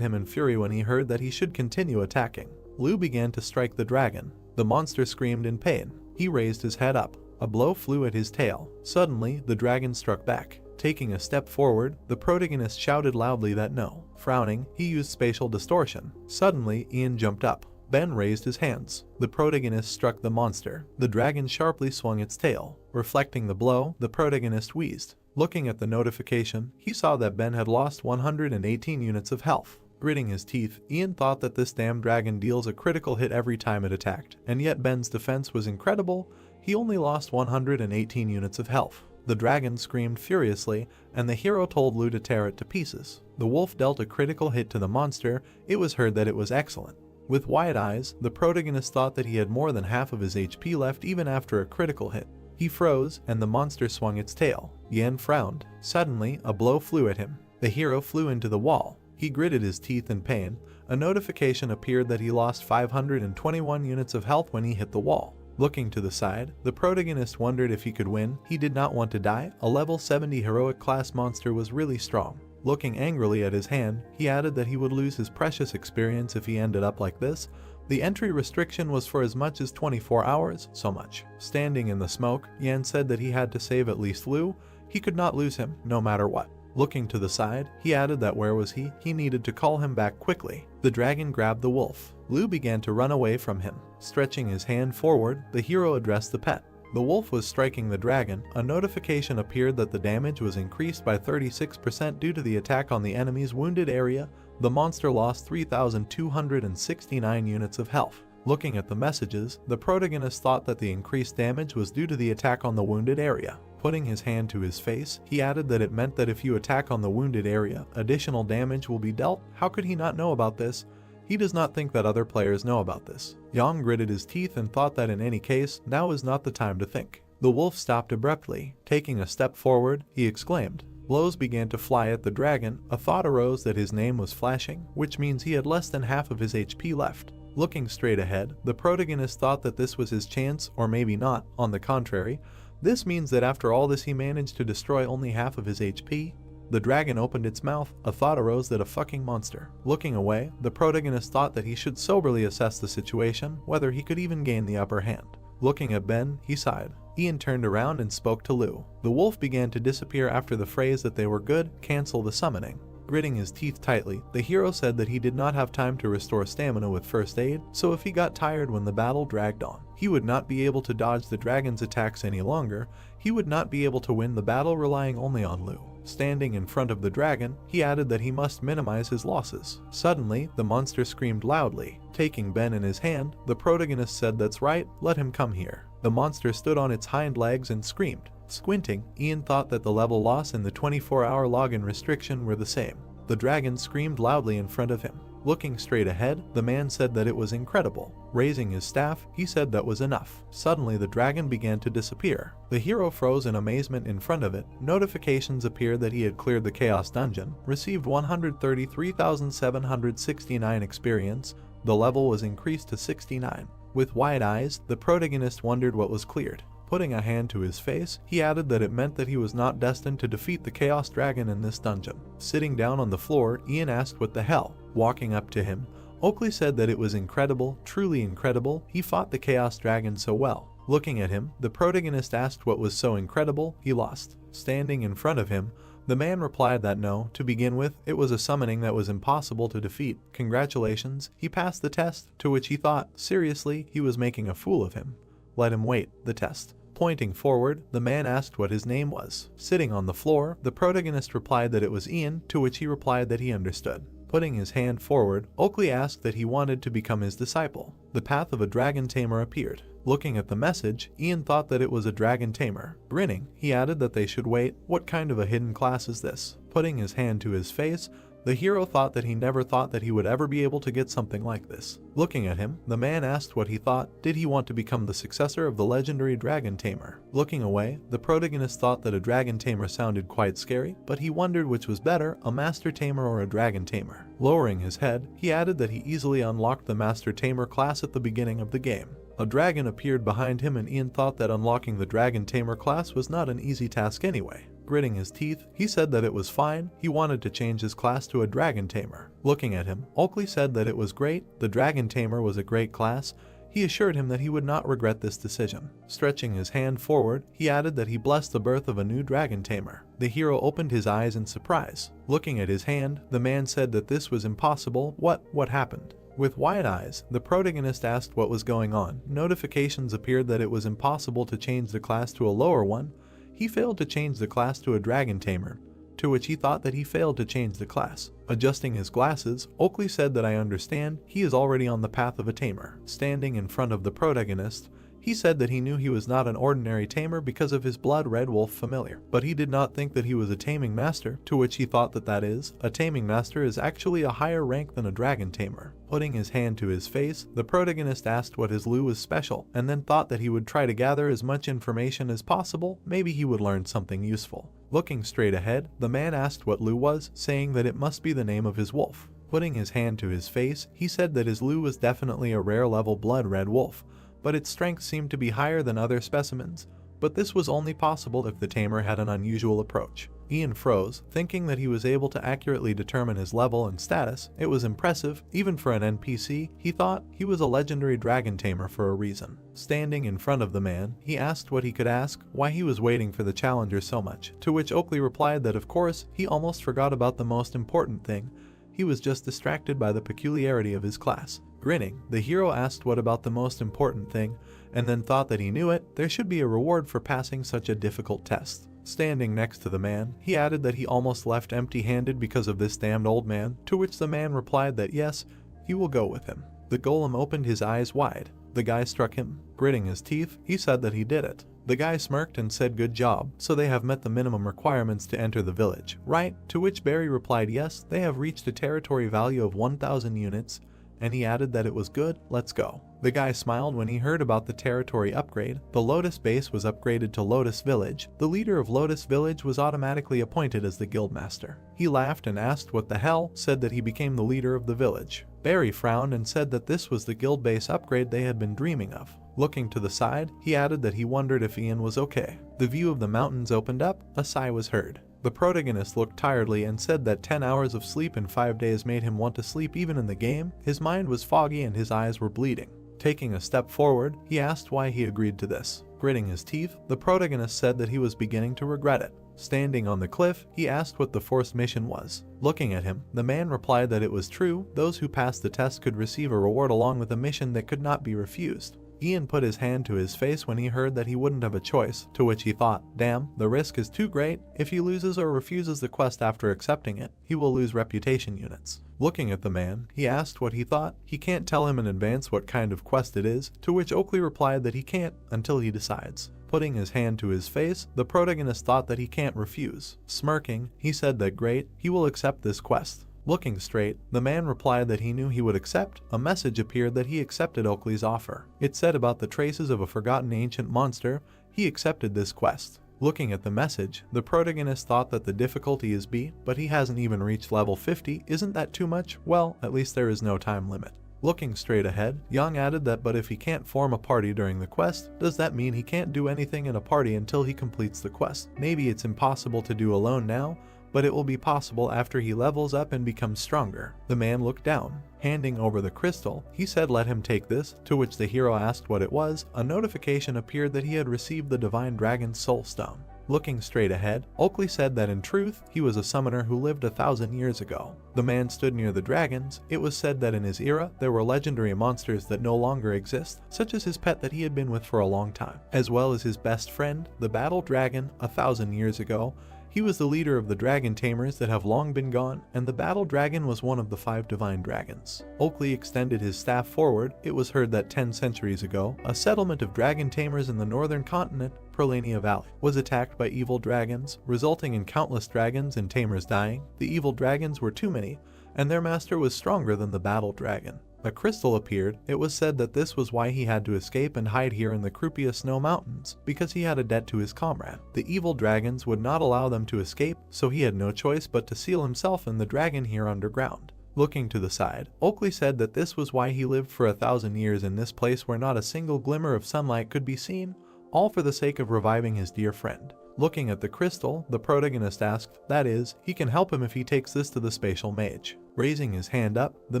him in fury when he heard that he should continue attacking. Lu began to strike the dragon. The monster screamed in pain. He raised his head up. A blow flew at his tail. Suddenly, the dragon struck back. Taking a step forward, the protagonist shouted loudly that no. Frowning, he used spatial distortion. Suddenly, Ian jumped up. Ben raised his hands. The protagonist struck the monster. The dragon sharply swung its tail. Reflecting the blow, the protagonist wheezed. Looking at the notification, he saw that Ben had lost 118 units of health. Gritting his teeth, Ian thought that this damn dragon deals a critical hit every time it attacked, and yet Ben's defense was incredible. He only lost 118 units of health. The dragon screamed furiously, and the hero told Lu to tear it to pieces. The wolf dealt a critical hit to the monster. It was heard that it was excellent. With wide eyes, the protagonist thought that he had more than half of his HP left even after a critical hit. He froze, and the monster swung its tail. Yan frowned. Suddenly, a blow flew at him. The hero flew into the wall. He gritted his teeth in pain. A notification appeared that he lost 521 units of health when he hit the wall. Looking to the side, the protagonist wondered if he could win. He did not want to die. A level 70 heroic class monster was really strong. Looking angrily at his hand, he added that he would lose his precious experience if he ended up like this. The entry restriction was for as much as 24 hours, so much. Standing in the smoke, Yan said that he had to save at least Lu. He could not lose him, no matter what. Looking to the side, he added that where was he? He needed to call him back quickly. The dragon grabbed the wolf. Lu began to run away from him. Stretching his hand forward, the hero addressed the pet. The wolf was striking the dragon. A notification appeared that the damage was increased by 36% due to the attack on the enemy's wounded area. The monster lost 3,269 units of health. Looking at the messages, the protagonist thought that the increased damage was due to the attack on the wounded area. Putting his hand to his face, he added that it meant that if you attack on the wounded area, additional damage will be dealt. How could he not know about this? He does not think that other players know about this. Yang gritted his teeth and thought that in any case, now is not the time to think. The wolf stopped abruptly. Taking a step forward, he exclaimed. Blows began to fly at the dragon. A thought arose that his name was flashing, which means he had less than half of his HP left. Looking straight ahead, the protagonist thought that this was his chance, or maybe not. On the contrary, this means that after all this he managed to destroy only half of his HP. The dragon opened its mouth. A thought arose that a fucking monster. Looking away, the protagonist thought that he should soberly assess the situation, whether he could even gain the upper hand. Looking at Ben, he sighed. Ian turned around and spoke to Lu. The wolf began to disappear after the phrase that they were good, cancel the summoning. Gritting his teeth tightly, the hero said that he did not have time to restore stamina with first aid, so if he got tired when the battle dragged on, he would not be able to dodge the dragon's attacks any longer. He would not be able to win the battle relying only on Lu. Standing in front of the dragon, he added that he must minimize his losses. Suddenly, the monster screamed loudly. Taking Ben in his hand, the protagonist said, "That's right, let him come here." The monster stood on its hind legs and screamed. Squinting, Ian thought that the level loss and the 24-hour login restriction were the same. The dragon screamed loudly in front of him. Looking straight ahead, the man said that it was incredible. Raising his staff, he said that was enough. Suddenly the dragon began to disappear. The hero froze in amazement in front of it. Notifications appeared that he had cleared the Chaos Dungeon, received 133,769 experience. The level was increased to 69. With wide eyes, the protagonist wondered what was cleared. Putting a hand to his face, he added that it meant that he was not destined to defeat the Chaos Dragon in this dungeon. Sitting down on the floor, Ian asked what the hell. Walking up to him, Oakley said that it was incredible, truly incredible, he fought the Chaos Dragon so well. Looking at him, the protagonist asked what was so incredible, he lost. Standing in front of him, the man replied that no, to begin with, it was a summoning that was impossible to defeat. Congratulations, he passed the test, to which he thought, seriously, he was making a fool of him. Let him wait, the test. Pointing forward, the man asked what his name was. Sitting on the floor, the protagonist replied that it was Ian, to which he replied that he understood. Putting his hand forward, Oakley asked that he wanted to become his disciple. The path of a dragon tamer appeared. Looking at the message, Ian thought that it was a dragon tamer. Grinning, he added that they should wait. What kind of a hidden class is this? Putting his hand to his face, the hero thought that he never thought that he would ever be able to get something like this. Looking at him, the man asked what he thought. Did he want to become the successor of the legendary dragon tamer? Looking away, the protagonist thought that a dragon tamer sounded quite scary, but he wondered which was better, a master tamer or a dragon tamer. Lowering his head, he added that he easily unlocked the master tamer class at the beginning of the game. A dragon appeared behind him and Ian thought that unlocking the dragon tamer class was not an easy task anyway. Gritting his teeth, he said that it was fine, he wanted to change his class to a dragon tamer. Looking at him, Oakley said that it was great, the dragon tamer was a great class. He assured him that he would not regret this decision. Stretching his hand forward, he added that he blessed the birth of a new dragon tamer. The hero opened his eyes in surprise. Looking at his hand, the man said that this was impossible. What happened? With wide eyes, the protagonist asked what was going on. Notifications appeared that it was impossible to change the class to a lower one. He failed to change the class to a dragon tamer, to which he thought that he failed to change the class. Adjusting his glasses, Oakley said that I understand, he is already on the path of a tamer. Standing in front of the protagonist, he said that he knew he was not an ordinary tamer because of his blood red wolf familiar, but he did not think that he was a taming master, to which he thought that is, a taming master is actually a higher rank than a dragon tamer. Putting his hand to his face, the protagonist asked what his Lu was special, and then thought that he would try to gather as much information as possible, maybe he would learn something useful. Looking straight ahead, the man asked what Lu was, saying that it must be the name of his wolf. Putting his hand to his face, he said that his Lu was definitely a rare level blood red wolf, but its strength seemed to be higher than other specimens, but this was only possible if the tamer had an unusual approach. Ian froze, thinking that he was able to accurately determine his level and status. It was impressive, even for an NPC. He thought he was a legendary dragon tamer for a reason. Standing in front of the man, he asked what he could ask, why he was waiting for the challenger so much, to which Oakley replied that of course, he almost forgot about the most important thing. He was just distracted by the peculiarity of his class. Grinning, the hero asked what about the most important thing, and then thought that he knew it. There should be a reward for passing such a difficult test. Standing next to the man, he added that he almost left empty-handed because of this damned old man, to which the man replied that yes, he will go with him. The golem opened his eyes wide. The guy struck him. Gritting his teeth, he said that he did it. The guy smirked and said good job, so they have met the minimum requirements to enter the village, right? To which Barry replied yes, they have reached a territory value of 1,000 units, and he added that it was good, let's go. The guy smiled when he heard about the territory upgrade. The Lotus base was upgraded to Lotus Village. The leader of Lotus Village was automatically appointed as the guildmaster. He laughed and asked what the hell, said that he became the leader of the village. Barry frowned and said that this was the guild base upgrade they had been dreaming of. Looking to the side, he added that he wondered if Ian was okay. The view of the mountains opened up, a sigh was heard. The protagonist looked tiredly and said that 10 hours of sleep in 5 days made him want to sleep even in the game. His mind was foggy and his eyes were bleeding. Taking a step forward, he asked why he agreed to this. Gritting his teeth, the protagonist said that he was beginning to regret it. Standing on the cliff, he asked what the forced mission was. Looking at him, the man replied that it was true, those who passed the test could receive a reward along with a mission that could not be refused. Ian put his hand to his face when he heard that he wouldn't have a choice, to which he thought, damn, the risk is too great. If he loses or refuses the quest after accepting it, he will lose reputation units. Looking at the man, he asked what he thought. He can't tell him in advance what kind of quest it is, to which Oakley replied that he can't until he decides. Putting his hand to his face, the protagonist thought that he can't refuse. Smirking, he said that great, he will accept this quest. Looking straight, the man replied that he knew he would accept. A message appeared that he accepted Oakley's offer. It said about the traces of a forgotten ancient monster. He accepted this quest. Looking at the message, the protagonist thought that the difficulty is B, but he hasn't even reached level 50. Isn't that too much? Well, at least there is no time limit. Looking straight ahead, Young added that but if he can't form a party during the quest, does that mean he can't do anything in a party until he completes the quest? Maybe it's impossible to do alone now, but it will be possible after he levels up and becomes stronger. The man looked down. Handing over the crystal, he said let him take this, to which the hero asked what it was. A notification appeared that he had received the divine dragon's soul stone. Looking straight ahead, Oakley said that in truth, he was a summoner who lived 1,000 years ago. The man stood near the dragons. It was said that in his era, there were legendary monsters that no longer exist, such as his pet that he had been with for a long time, as well as his best friend, the battle dragon, 1,000 years ago. He was the leader of the dragon tamers that have long been gone, and the battle dragon was one of the 5 divine dragons. Oakley extended his staff forward. It was heard that 10 centuries ago, a settlement of dragon tamers in the northern continent, Prolania Valley, was attacked by evil dragons, resulting in countless dragons and tamers dying. The evil dragons were too many, and their master was stronger than the battle dragon. A crystal appeared. It was said that this was why he had to escape and hide here in the Krupia Snow Mountains, because he had a debt to his comrade. The evil dragons would not allow them to escape, so he had no choice but to seal himself in the dragon here underground. Looking to the side, Oakley said that this was why he lived for 1,000 years in this place where not a single glimmer of sunlight could be seen, all for the sake of reviving his dear friend. Looking at the crystal, the protagonist asked, that is, he can help him if he takes this to the spatial mage. Raising his hand up, the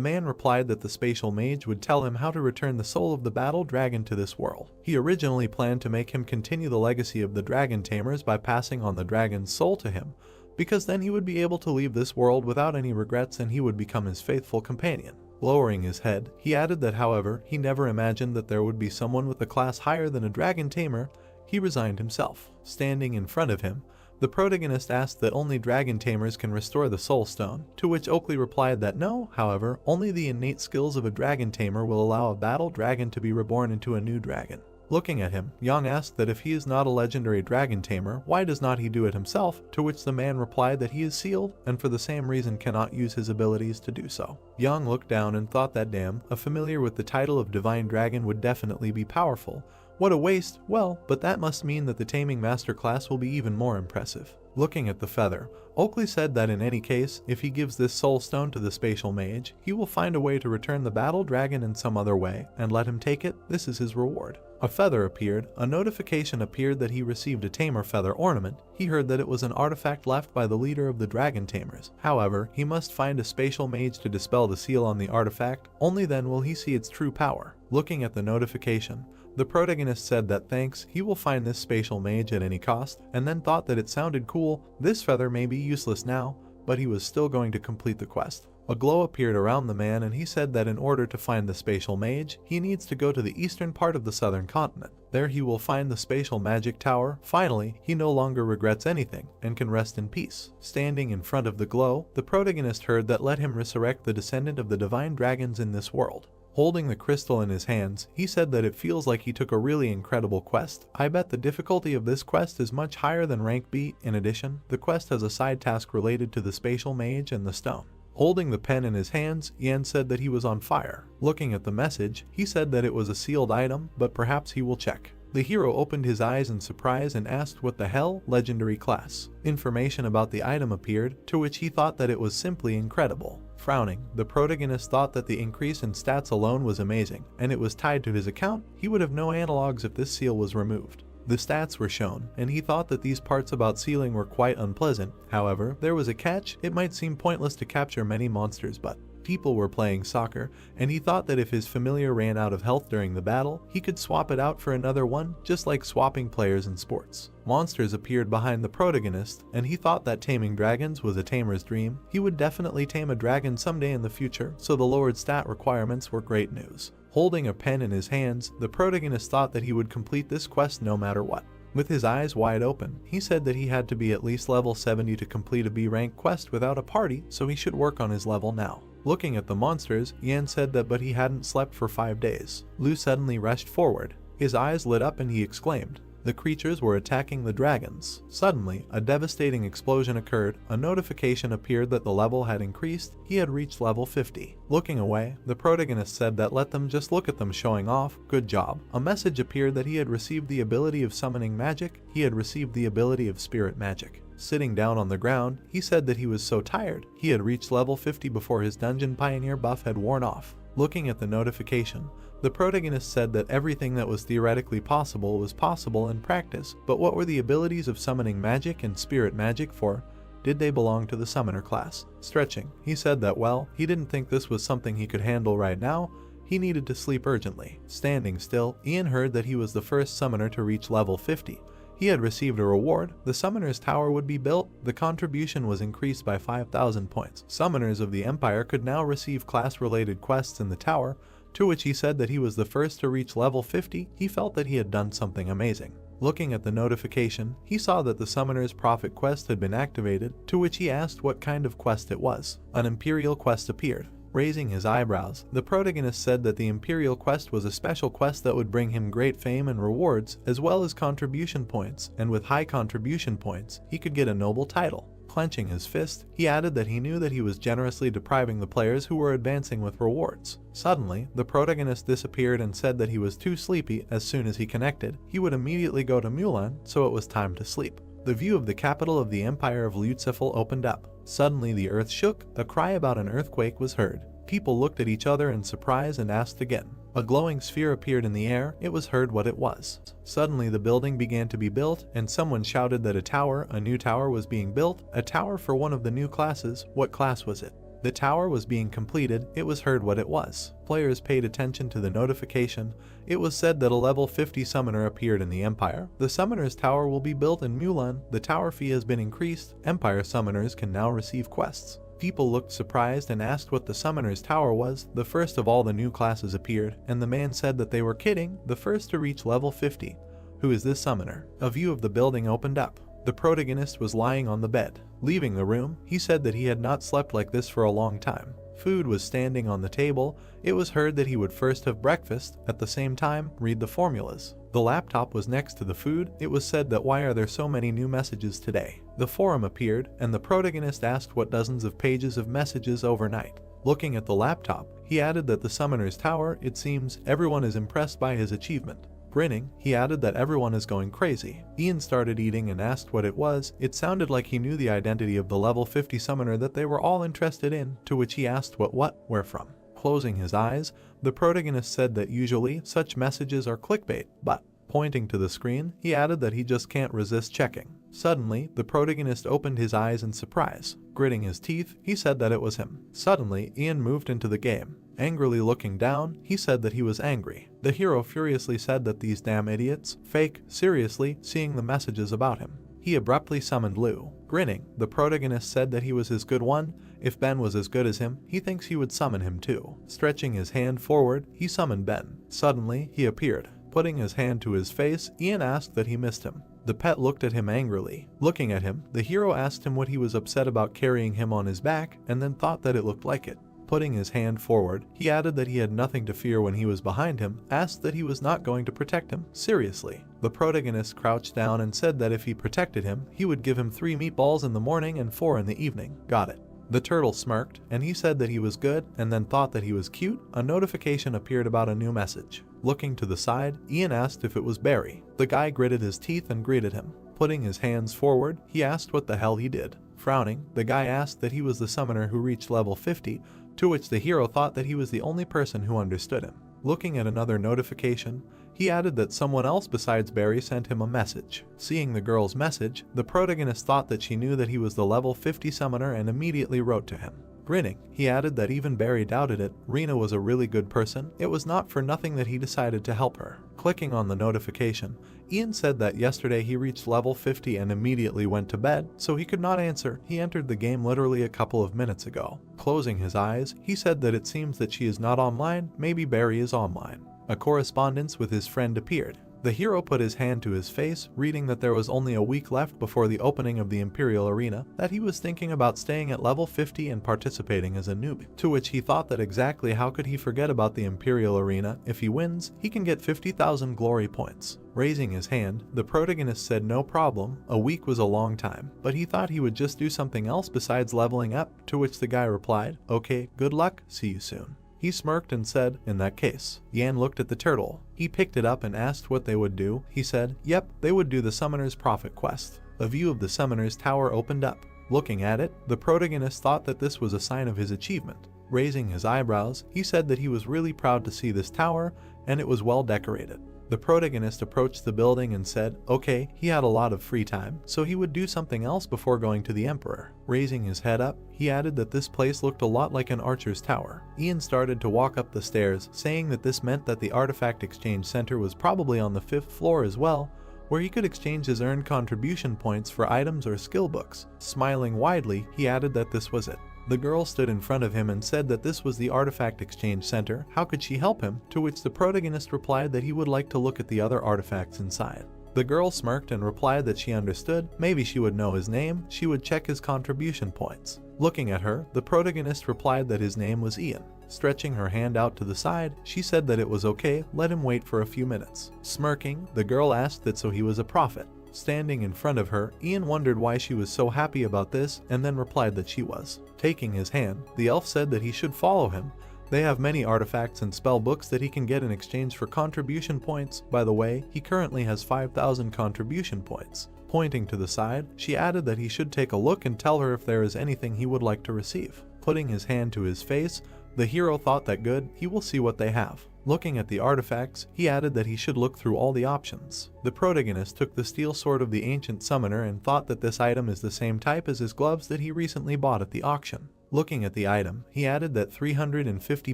man replied that the spatial mage would tell him how to return the soul of the battle dragon to this world. He originally planned to make him continue the legacy of the dragon tamers by passing on the dragon's soul to him, because then he would be able to leave this world without any regrets and he would become his faithful companion. Lowering his head, he added that however, he never imagined that there would be someone with a class higher than a dragon tamer. He resigned himself. Standing in front of him, the protagonist asked that only dragon tamers can restore the soul stone, to which Oakley replied that no, however, only the innate skills of a dragon tamer will allow a battle dragon to be reborn into a new dragon. Looking at him, Yang asked that if he is not a legendary dragon tamer, why does not he do it himself, to which the man replied that he is sealed, and for the same reason cannot use his abilities to do so. Yang looked down and thought that damn, a familiar with the title of divine dragon would definitely be powerful. What a waste. Well, but that must mean that the taming masterclass will be even more impressive. Looking at the feather, Oakley said that in any case, if he gives this soul stone to the spatial mage, he will find a way to return the battle dragon in some other way, and let him take it. This is his reward. A feather appeared. A notification appeared that he received a tamer feather ornament. He heard that it was an artifact left by the leader of the dragon tamers. However, he must find a spatial mage to dispel the seal on the artifact. Only then will he see its true power. Looking at the notification, the protagonist said that thanks, he will find this spatial mage at any cost, and then thought that it sounded cool. This feather may be useless now, but he was still going to complete the quest. A glow appeared around the man and he said that in order to find the spatial mage, he needs to go to the eastern part of the southern continent. There he will find the spatial magic tower. Finally, he no longer regrets anything and can rest in peace. Standing in front of the glow, the protagonist heard that let him resurrect the descendant of the divine dragons in this world. Holding the crystal in his hands, he said that it feels like he took a really incredible quest. I bet the difficulty of this quest is much higher than rank B. In addition, the quest has a side task related to the spatial mage and the stone. Holding the pen in his hands, Yan said that he was on fire. Looking at the message, he said that it was a sealed item, but perhaps he will check. The hero opened his eyes in surprise and asked what the hell, legendary class. Information about the item appeared, to which he thought that it was simply incredible. Frowning, the protagonist thought that the increase in stats alone was amazing, and it was tied to his account. He would have no analogs if this seal was removed. The stats were shown, and he thought that these parts about sealing were quite unpleasant. However, there was a catch. It might seem pointless to capture many monsters, but People were playing soccer, and he thought that if his familiar ran out of health during the battle, he could swap it out for another one, just like swapping players in sports. Monsters appeared behind the protagonist, and he thought that taming dragons was a tamer's dream. He would definitely tame a dragon someday in the future, so the lowered stat requirements were great news. Holding a pen in his hands, the protagonist thought that he would complete this quest no matter what. With his eyes wide open, he said that he had to be at least level 70 to complete a B-rank quest without a party, so he should work on his level now. Looking at the monsters, Yan said that but he hadn't slept for 5 days. Lu suddenly rushed forward. His eyes lit up and he exclaimed. The creatures were attacking the dragons. Suddenly, a devastating explosion occurred. A notification appeared that the level had increased. He had reached level 50. Looking away, the protagonist said that let them just look at them showing off. Good job. A message appeared that he had received the ability of summoning magic. He had received the ability of spirit magic. Sitting down on the ground, he said that he was so tired. He had reached level 50 before his dungeon pioneer buff had worn off. Looking at the notification, the protagonist said that everything that was theoretically possible was possible in practice, but what were the abilities of summoning magic and spirit magic for? Did they belong to the summoner class? Stretching, he said that well, he didn't think this was something he could handle right now. He needed to sleep urgently. Standing still, Ian heard that he was the first summoner to reach level 50. He had received a reward. The summoner's tower would be built. The contribution was increased by 5,000 points. Summoners of the Empire could now receive class-related quests in the tower, to which he said that he was the first to reach level 50. He felt that he had done something amazing. Looking at the notification, he saw that the summoner's profit quest had been activated, to which he asked what kind of quest it was. An Imperial quest appeared. Raising his eyebrows, the protagonist said that the Imperial quest was a special quest that would bring him great fame and rewards, as well as contribution points, and with high contribution points, he could get a noble title. Clenching his fist, he added that he knew that he was generously depriving the players who were advancing with rewards. Suddenly, the protagonist disappeared and said that he was too sleepy. As soon as he connected, he would immediately go to Mulan, so it was time to sleep. The view of the capital of the Empire of Lutzifel opened up. Suddenly the earth shook. A cry about an earthquake was heard. People looked at each other in surprise and asked again. A glowing sphere appeared in the air. It was heard what it was. Suddenly the building began to be built, and someone shouted that a new tower was being built, a tower for one of the new classes. What class was it? The tower was being completed. It was heard what it was. Players paid attention to the notification. It was said that a level 50 summoner appeared in the Empire. The summoner's tower will be built in Mulan. The tower fee has been increased. Empire summoners can now receive quests. People looked surprised and asked what the summoner's tower was. The first of all the new classes appeared, and the man said that they were kidding. The first to reach level 50. Who is this summoner? A view of the building opened up. The protagonist was lying on the bed. Leaving the room, he said that he had not slept like this for a long time. Food was standing on the table. It was heard that he would first have breakfast, at the same time, read the formulas. The laptop was next to the food. It was said that why are there so many new messages today? The forum appeared, and the protagonist asked what dozens of pages of messages overnight. Looking at the laptop, he added that the summoner's tower, it seems, everyone is impressed by his achievement. Grinning, he added that everyone is going crazy. Ian started eating and asked what it was. It sounded like he knew the identity of the level 50 summoner that they were all interested in, to which he asked where from. Closing his eyes, the protagonist said that usually such messages are clickbait, but pointing to the screen, he added that he just can't resist checking. Suddenly, the protagonist opened his eyes in surprise. Gritting his teeth, he said that it was him. Suddenly, Ian moved into the game. Angrily looking down, he said that he was angry. The hero furiously said that these damn idiots, fake, seriously, seeing the messages about him. He abruptly summoned Lu. Grinning, the protagonist said that he was his good one. If Ben was as good as him, he thinks he would summon him too. Stretching his hand forward, he summoned Ben. Suddenly, he appeared. Putting his hand to his face, Ian asked that he missed him. The pet looked at him angrily. Looking at him, the hero asked him what he was upset about carrying him on his back, and then thought that it looked like it. Putting his hand forward, he added that he had nothing to fear when he was behind him, asked that he was not going to protect him. Seriously. The protagonist crouched down and said that if he protected him, he would give him 3 meatballs in the morning and 4 in the evening. Got it. The turtle smirked, and he said that he was good, and then thought that he was cute. A notification appeared about a new message. Looking to the side, Ian asked if it was Barry. The guy gritted his teeth and greeted him. Putting his hands forward, he asked what the hell he did. Frowning, the guy asked that he was the summoner who reached level 50, to which the hero thought that he was the only person who understood him. Looking at another notification, he added that someone else besides Barry sent him a message. Seeing the girl's message, the protagonist thought that she knew that he was the level 50 summoner and immediately wrote to him. Grinning, he added that even Barry doubted it. Rena was a really good person. It was not for nothing that he decided to help her. Clicking on the notification, Ian said that yesterday he reached level 50 and immediately went to bed, so he could not answer. He entered the game literally a couple of minutes ago. Closing his eyes, he said that it seems that she is not online, maybe Barry is online. A correspondence with his friend appeared. The hero put his hand to his face, reading that there was only a week left before the opening of the Imperial Arena, that he was thinking about staying at level 50 and participating as a noob. To which he thought that exactly how could he forget about the Imperial Arena? If he wins, he can get 50,000 glory points. Raising his hand, the protagonist said no problem, a week was a long time, but he thought he would just do something else besides leveling up, to which the guy replied, okay, good luck, see you soon. He smirked and said, in that case. Yan looked at the turtle. He picked it up and asked what they would do. He said, yep, they would do the Summoner's Prophet quest. A view of the Summoner's Tower opened up. Looking at it, the protagonist thought that this was a sign of his achievement. Raising his eyebrows, he said that he was really proud to see this tower, and it was well decorated. The protagonist approached the building and said, okay, he had a lot of free time, so he would do something else before going to the Emperor. Raising his head up, he added that this place looked a lot like an archer's tower. Ian started to walk up the stairs, saying that this meant that the Artifact Exchange Center was probably on the 5th floor as well, where he could exchange his earned contribution points for items or skill books. Smiling widely, he added that this was it. The girl stood in front of him and said that this was the Artifact Exchange Center. How could she help him? To which the protagonist replied that he would like to look at the other artifacts inside. The girl smirked and replied that she understood. Maybe she would know his name. She would check his contribution points. Looking at her, the protagonist replied that his name was Ian. Stretching her hand out to the side, she said that it was okay, let him wait for a few minutes. Smirking, the girl asked that so he was a prophet. Standing in front of her, Ian wondered why she was so happy about this and then replied that she was. Taking his hand, the elf said that he should follow him. They have many artifacts and spell books that he can get in exchange for contribution points. By the way, he currently has 5,000 contribution points. Pointing to the side, she added that he should take a look and tell her if there is anything he would like to receive. Putting his hand to his face, the hero thought that good, he will see what they have. Looking at the artifacts, he added that he should look through all the options. The protagonist took the steel sword of the ancient summoner and thought that this item is the same type as his gloves that he recently bought at the auction. Looking at the item, he added that 350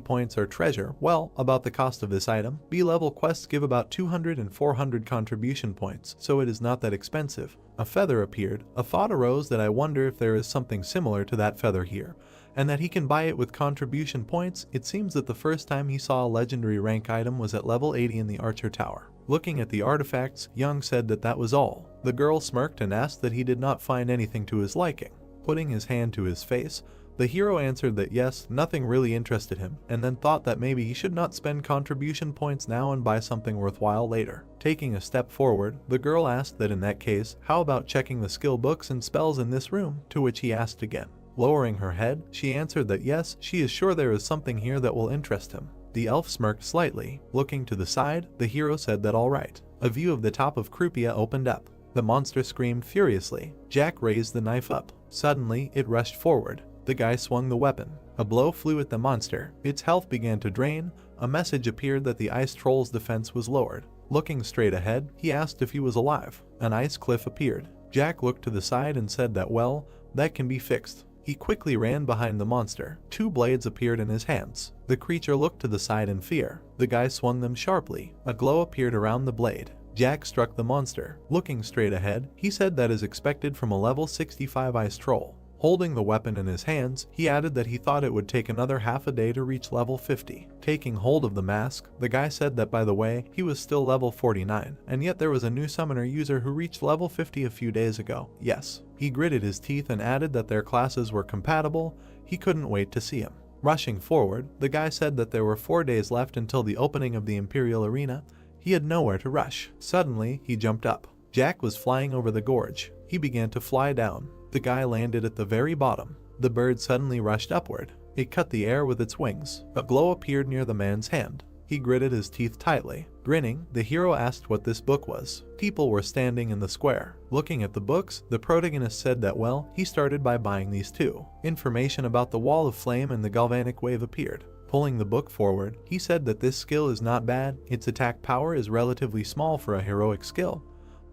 points are treasure. Well, about the cost of this item, B-level quests give about 200 and 400 contribution points, so it is not that expensive. A feather appeared. A thought arose that I wonder if there is something similar to that feather here, and that he can buy it with contribution points. It seems that the first time he saw a legendary rank item was at level 80 in the Archer Tower. Looking at the artifacts, Young said that that was all. The girl smirked and asked that he did not find anything to his liking. Putting his hand to his face, the hero answered that yes, nothing really interested him, and then thought that maybe he should not spend contribution points now and buy something worthwhile later. Taking a step forward, the girl asked that in that case, how about checking the skill books and spells in this room, to which he asked again. Lowering her head, she answered that yes, she is sure there is something here that will interest him. The elf smirked slightly. Looking to the side, the hero said that all right. A view of the top of Krupia opened up. The monster screamed furiously. Jack raised the knife up. Suddenly, it rushed forward. The guy swung the weapon. A blow flew at the monster. Its health began to drain. A message appeared that the ice troll's defense was lowered. Looking straight ahead, he asked if he was alive. An ice cliff appeared. Jack looked to the side and said that well, that can be fixed. He quickly ran behind the monster. Two blades appeared in his hands. The creature looked to the side in fear. The guy swung them sharply. A glow appeared around the blade. Jack struck the monster. Looking straight ahead, he said that is expected from a level 65 ice troll. Holding the weapon in his hands, he added that he thought it would take another half a day to reach level 50. Taking hold of the mask, the guy said that by the way, he was still level 49, and yet there was a new summoner user who reached level 50 a few days ago. Yes. He gritted his teeth and added that their classes were compatible. He couldn't wait to see him. Rushing forward, the guy said that there were 4 days left until the opening of the Imperial Arena. He had nowhere to rush. Suddenly, he jumped up. Jack was flying over the gorge. He began to fly down. The guy landed at the very bottom. The bird suddenly rushed upward. It cut the air with its wings. A glow appeared near the man's hand. He gritted his teeth tightly. Grinning, the hero asked what this book was. People were standing in the square. Looking at the books, the protagonist said that well, he started by buying these two. Information about the wall of flame and the galvanic wave appeared. Pulling the book forward, he said that this skill is not bad. Its attack power is relatively small for a heroic skill,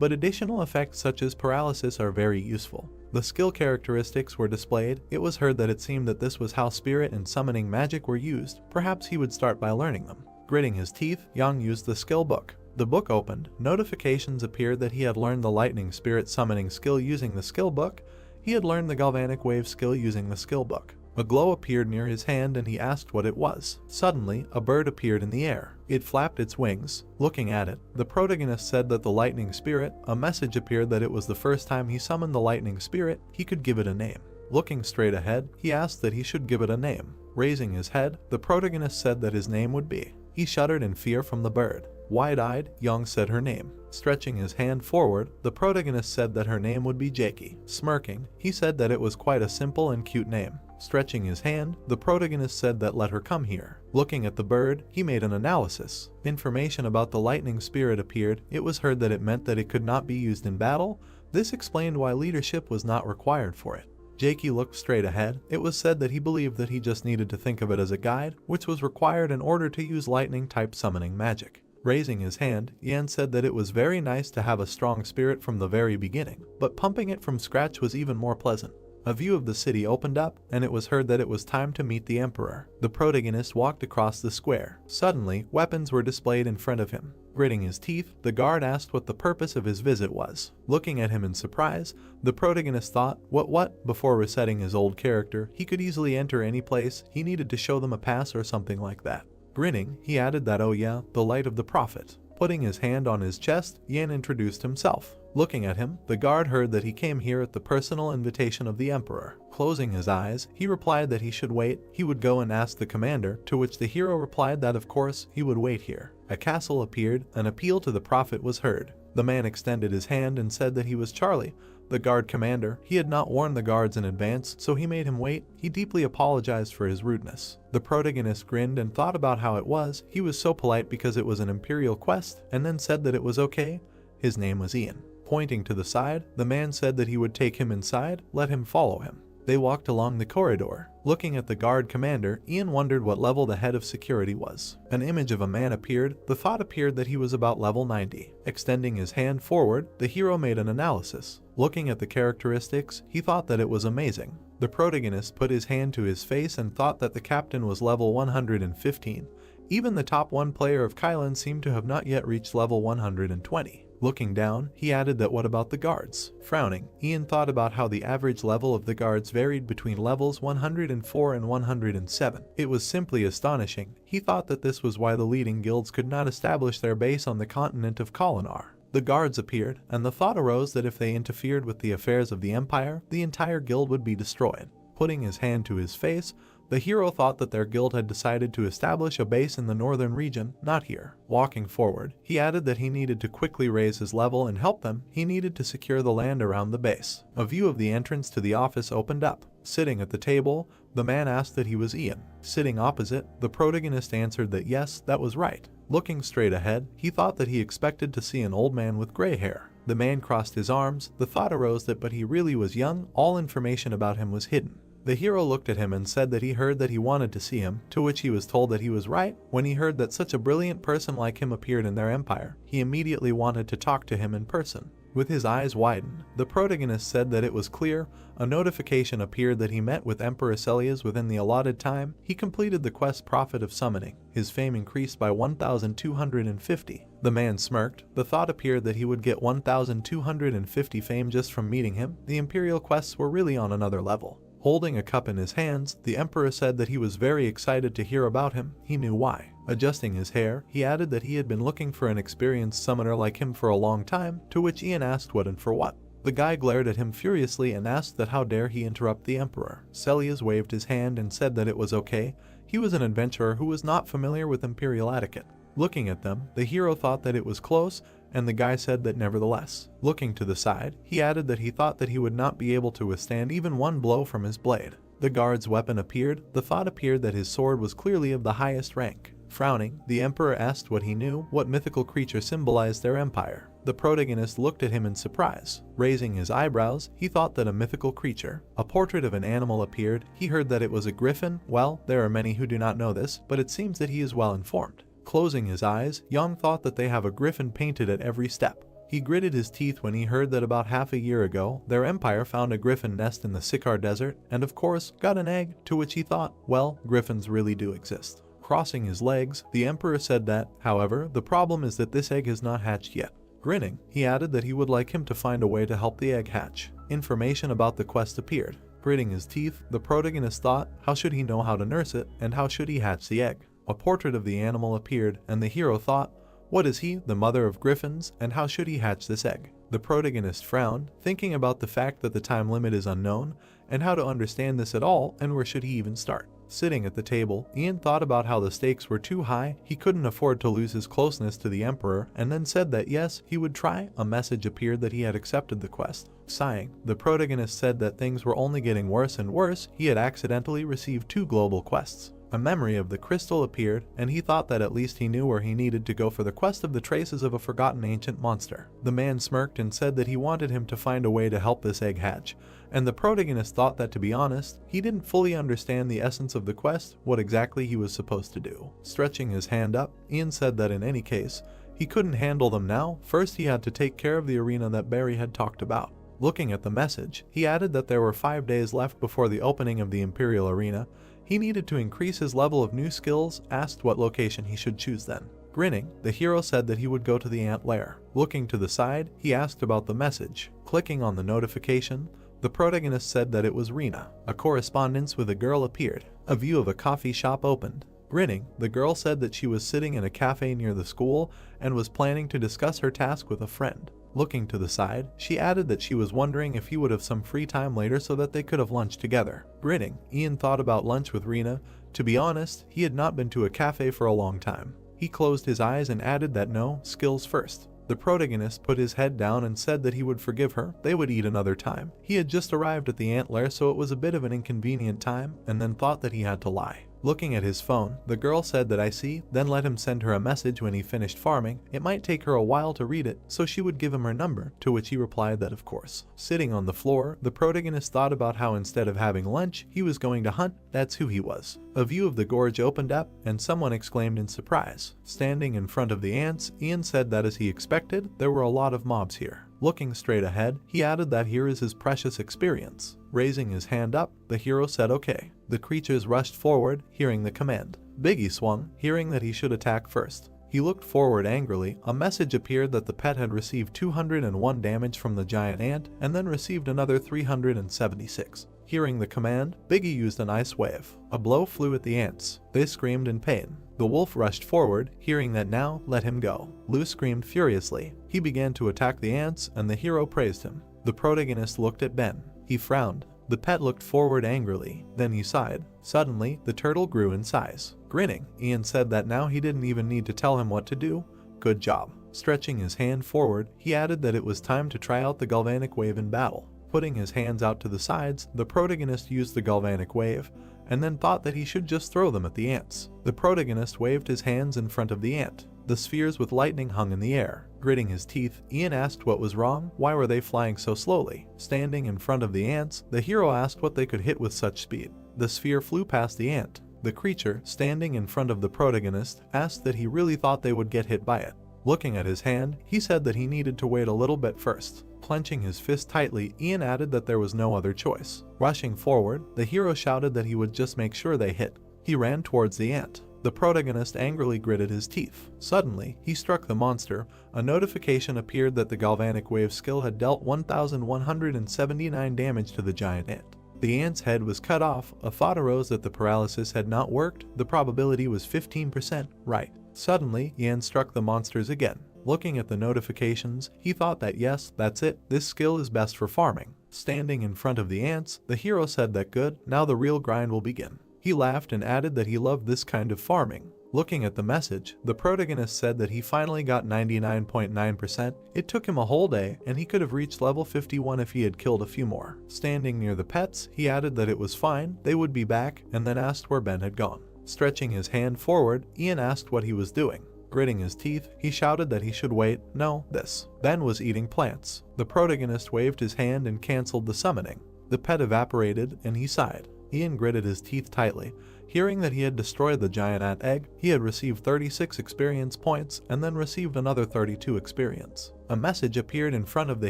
but additional effects such as paralysis are very useful. The skill characteristics were displayed. It was heard that it seemed that this was how spirit and summoning magic were used. Perhaps he would start by learning them. Gritting his teeth, Yang used the skill book. The book opened. Notifications appeared that he had learned the lightning spirit summoning skill using the skill book. He had learned the galvanic wave skill using the skill book. A glow appeared near his hand and he asked what it was. Suddenly, a bird appeared in the air. It flapped its wings. Looking at it, the protagonist said that the lightning spirit, a message appeared that it was the first time he summoned the lightning spirit, he could give it a name. Looking straight ahead, he asked that he should give it a name. Raising his head, the protagonist said that his name would be. He shuddered in fear from the bird. Wide-eyed, Yang said her name. Stretching his hand forward, the protagonist said that her name would be Jakey. Smirking, he said that it was quite a simple and cute name. Stretching his hand, the protagonist said that let her come here. Looking at the bird, he made an analysis. Information about the lightning spirit appeared. It was heard that it meant that it could not be used in battle. This explained why leadership was not required for it. Jakey looked straight ahead. It was said that he believed that he just needed to think of it as a guide, which was required in order to use lightning-type summoning magic. Raising his hand, Yan said that it was very nice to have a strong spirit from the very beginning, but pumping it from scratch was even more pleasant. A view of the city opened up, and it was heard that it was time to meet the emperor. The protagonist walked across the square. Suddenly, weapons were displayed in front of him. Gritting his teeth, the guard asked what the purpose of his visit was. Looking at him in surprise, the protagonist thought, what? Before resetting his old character, he could easily enter any place. He needed to show them a pass or something like that. Grinning, he added that oh yeah, the light of the prophet. Putting his hand on his chest, Yan introduced himself. Looking at him, the guard heard that he came here at the personal invitation of the emperor. Closing his eyes, he replied that he should wait. He would go and ask the commander, to which the hero replied that of course he would wait here. A castle appeared. An appeal to the prophet was heard. The man extended his hand and said that he was Charlie, the guard commander. He had not warned the guards in advance, so he made him wait. He deeply apologized for his rudeness. The protagonist grinned and thought about how it was. He was so polite because it was an imperial quest, and then said that it was okay. His name was Ian. Pointing to the side, the man said that he would take him inside, let him follow him. They walked along the corridor. Looking at the guard commander, Ian wondered what level the head of security was. An image of a man appeared. The thought appeared that he was about level 90. Extending his hand forward, the hero made an analysis. Looking at the characteristics, he thought that it was amazing. The protagonist put his hand to his face and thought that the captain was level 115. Even the top 1 player of Kylan seemed to have not yet reached level 120. Looking down, he added that what about the guards? Frowning, Ian thought about how the average level of the guards varied between levels 104 and 107. It was simply astonishing. He thought that this was why the leading guilds could not establish their base on the continent of Kolinar. The guards appeared, and the thought arose that if they interfered with the affairs of the empire, the entire guild would be destroyed. Putting his hand to his face, the hero thought that their guild had decided to establish a base in the northern region, not here. Walking forward, he added that he needed to quickly raise his level and help them. He needed to secure the land around the base. A view of the entrance to the office opened up. Sitting at the table, the man asked that he was Ian. Sitting opposite, the protagonist answered that yes, that was right. Looking straight ahead, he thought that he expected to see an old man with gray hair. The man crossed his arms. The thought arose that but he really was young. All information about him was hidden. The hero looked at him and said that he heard that he wanted to see him, to which he was told that he was right. When he heard that such a brilliant person like him appeared in their empire, he immediately wanted to talk to him in person. With his eyes widened, the protagonist said that it was clear. A notification appeared that he met with Emperor Celias within the allotted time. He completed the quest Prophet of Summoning. His fame increased by 1,250. The man smirked. The thought appeared that he would get 1,250 fame just from meeting him. The imperial quests were really on another level. Holding a cup in his hands, the emperor said that he was very excited to hear about him. He knew why. Adjusting his hair, he added that he had been looking for an experienced summoner like him for a long time, to which Ian asked what and for what. The guy glared at him furiously and asked that how dare he interrupt the emperor. Celias waved his hand and said that it was okay. He was an adventurer who was not familiar with imperial etiquette. Looking at them, the hero thought that it was close, and the guy said that nevertheless. Looking to the side, he added that he thought that he would not be able to withstand even one blow from his blade. The guard's weapon appeared. The thought appeared that his sword was clearly of the highest rank. Frowning, the emperor asked what he knew, what mythical creature symbolized their empire. The protagonist looked at him in surprise. Raising his eyebrows, he thought that a mythical creature. A portrait of an animal appeared. He heard that it was a griffin. Well, there are many who do not know this, but it seems that he is well informed. Closing his eyes, Yang thought that they have a griffin painted at every step. He gritted his teeth when he heard that about half a year ago, their empire found a griffin nest in the Sikar Desert and of course got an egg, to which he thought, well, griffins really do exist. Crossing his legs, the emperor said that, however, the problem is that this egg has not hatched yet. Grinning, he added that he would like him to find a way to help the egg hatch. Information about the quest appeared. Gritting his teeth, the protagonist thought, how should he know how to nurse it, and how should he hatch the egg? A portrait of the animal appeared, and the hero thought, what is he, the mother of griffins, and how should he hatch this egg? The protagonist frowned, thinking about the fact that the time limit is unknown, and how to understand this at all, and where should he even start. Sitting at the table, Ian thought about how the stakes were too high, he couldn't afford to lose his closeness to the emperor, and then said that yes, he would try. A message appeared that he had accepted the quest. Sighing, the protagonist said that things were only getting worse and worse. He had accidentally received 2 global quests. A memory of the crystal appeared, and he thought that at least he knew where he needed to go for the quest of the traces of a forgotten ancient monster. The man smirked and said that he wanted him to find a way to help this egg hatch, and the protagonist thought that, to be honest, he didn't fully understand the essence of the quest, what exactly he was supposed to do. Stretching his hand up, Ian said that in any case, he couldn't handle them now. First he had to take care of the arena that Barry had talked about. Looking at the message, he added that there were 5 days left before the opening of the Imperial Arena. He needed to increase his level of new skills, asked what location he should choose then. Grinning, the hero said that he would go to the ant lair. Looking to the side, he asked about the message. Clicking on the notification, the protagonist said that it was Rena. A correspondence with a girl appeared. A view of a coffee shop opened. Grinning, the girl said that she was sitting in a cafe near the school and was planning to discuss her task with a friend. Looking to the side, she added that she was wondering if he would have some free time later so that they could have lunch together. Grinning, Ian thought about lunch with Rena. To be honest, he had not been to a cafe for a long time. He closed his eyes and added that no, skills first. The protagonist put his head down and said that he would forgive her, they would eat another time. He had just arrived at the ant lair, so it was a bit of an inconvenient time, and then thought that he had to lie. Looking at his phone, the girl said that I see, then let him send her a message when he finished farming. It might take her a while to read it, so she would give him her number, to which he replied that of course. Sitting on the floor, the protagonist thought about how instead of having lunch, he was going to hunt. That's who he was. A view of the gorge opened up, and someone exclaimed in surprise. Standing in front of the ants, Ian said that as he expected, there were a lot of mobs here. Looking straight ahead, he added that here is his precious experience. Raising his hand up, the hero said okay. The creatures rushed forward, hearing the command. Biggie swung, hearing that he should attack first. He looked forward angrily. A message appeared that the pet had received 201 damage from the giant ant, and then received another 376. Hearing the command, Biggie used an ice wave. A blow flew at the ants. They screamed in pain. The wolf rushed forward, hearing that now, let him go. Lou screamed furiously. He began to attack the ants, and the hero praised him. The protagonist looked at Ben. He frowned. The pet looked forward angrily, then he sighed. Suddenly, the turtle grew in size. Grinning, Ian said that now he didn't even need to tell him what to do. Good job. Stretching his hand forward, he added that it was time to try out the galvanic wave in battle. Putting his hands out to the sides, the protagonist used the galvanic wave, and then thought that he should just throw them at the ants. The protagonist waved his hands in front of the ant. The spheres with lightning hung in the air. Gritting his teeth, Ian asked what was wrong. Why were they flying so slowly? Standing in front of the ants, the hero asked what they could hit with such speed. The sphere flew past the ant. The creature, standing in front of the protagonist, asked that he really thought they would get hit by it. Looking at his hand, he said that he needed to wait a little bit first. Clenching his fist tightly, Ian added that there was no other choice. Rushing forward, the hero shouted that he would just make sure they hit. He ran towards the ant. The protagonist angrily gritted his teeth. Suddenly, he struck the monster. A notification appeared that the galvanic wave skill had dealt 1,179 damage to the giant ant. The ant's head was cut off. A thought arose that the paralysis had not worked. The probability was 15% right. Suddenly, Ian struck the monsters again. Looking at the notifications, he thought that yes, that's it, this skill is best for farming. Standing in front of the ants, the hero said that good, now the real grind will begin. He laughed and added that he loved this kind of farming. Looking at the message, the protagonist said that he finally got 99.9%. It took him a whole day, and he could have reached level 51 if he had killed a few more. Standing near the pets, he added that it was fine, they would be back, and then asked where Ben had gone. Stretching his hand forward, Ian asked what he was doing. Gritting his teeth, he shouted that he should wait. No, this. Ben was eating plants. The protagonist waved his hand and cancelled the summoning. The pet evaporated, and he sighed. Ian gritted his teeth tightly. Hearing that he had destroyed the giant ant egg, he had received 36 experience points and then received another 32 experience. A message appeared in front of the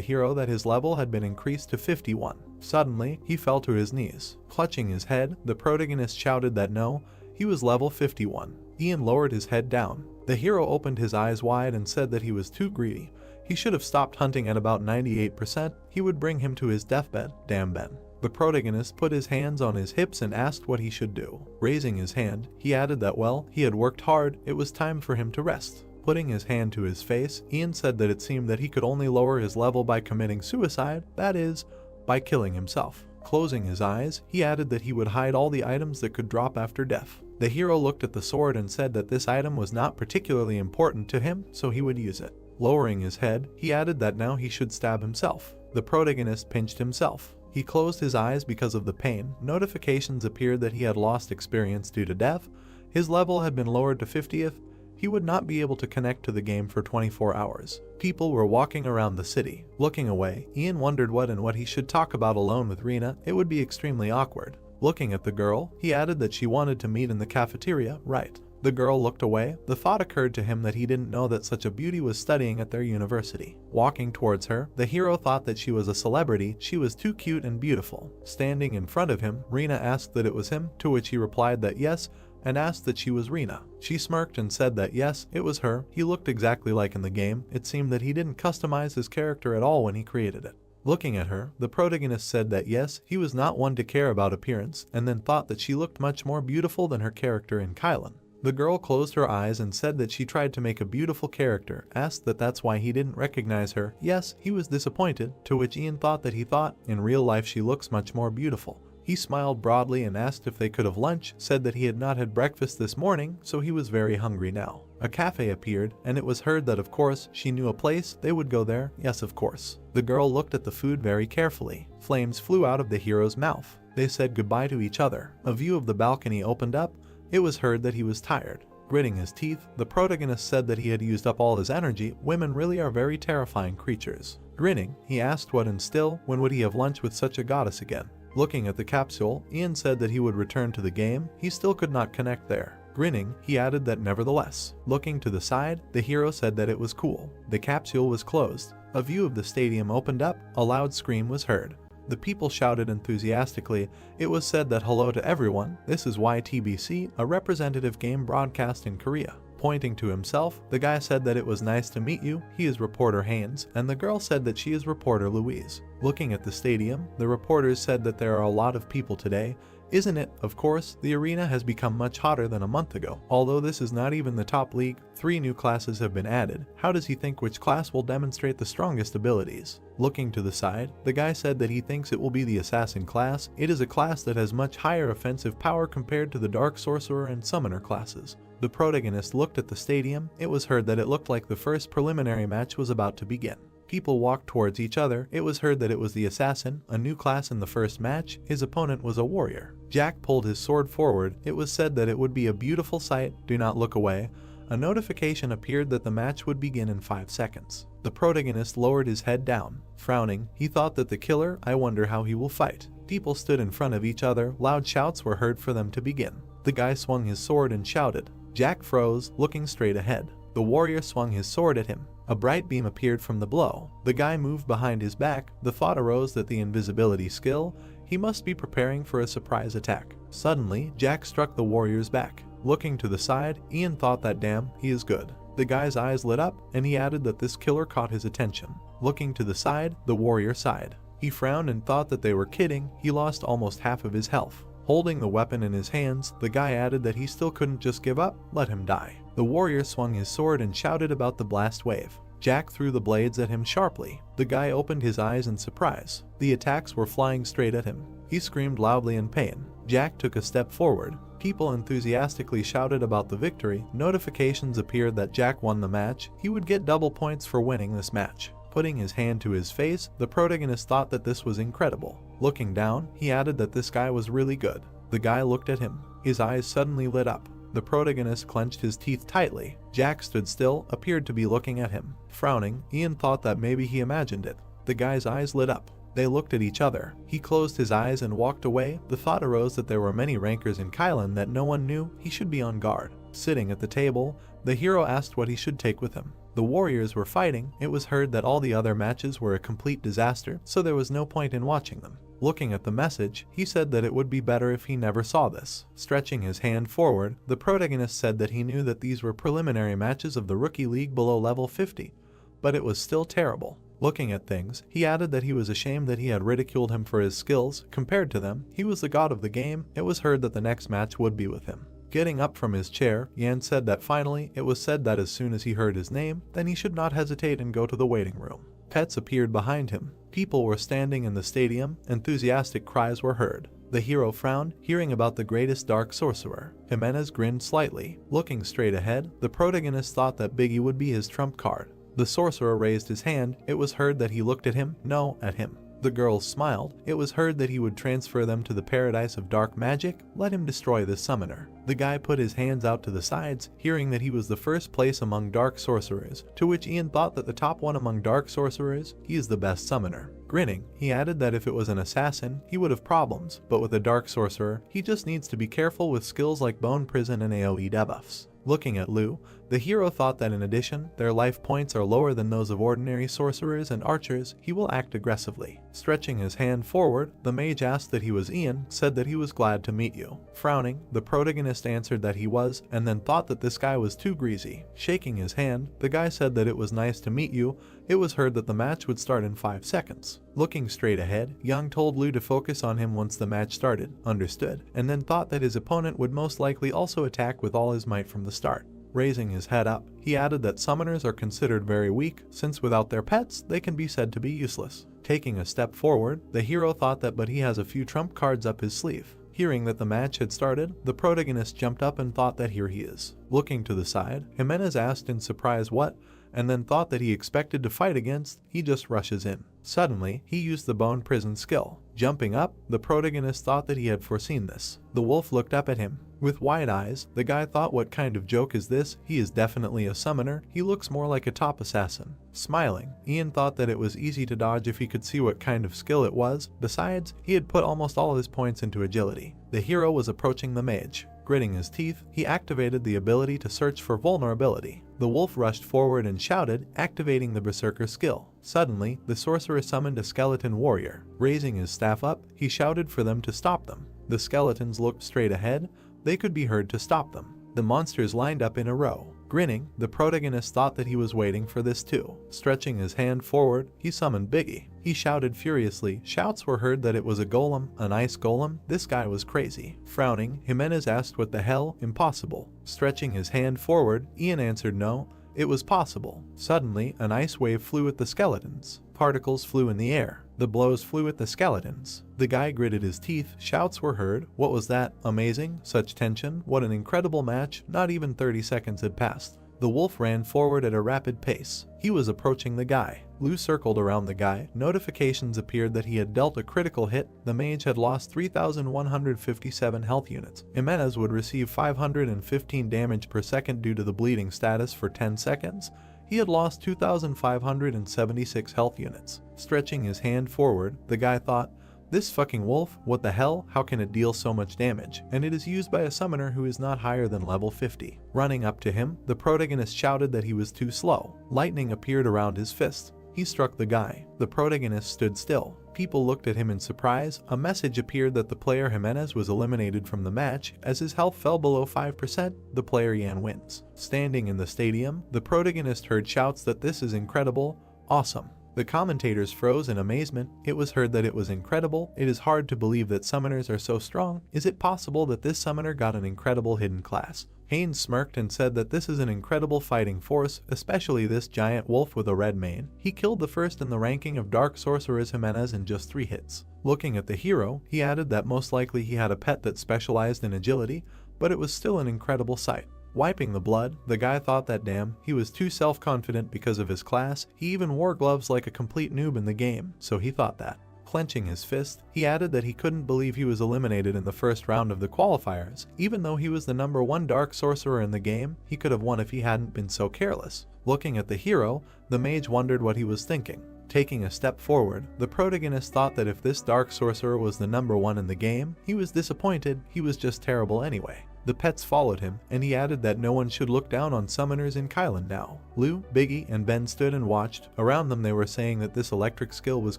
hero that his level had been increased to 51. Suddenly, he fell to his knees. Clutching his head, the protagonist shouted that no, he was level 51. Ian lowered his head down. The hero opened his eyes wide and said that he was too greedy. He should have stopped hunting at about 98%. He would bring him to his deathbed. Damn Ben. The protagonist put his hands on his hips and asked what he should do. Raising his hand, he added that well, he had worked hard, it was time for him to rest. Putting his hand to his face, Ian said that it seemed that he could only lower his level by committing suicide, that is, by killing himself. Closing his eyes, he added that he would hide all the items that could drop after death. The hero looked at the sword and said that this item was not particularly important to him, so he would use it. Lowering his head, he added that now he should stab himself. The protagonist pinched himself. He closed his eyes because of the pain. Notifications appeared that he had lost experience due to death. His level had been lowered to 50th. He would not be able to connect to the game for 24 hours. People were walking around the city. Looking away, Ian wondered what he should talk about alone with Rena. It would be extremely awkward. Looking at the girl, he added that she wanted to meet in the cafeteria, right? The girl looked away. The thought occurred to him that he didn't know that such a beauty was studying at their university. Walking towards her, the hero thought that she was a celebrity. She was too cute and beautiful. Standing in front of him, Rena asked that it was him, to which he replied that yes, and asked that she was Rena. She smirked and said that yes, it was her. He looked exactly like in the game. It seemed that he didn't customize his character at all when he created it. Looking at her, the protagonist said that yes, he was not one to care about appearance, and then thought that she looked much more beautiful than her character in Kylan. The girl closed her eyes and said that she tried to make a beautiful character, asked that that's why he didn't recognize her. Yes, he was disappointed, to which Ian thought that he thought, in real life she looks much more beautiful. He smiled broadly and asked if they could have lunch, said that he had not had breakfast this morning, so he was very hungry now. A cafe appeared, and it was heard that of course, she knew a place, they would go there, yes of course. The girl looked at the food very carefully. Flames flew out of the hero's mouth. They said goodbye to each other. A view of the balcony opened up. It was heard that he was tired. Gritting his teeth, the protagonist said that he had used up all his energy. Women really are very terrifying creatures. Grinning, he asked what and still, when would he have lunch with such a goddess again? Looking at the capsule, Ian said that he would return to the game. He still could not connect there. Grinning, he added that nevertheless. Looking to the side, the hero said that it was cool. The capsule was closed. A view of the stadium opened up. A loud scream was heard. The people shouted enthusiastically. It was said that hello to everyone, this is YTBC, a representative game broadcast in Korea. Pointing to himself, the guy said that it was nice to meet you, he is reporter Haynes, and the girl said that she is reporter Louise. Looking at the stadium, the reporters said that there are a lot of people today. Isn't it? Of course, the arena has become much hotter than a month ago. Although this is not even the top league, 3 new classes have been added. How does he think which class will demonstrate the strongest abilities? Looking to the side, the guy said that he thinks it will be the assassin class. It is a class that has much higher offensive power compared to the dark sorcerer and summoner classes. The protagonist looked at the stadium. It was heard that it looked like the first preliminary match was about to begin. People walked towards each other. It was heard that it was the assassin, a new class in the first match. His opponent was a warrior. Jack pulled his sword forward. It was said that it would be a beautiful sight. Do not look away. A notification appeared that the match would begin in 5 seconds. The protagonist lowered his head down. Frowning, he thought that the killer, I wonder how he will fight. People stood in front of each other. Loud shouts were heard for them to begin. The guy swung his sword and shouted. Jack froze, looking straight ahead. The warrior swung his sword at him. A bright beam appeared from the blow. The guy moved behind his back. The thought arose that the invisibility skill, he must be preparing for a surprise attack. Suddenly, Jack struck the warrior's back. Looking to the side, Ian thought that damn, he is good. The guy's eyes lit up, and he added that this killer caught his attention. Looking to the side, the warrior sighed. He frowned and thought that they were kidding. He lost almost half of his health. Holding the weapon in his hands, the guy added that he still couldn't just give up, let him die. The warrior swung his sword and shouted about the blast wave. Jack threw the blades at him sharply. The guy opened his eyes in surprise. The attacks were flying straight at him. He screamed loudly in pain. Jack took a step forward. People enthusiastically shouted about the victory. Notifications appeared that Jack won the match. He would get double points for winning this match. Putting his hand to his face, the protagonist thought that this was incredible. Looking down, he added that this guy was really good. The guy looked at him. His eyes suddenly lit up. The protagonist clenched his teeth tightly. Jack stood still, appeared to be looking at him. Frowning, Ian thought that maybe he imagined it. The guy's eyes lit up. They looked at each other. He closed his eyes and walked away. The thought arose that there were many rankers in Kylan that no one knew. He should be on guard. Sitting at the table, the hero asked what he should take with him. The warriors were fighting. It was heard that all the other matches were a complete disaster, so there was no point in watching them. Looking at the message, he said that it would be better if he never saw this. Stretching his hand forward, the protagonist said that he knew that these were preliminary matches of the rookie league below level 50, but it was still terrible. Looking at things, he added that he was ashamed that he had ridiculed him for his skills. Compared to them, he was the god of the game. It was heard that the next match would be with him. Getting up from his chair, Yan said that finally, it was said that as soon as he heard his name, then he should not hesitate and go to the waiting room. Pets appeared behind him. People were standing in the stadium. Enthusiastic cries were heard. The hero frowned, hearing about the greatest dark sorcerer. Jimenez grinned slightly. Looking straight ahead, the protagonist thought that Biggie would be his trump card. The sorcerer raised his hand. It was heard that he looked at him, no, at him. The girls smiled. It was heard that he would transfer them to the paradise of dark magic. Let him destroy this summoner. The guy put his hands out to the sides, hearing that he was the first place among dark sorcerers, to which Ian thought that the top one among dark sorcerers, he is the best summoner. Grinning, he added that if it was an assassin, he would have problems, but with a dark sorcerer, he just needs to be careful with skills like Bone Prison and AoE debuffs. Looking at Lu, the hero thought that in addition, their life points are lower than those of ordinary sorcerers and archers. He will act aggressively. Stretching his hand forward, the mage asked that he was Ian, said that he was glad to meet you. Frowning, the protagonist answered that he was, and then thought that this guy was too greasy. Shaking his hand, the guy said that it was nice to meet you. It was heard that the match would start in 5 seconds. Looking straight ahead, Young told Lu to focus on him once the match started, understood, and then thought that his opponent would most likely also attack with all his might from the start. Raising his head up, he added that summoners are considered very weak, since without their pets, they can be said to be useless. Taking a step forward, the hero thought that but he has a few trump cards up his sleeve. Hearing that the match had started, the protagonist jumped up and thought that here he is. Looking to the side, Jimenez asked in surprise what, and then thought that he expected to fight against. He just rushes in. Suddenly, he used the Bone Prison skill. Jumping up, the protagonist thought that he had foreseen this. The wolf looked up at him. With wide eyes, the guy thought, what kind of joke is this? He is definitely a summoner. He looks more like a top assassin. Smiling, Ian thought that it was easy to dodge if he could see what kind of skill it was. Besides, he had put almost all his points into agility. The hero was approaching the mage. Gritting his teeth, he activated the ability to search for vulnerability. The wolf rushed forward and shouted, activating the berserker skill. Suddenly, the sorcerer summoned a skeleton warrior. Raising his staff up, he shouted for them to stop them. The skeletons looked straight ahead. They could be heard to stop them. The monsters lined up in a row. Grinning, the protagonist thought that he was waiting for this too. Stretching his hand forward, he summoned Biggie. He shouted furiously. Shouts were heard that it was a golem, an ice golem. This guy was crazy. Frowning, Jimenez asked what the hell? Impossible. Stretching his hand forward, Ian answered no. It was possible. Suddenly, an ice wave flew at the skeletons. Particles flew in the air. The blows flew at the skeletons. The guy gritted his teeth. Shouts were heard. What was that? Amazing? Such tension? What an incredible match. Not even 30 seconds had passed. The wolf ran forward at a rapid pace. He was approaching the guy. Lu circled around the guy. Notifications appeared that he had dealt a critical hit. The mage had lost 3,157 health units. Jimenez would receive 515 damage per second due to the bleeding status for 10 seconds. He had lost 2,576 health units. Stretching his hand forward, the guy thought, this fucking wolf, what the hell, how can it deal so much damage? And it is used by a summoner who is not higher than level 50. Running up to him, the protagonist shouted that he was too slow. Lightning appeared around his fist. He struck the guy. The protagonist stood still. People looked at him in surprise. A message appeared that the player Jimenez was eliminated from the match. As his health fell below 5%, the player Yan wins. Standing in the stadium, the protagonist heard shouts that this is incredible, awesome. The commentators froze in amazement. It was heard that it was incredible. It is hard to believe that summoners are so strong. Is it possible that this summoner got an incredible hidden class? Haynes smirked and said that this is an incredible fighting force, especially this giant wolf with a red mane. He killed the first in the ranking of Dark Sorcerers Jimenez in just 3 hits. Looking at the hero, he added that most likely he had a pet that specialized in agility, but it was still an incredible sight. Wiping the blood, the guy thought that damn, he was too self-confident because of his class. He even wore gloves like a complete noob in the game, so he thought that. Clenching his fist, he added that he couldn't believe he was eliminated in the first round of the qualifiers. Even though he was the #1 Dark Sorcerer in the game, he could have won if he hadn't been so careless. Looking at the hero, the mage wondered what he was thinking. Taking a step forward, the protagonist thought that if this dark sorcerer was the #1 in the game, he was disappointed. He was just terrible anyway. The pets followed him, and he added that no one should look down on summoners in Kylan now. Lou, Biggie, and Ben stood and watched. Around them they were saying that this electric skill was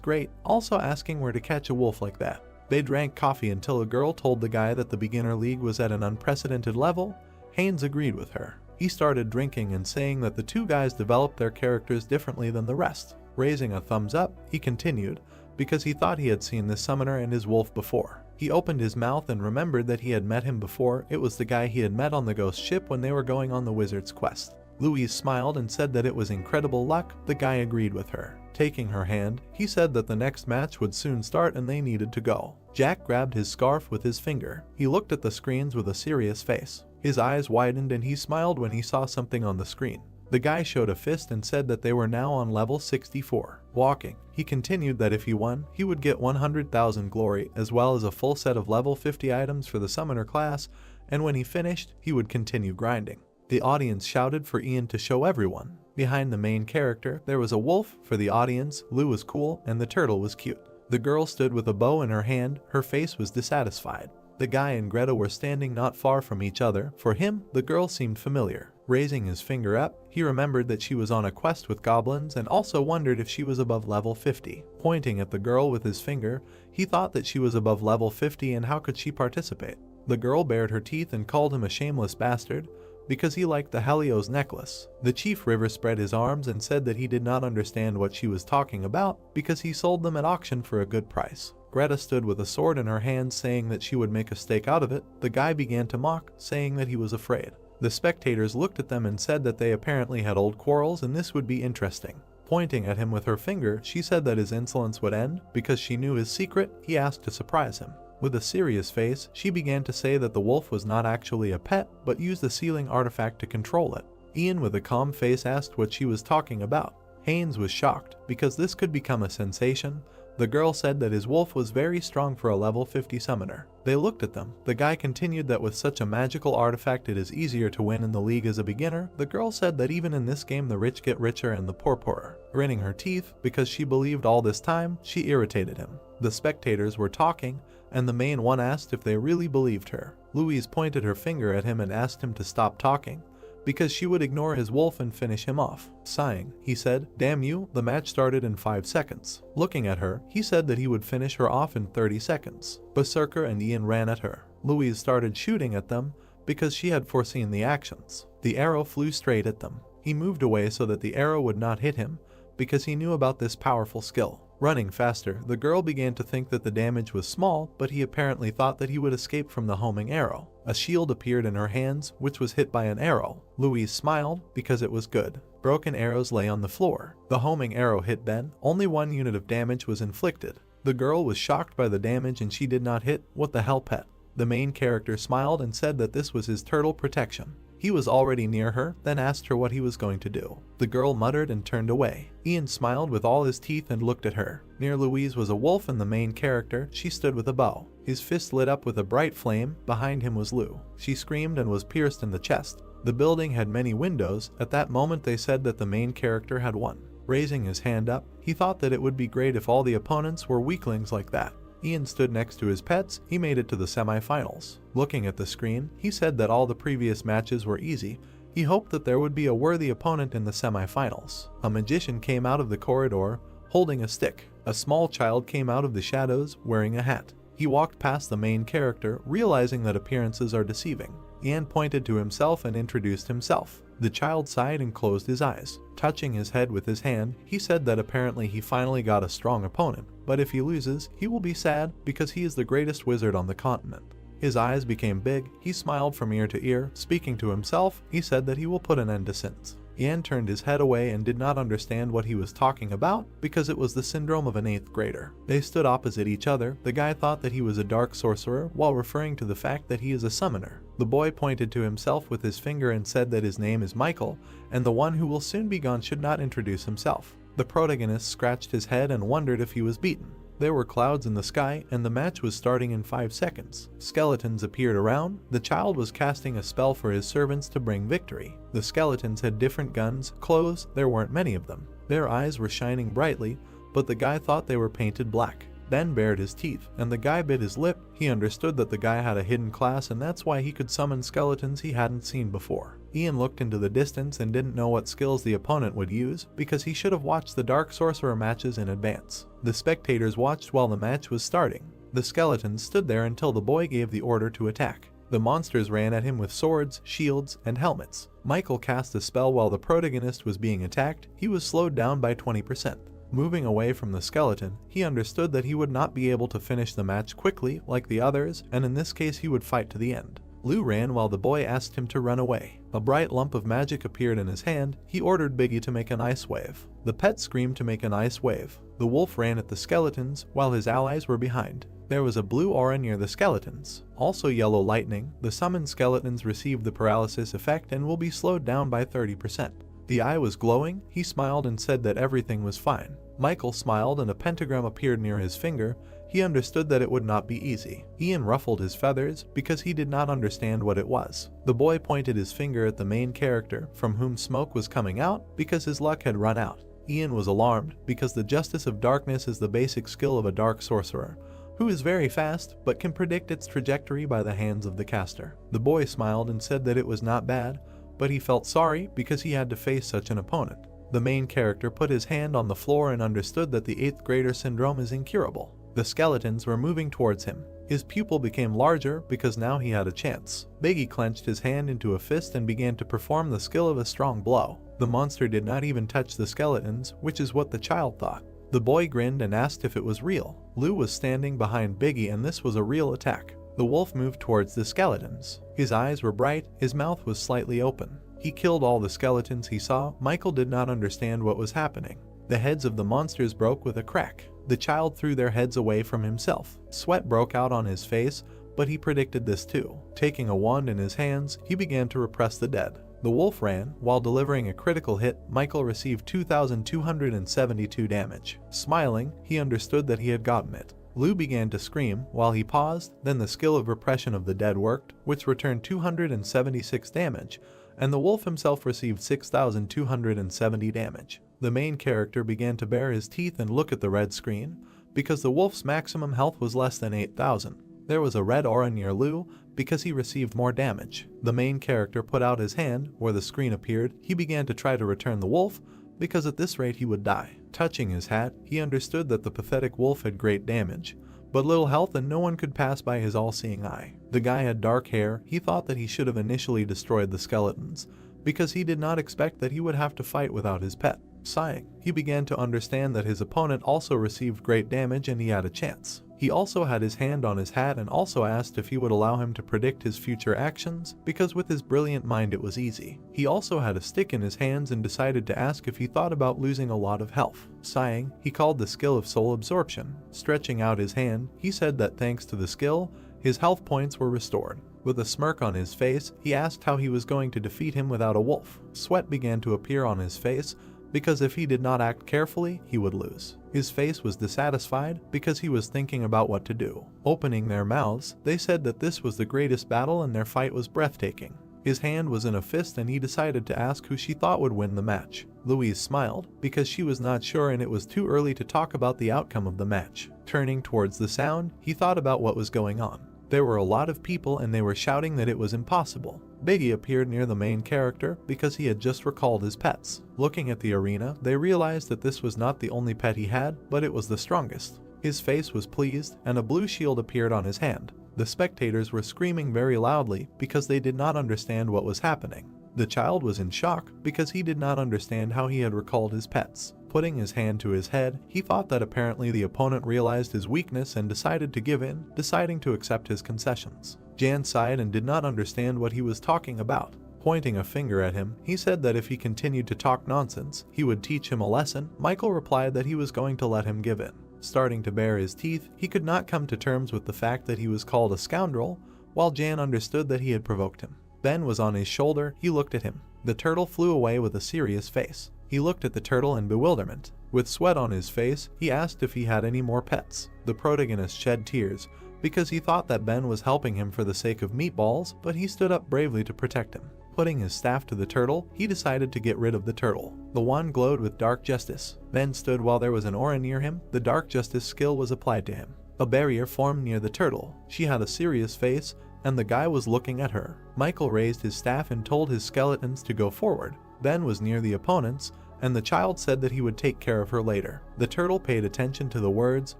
great, also asking where to catch a wolf like that. They drank coffee until a girl told the guy that the beginner league was at an unprecedented level. Haynes agreed with her. He started drinking and saying that the two guys developed their characters differently than the rest. Raising a thumbs up, he continued, because he thought he had seen this summoner and his wolf before. He opened his mouth and remembered that he had met him before. It was the guy he had met on the ghost ship when they were going on the wizard's quest. Louise smiled and said that it was incredible luck. The guy agreed with her. Taking her hand, he said that the next match would soon start and they needed to go. Jack grabbed his scarf with his finger. He looked at the screens with a serious face. His eyes widened and he smiled when he saw something on the screen. The guy showed a fist and said that they were now on level 64. Walking, he continued that if he won, he would get 100,000 glory as well as a full set of level 50 items for the summoner class, and when he finished, he would continue grinding. The audience shouted for Ian to show everyone. Behind the main character, there was a wolf. For the audience, Lou was cool and the turtle was cute. The girl stood with a bow in her hand. Her face was dissatisfied. The guy and Greta were standing not far from each other. For him, the girl seemed familiar. Raising his finger up, he remembered that she was on a quest with goblins and also wondered if she was above level 50. Pointing at the girl with his finger, he thought that she was above level 50 and how could she participate? The girl bared her teeth and called him a shameless bastard because he liked the Yahello's necklace. The Chief River spread his arms and said that he did not understand what she was talking about because he sold them at auction for a good price. Greta stood with a sword in her hand saying that she would make a stake out of it. The guy began to mock, saying that he was afraid. The spectators looked at them and said that they apparently had old quarrels and this would be interesting. Pointing at him with her finger, she said that his insolence would end because she knew his secret. He asked to surprise him. With a serious face, she began to say that the wolf was not actually a pet, but used a sealing artifact to control it. Ian with a calm face asked what she was talking about. Haynes was shocked because this could become a sensation. The girl said that his wolf was very strong for a level 50 summoner. They looked at them. The guy continued that with such a magical artifact it is easier to win in the league as a beginner. The girl said that even in this game the rich get richer and the poor poorer. Gritting her teeth because she believed all this time, she irritated him. The spectators were talking and the main one asked if they really believed her. Louise pointed her finger at him and asked him to stop talking because she would ignore his wolf and finish him off. Sighing, he said, "Damn you, the match started in 5 seconds. Looking at her, he said that he would finish her off in 30 seconds. Berserker and Ian ran at her. Louise started shooting at them because she had foreseen the actions. The arrow flew straight at them. He moved away so that the arrow would not hit him because he knew about this powerful skill. Running faster, the girl began to think that the damage was small, but he apparently thought that he would escape from the homing arrow. A shield appeared in her hands, which was hit by an arrow. Louise smiled because it was good. Broken arrows lay on the floor. The homing arrow hit Ben. Only 1 unit of damage was inflicted. The girl was shocked by the damage and she did not hit. What the hell, pet? The main character smiled and said that this was his turtle protection. He was already near her, then asked her what he was going to do. The girl muttered and turned away. Ian smiled with all his teeth and looked at her. Near Louise was a wolf and the main character. She stood with a bow. His fist lit up with a bright flame. Behind him was Lou. She screamed and was pierced in the chest. The building had many windows. At that moment they said that the main character had won. Raising his hand up, he thought that it would be great if all the opponents were weaklings like that. Ian stood next to his pets. He made it to the semi-finals. Looking at the screen, he said that all the previous matches were easy. He hoped that there would be a worthy opponent in the semi-finals. A magician came out of the corridor, holding a stick. A small child came out of the shadows, wearing a hat. He walked past the main character, realizing that appearances are deceiving. Ian pointed to himself and introduced himself. The child sighed and closed his eyes. Touching his head with his hand, he said that apparently he finally got a strong opponent, but if he loses, he will be sad because he is the greatest wizard on the continent. His eyes became big. He smiled from ear to ear. Speaking to himself, he said that he will put an end to sins. Ian turned his head away and did not understand what he was talking about because it was the syndrome of an 8th grader. They stood opposite each other. The guy thought that he was a dark sorcerer while referring to the fact that he is a summoner. The boy pointed to himself with his finger and said that his name is Michael, and the one who will soon be gone should not introduce himself. The protagonist scratched his head and wondered if he was beaten. There were clouds in the sky, and the match was starting in 5 seconds. Skeletons appeared around. The child was casting a spell for his servants to bring victory. The skeletons had different guns, clothes. There weren't many of them. Their eyes were shining brightly, but the guy thought they were painted black. Ben bared his teeth, and the guy bit his lip. He understood that the guy had a hidden class, and that's why he could summon skeletons he hadn't seen before. Ian looked into the distance and didn't know what skills the opponent would use, because he should have watched the Dark Sorcerer matches in advance. The spectators watched while the match was starting. The skeletons stood there until the boy gave the order to attack. The monsters ran at him with swords, shields, and helmets. Michael cast a spell while the protagonist was being attacked. He was slowed down by 20%. Moving away from the skeleton, he understood that he would not be able to finish the match quickly like the others, and in this case he would fight to the end. Lou ran while the boy asked him to run away. A bright lump of magic appeared in his hand. He ordered Biggie to make an ice wave. The pet screamed to make an ice wave. The wolf ran at the skeletons while his allies were behind. There was a blue aura near the skeletons. Also yellow lightning. The summoned skeletons received the paralysis effect and will be slowed down by 30%. The eye was glowing. He smiled and said that everything was fine. Michael smiled and a pentagram appeared near his finger. He understood that it would not be easy. Ian ruffled his feathers because he did not understand what it was. The boy pointed his finger at the main character, from whom smoke was coming out, because his luck had run out. Ian was alarmed because the Justice of Darkness is the basic skill of a dark sorcerer, who is very fast but can predict its trajectory by the hands of the caster. The boy smiled and said that it was not bad, but he felt sorry because he had to face such an opponent. The main character put his hand on the floor and understood that the 8th grader syndrome is incurable. The skeletons were moving towards him. His pupil became larger because now he had a chance. Biggie clenched his hand into a fist and began to perform the skill of a strong blow. The monster did not even touch the skeletons, which is what the child thought. The boy grinned and asked if it was real. Lou was standing behind Biggie and this was a real attack. The wolf moved towards the skeletons. His eyes were bright, his mouth was slightly open. He killed all the skeletons he saw. Michael did not understand what was happening. The heads of the monsters broke with a crack. The child threw their heads away from himself. Sweat broke out on his face, but he predicted this too. Taking a wand in his hands, he began to repress the dead. The wolf ran. While delivering a critical hit, Michael received 2,272 damage. Smiling, he understood that he had gotten it. Lou began to scream while he paused, then the skill of repression of the dead worked, which returned 276 damage, and the wolf himself received 6,270 damage. The main character began to bare his teeth and look at the red screen, because the wolf's maximum health was less than 8,000. There was a red aura near Lou because he received more damage. The main character put out his hand where the screen appeared. He began to try to return the wolf, because at this rate he would die. Touching his hat, he understood that the pathetic wolf had great damage, but little health and no one could pass by his all-seeing eye. The guy had dark hair. He thought that he should have initially destroyed the skeletons, because he did not expect that he would have to fight without his pet. Sighing, he began to understand that his opponent also received great damage and he had a chance. He also had his hand on his hat and also asked if he would allow him to predict his future actions, because with his brilliant mind it was easy. He also had a stick in his hands and decided to ask if he thought about losing a lot of health. Sighing, he called the skill of soul absorption. Stretching out his hand, he said that thanks to the skill, his health points were restored. With a smirk on his face, he asked how he was going to defeat him without a wolf. Sweat began to appear on his face, because if he did not act carefully, he would lose. His face was dissatisfied because he was thinking about what to do. Opening their mouths, they said that this was the greatest battle and their fight was breathtaking. His hand was in a fist and he decided to ask who she thought would win the match. Louise smiled because she was not sure and it was too early to talk about the outcome of the match. Turning towards the sound, he thought about what was going on. There were a lot of people and they were shouting that it was impossible. Biggie appeared near the main character because he had just recalled his pets. Looking at the arena, they realized that this was not the only pet he had, but it was the strongest. His face was pleased and a blue shield appeared on his hand. The spectators were screaming very loudly because they did not understand what was happening. The child was in shock because he did not understand how he had recalled his pets. Putting his hand to his head, he thought that apparently the opponent realized his weakness and decided to give in, deciding to accept his concessions. Jan sighed and did not understand what he was talking about. Pointing a finger at him, he said that if he continued to talk nonsense, he would teach him a lesson. Michael replied that he was going to let him give in. Starting to bare his teeth, he could not come to terms with the fact that he was called a scoundrel, while Jan understood that he had provoked him. Ben was on his shoulder. He looked at him. The turtle flew away with a serious face. He looked at the turtle in bewilderment. With sweat on his face, he asked if he had any more pets. The protagonist shed tears because he thought that Ben was helping him for the sake of meatballs, but he stood up bravely to protect him. Putting his staff to the turtle, he decided to get rid of the turtle. The wand glowed with dark justice, then stood while there was an aura near him. The dark justice skill was applied to him. A barrier formed near the turtle. She had a serious face, and the guy was looking at her. Michael raised his staff and told his skeletons to go forward, then was near the opponents, and the child said that he would take care of her later. The turtle paid attention to the words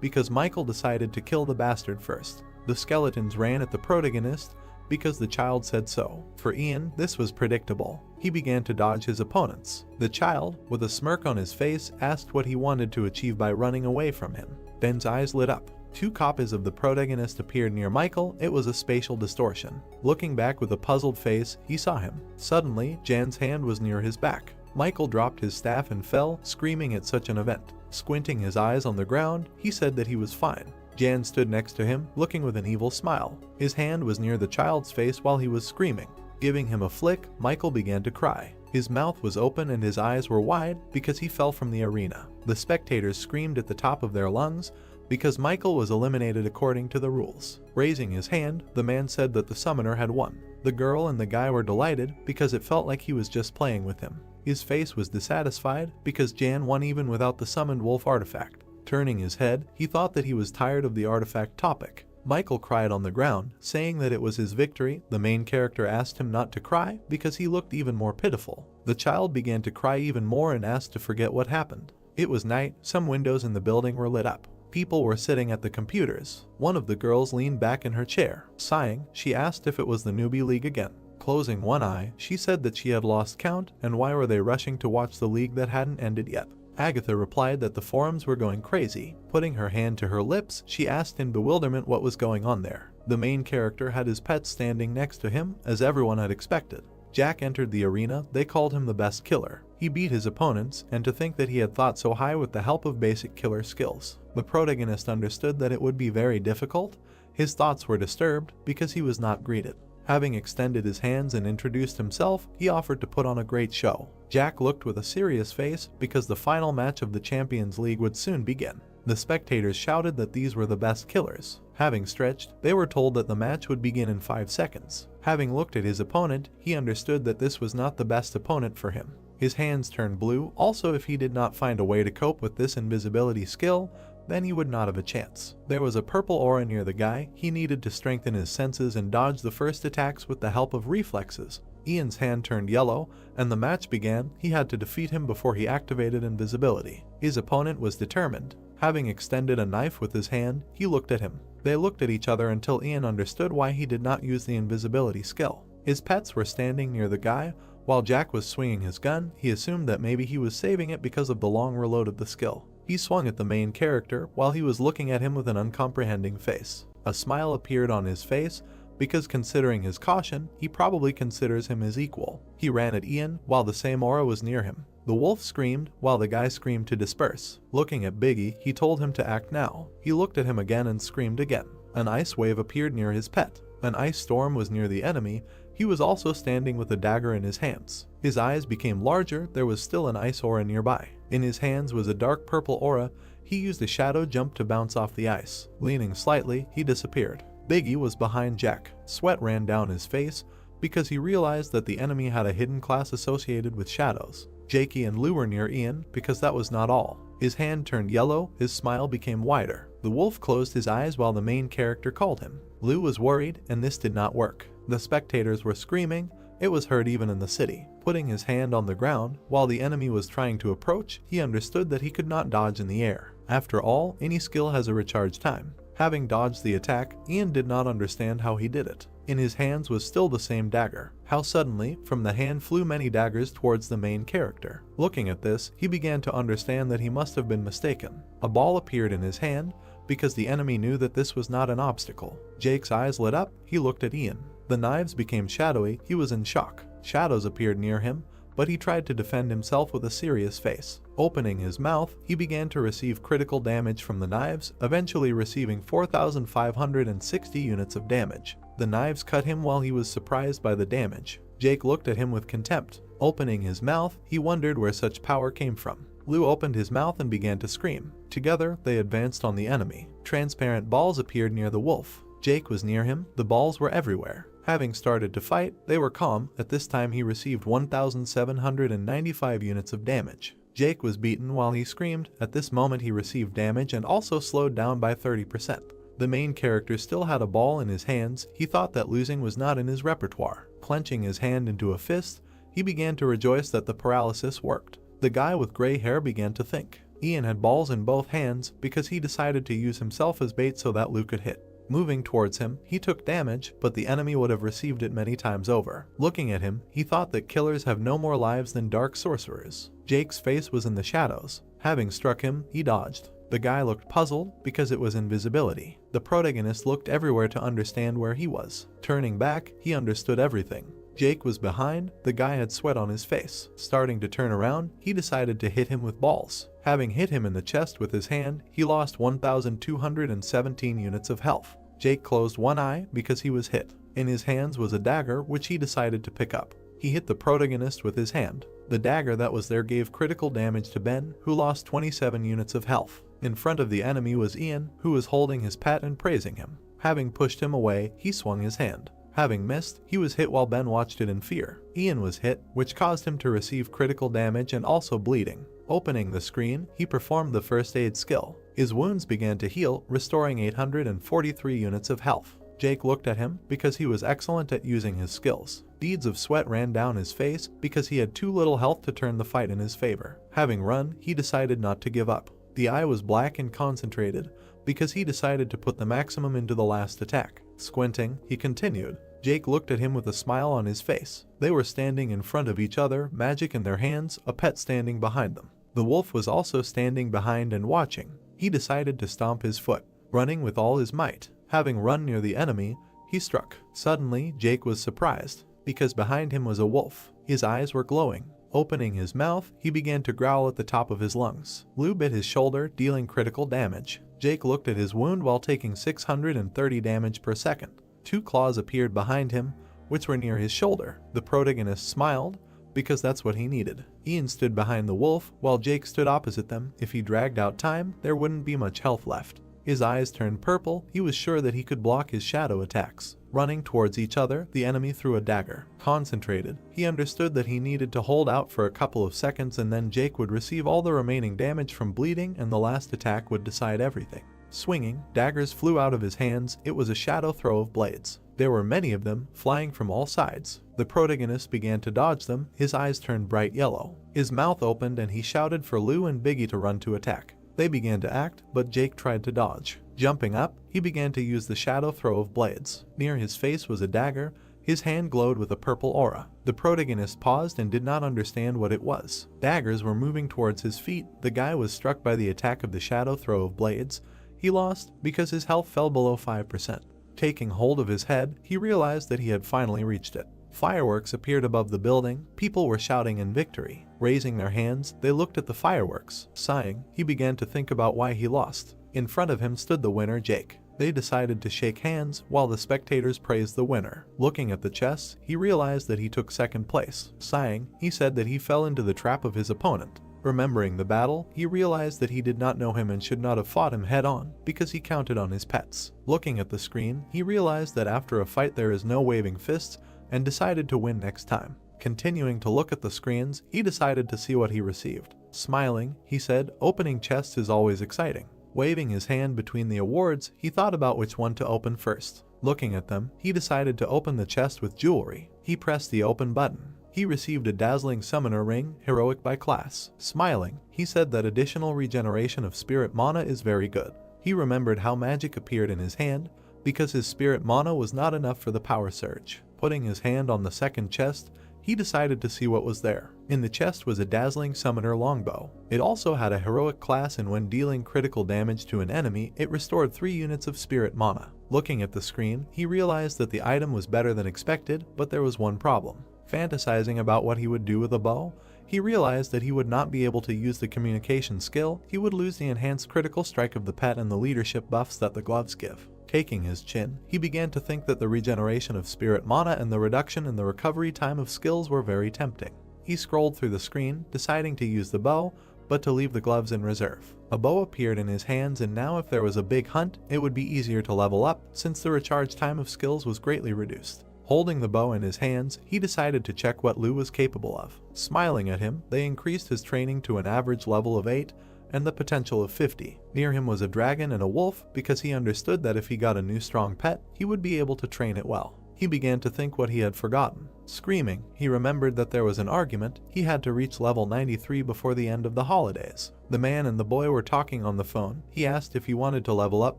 because Michael decided to kill the bastard first. The skeletons ran at the protagonist because the child said so. For Ian, this was predictable. He began to dodge his opponents. The child, with a smirk on his face, asked what he wanted to achieve by running away from him. Ben's eyes lit up. 2 copies of the protagonist appeared near Michael. It was a spatial distortion. Looking back with a puzzled face, he saw him. Suddenly, Jan's hand was near his back. Michael dropped his staff and fell, screaming at such an event. Squinting his eyes on the ground, he said that he was fine. Jan stood next to him, looking with an evil smile. His hand was near the child's face while he was screaming. Giving him a flick, Michael began to cry. His mouth was open and his eyes were wide because he fell from the arena. The spectators screamed at the top of their lungs because Michael was eliminated according to the rules. Raising his hand, the man said that the summoner had won. The girl and the guy were delighted because it felt like he was just playing with him. His face was dissatisfied because Jan won even without the summoned wolf artifact. Turning his head, he thought that he was tired of the artifact topic. Michael cried on the ground, saying that it was his victory. The main character asked him not to cry because he looked even more pitiful. The child began to cry even more and asked to forget what happened. It was night. Some windows in the building were lit up. People were sitting at the computers. One of the girls leaned back in her chair. Sighing, she asked if it was the newbie league again. Closing one eye, she said that she had lost count, and why were they rushing to watch the league that hadn't ended yet? Agatha replied that the forums were going crazy. Putting her hand to her lips, she asked in bewilderment what was going on there. The main character had his pet standing next to him, as everyone had expected. Jack entered the arena. They called him the best killer. He beat his opponents, and to think that he had thought so high with the help of basic killer skills. The protagonist understood that it would be very difficult. His thoughts were disturbed because he was not greeted. Having extended his hands and introduced himself, he offered to put on a great show. Jack looked with a serious face because the final match of the Champions League would soon begin. The spectators shouted that these were the best killers. Having stretched, they were told that the match would begin in 5 seconds. Having looked at his opponent, he understood that this was not the best opponent for him. His hands turned blue. Also, if he did not find a way to cope with this invisibility skill, then he would not have a chance. There was a purple aura near the guy. He needed to strengthen his senses and dodge the first attacks with the help of reflexes. Ian's hand turned yellow, and the match began. He had to defeat him before he activated invisibility. His opponent was determined. Having extended a knife with his hand, he looked at him. They looked at each other until Ian understood why he did not use the invisibility skill. His pets were standing near the guy. While Jack was swinging his gun, he assumed that maybe he was saving it because of the long reload of the skill. He swung at the main character while he was looking at him with an uncomprehending face. A smile appeared on his face because, considering his caution, he probably considers him his equal. He ran at Ian while the same aura was near him. The wolf screamed while the guy screamed to disperse. Looking at Biggie, he told him to act now. He looked at him again and screamed again. An ice wave appeared near his pet. An ice storm was near the enemy. He was also standing with a dagger in his hands. His eyes became larger. There was still an ice aura nearby. In his hands was a dark purple aura. He used a shadow jump to bounce off the ice. Leaning slightly, he disappeared. Biggie was behind Jack. Sweat ran down his face because he realized that the enemy had a hidden class associated with shadows. Jakey and Lou were near Ian because that was not all. His hand turned yellow. His smile became wider. The wolf closed his eyes while the main character called him. Lou was worried, and this did not work. The spectators were screaming. It was heard even in the city. Putting his hand on the ground while the enemy was trying to approach, he understood that he could not dodge in the air. After all, any skill has a recharge time. Having dodged the attack, Ian did not understand how he did it. In his hands was still the same dagger. How suddenly, from the hand flew many daggers towards the main character. Looking at this, he began to understand that he must have been mistaken. A ball appeared in his hand because the enemy knew that this was not an obstacle. Jake's eyes lit up. He looked at Ian. The knives became shadowy. He was in shock. Shadows appeared near him, but he tried to defend himself with a serious face. Opening his mouth, he began to receive critical damage from the knives, eventually receiving 4,560 units of damage. The knives cut him while he was surprised by the damage. Jake looked at him with contempt. Opening his mouth, he wondered where such power came from. Lou opened his mouth and began to scream. Together, they advanced on the enemy. Transparent balls appeared near the wolf. Jake was near him, the balls were everywhere. Having started to fight, they were calm. At this time he received 1,795 units of damage. Jake was beaten while he screamed. At this moment he received damage and also slowed down by 30%. The main character still had a ball in his hands. He thought that losing was not in his repertoire. Clenching his hand into a fist, he began to rejoice that the paralysis worked. The guy with gray hair began to think. Ian had balls in both hands because he decided to use himself as bait so that Lou could hit. Moving towards him, he took damage, but the enemy would have received it many times over. Looking at him, he thought that killers have no more lives than dark sorcerers. Jake's face was in the shadows. Having struck him, he dodged. The guy looked puzzled because it was invisibility. The protagonist looked everywhere to understand where he was. Turning back, he understood everything. Jake was behind, the guy had sweat on his face. Starting to turn around, he decided to hit him with balls. Having hit him in the chest with his hand, he lost 1,217 units of health. Jake closed one eye because he was hit. In his hands was a dagger which he decided to pick up. He hit the protagonist with his hand. The dagger that was there gave critical damage to Ben, who lost 27 units of health. In front of the enemy was Ian, who was holding his pet and praising him. Having pushed him away, he swung his hand. Having missed, he was hit while Ben watched it in fear. Ian was hit, which caused him to receive critical damage and also bleeding. Opening the screen, he performed the first aid skill. His wounds began to heal, restoring 843 units of health. Jake looked at him because he was excellent at using his skills. Beads of sweat ran down his face because he had too little health to turn the fight in his favor. Having run, he decided not to give up. The eye was black and concentrated because he decided to put the maximum into the last attack. Squinting, he continued. Jake looked at him with a smile on his face. They were standing in front of each other, magic in their hands, a pet standing behind them. The wolf was also standing behind and watching. He decided to stomp his foot, running with all his might. Having run near the enemy, he struck. Suddenly, Jake was surprised, because behind him was a wolf. His eyes were glowing. Opening his mouth, he began to growl at the top of his lungs. Lou bit his shoulder, dealing critical damage. Jake looked at his wound while taking 630 damage per second. Two claws appeared behind him, which were near his shoulder. The protagonist smiled, because that's what he needed. Ian stood behind the wolf, while Jake stood opposite them. If he dragged out time, there wouldn't be much health left. His eyes turned purple. He was sure that he could block his shadow attacks. Running towards each other, the enemy threw a dagger. Concentrated, he understood that he needed to hold out for a couple of seconds and then Jake would receive all the remaining damage from bleeding and the last attack would decide everything. Swinging, daggers flew out of his hands. It was a shadow throw of blades. There were many of them, flying from all sides. The protagonist began to dodge them. His eyes turned bright yellow. His mouth opened and he shouted for Lou and Biggie to run to attack. They began to act, but Jake tried to dodge. Jumping up, he began to use the shadow throw of blades. Near his face was a dagger. His hand glowed with a purple aura. The protagonist paused and did not understand what it was. Daggers were moving towards his feet. The guy was struck by the attack of the shadow throw of blades. He lost because his health fell below 5%. Taking hold of his head, he realized that he had finally reached it. Fireworks appeared above the building. People were shouting in victory. Raising their hands, they looked at the fireworks. Sighing, he began to think about why he lost. In front of him stood the winner, Jake. They decided to shake hands while the spectators praised the winner. Looking at the chests, he realized that he took second place. Sighing, he said that he fell into the trap of his opponent. Remembering the battle, he realized that he did not know him and should not have fought him head-on, because he counted on his pets. Looking at the screen, he realized that after a fight there is no waving fists, and decided to win next time. Continuing to look at the screens, he decided to see what he received. Smiling, he said, "Opening chests is always exciting." Waving his hand between the awards, he thought about which one to open first. Looking at them, he decided to open the chest with jewelry. He pressed the open button. He received a dazzling summoner ring, heroic by class. Smiling, he said that additional regeneration of spirit mana is very good. He remembered how magic appeared in his hand, because his spirit mana was not enough for the power surge. Putting his hand on the second chest, he decided to see what was there. In the chest was a dazzling summoner longbow. It also had a heroic class and when dealing critical damage to an enemy, it restored 3 units of spirit mana. Looking at the screen, he realized that the item was better than expected, but there was one problem. Fantasizing about what he would do with a bow, he realized that he would not be able to use the communication skill. He would lose the enhanced critical strike of the pet and the leadership buffs that the gloves give. Taking his chin, he began to think that the regeneration of spirit mana and the reduction in the recovery time of skills were very tempting. He scrolled through the screen, deciding to use the bow, but to leave the gloves in reserve. A bow appeared in his hands, and now if there was a big hunt, it would be easier to level up since the recharge time of skills was greatly reduced. Holding the bow in his hands, he decided to check what Lu was capable of. Smiling at him, they increased his training to an average level of 8 and the potential of 50. Near him was a dragon and a wolf because he understood that if he got a new strong pet, he would be able to train it well. He began to think what he had forgotten. Screaming, he remembered that there was an argument. He had to reach level 93 before the end of the holidays. The man and the boy were talking on the phone. He asked if he wanted to level up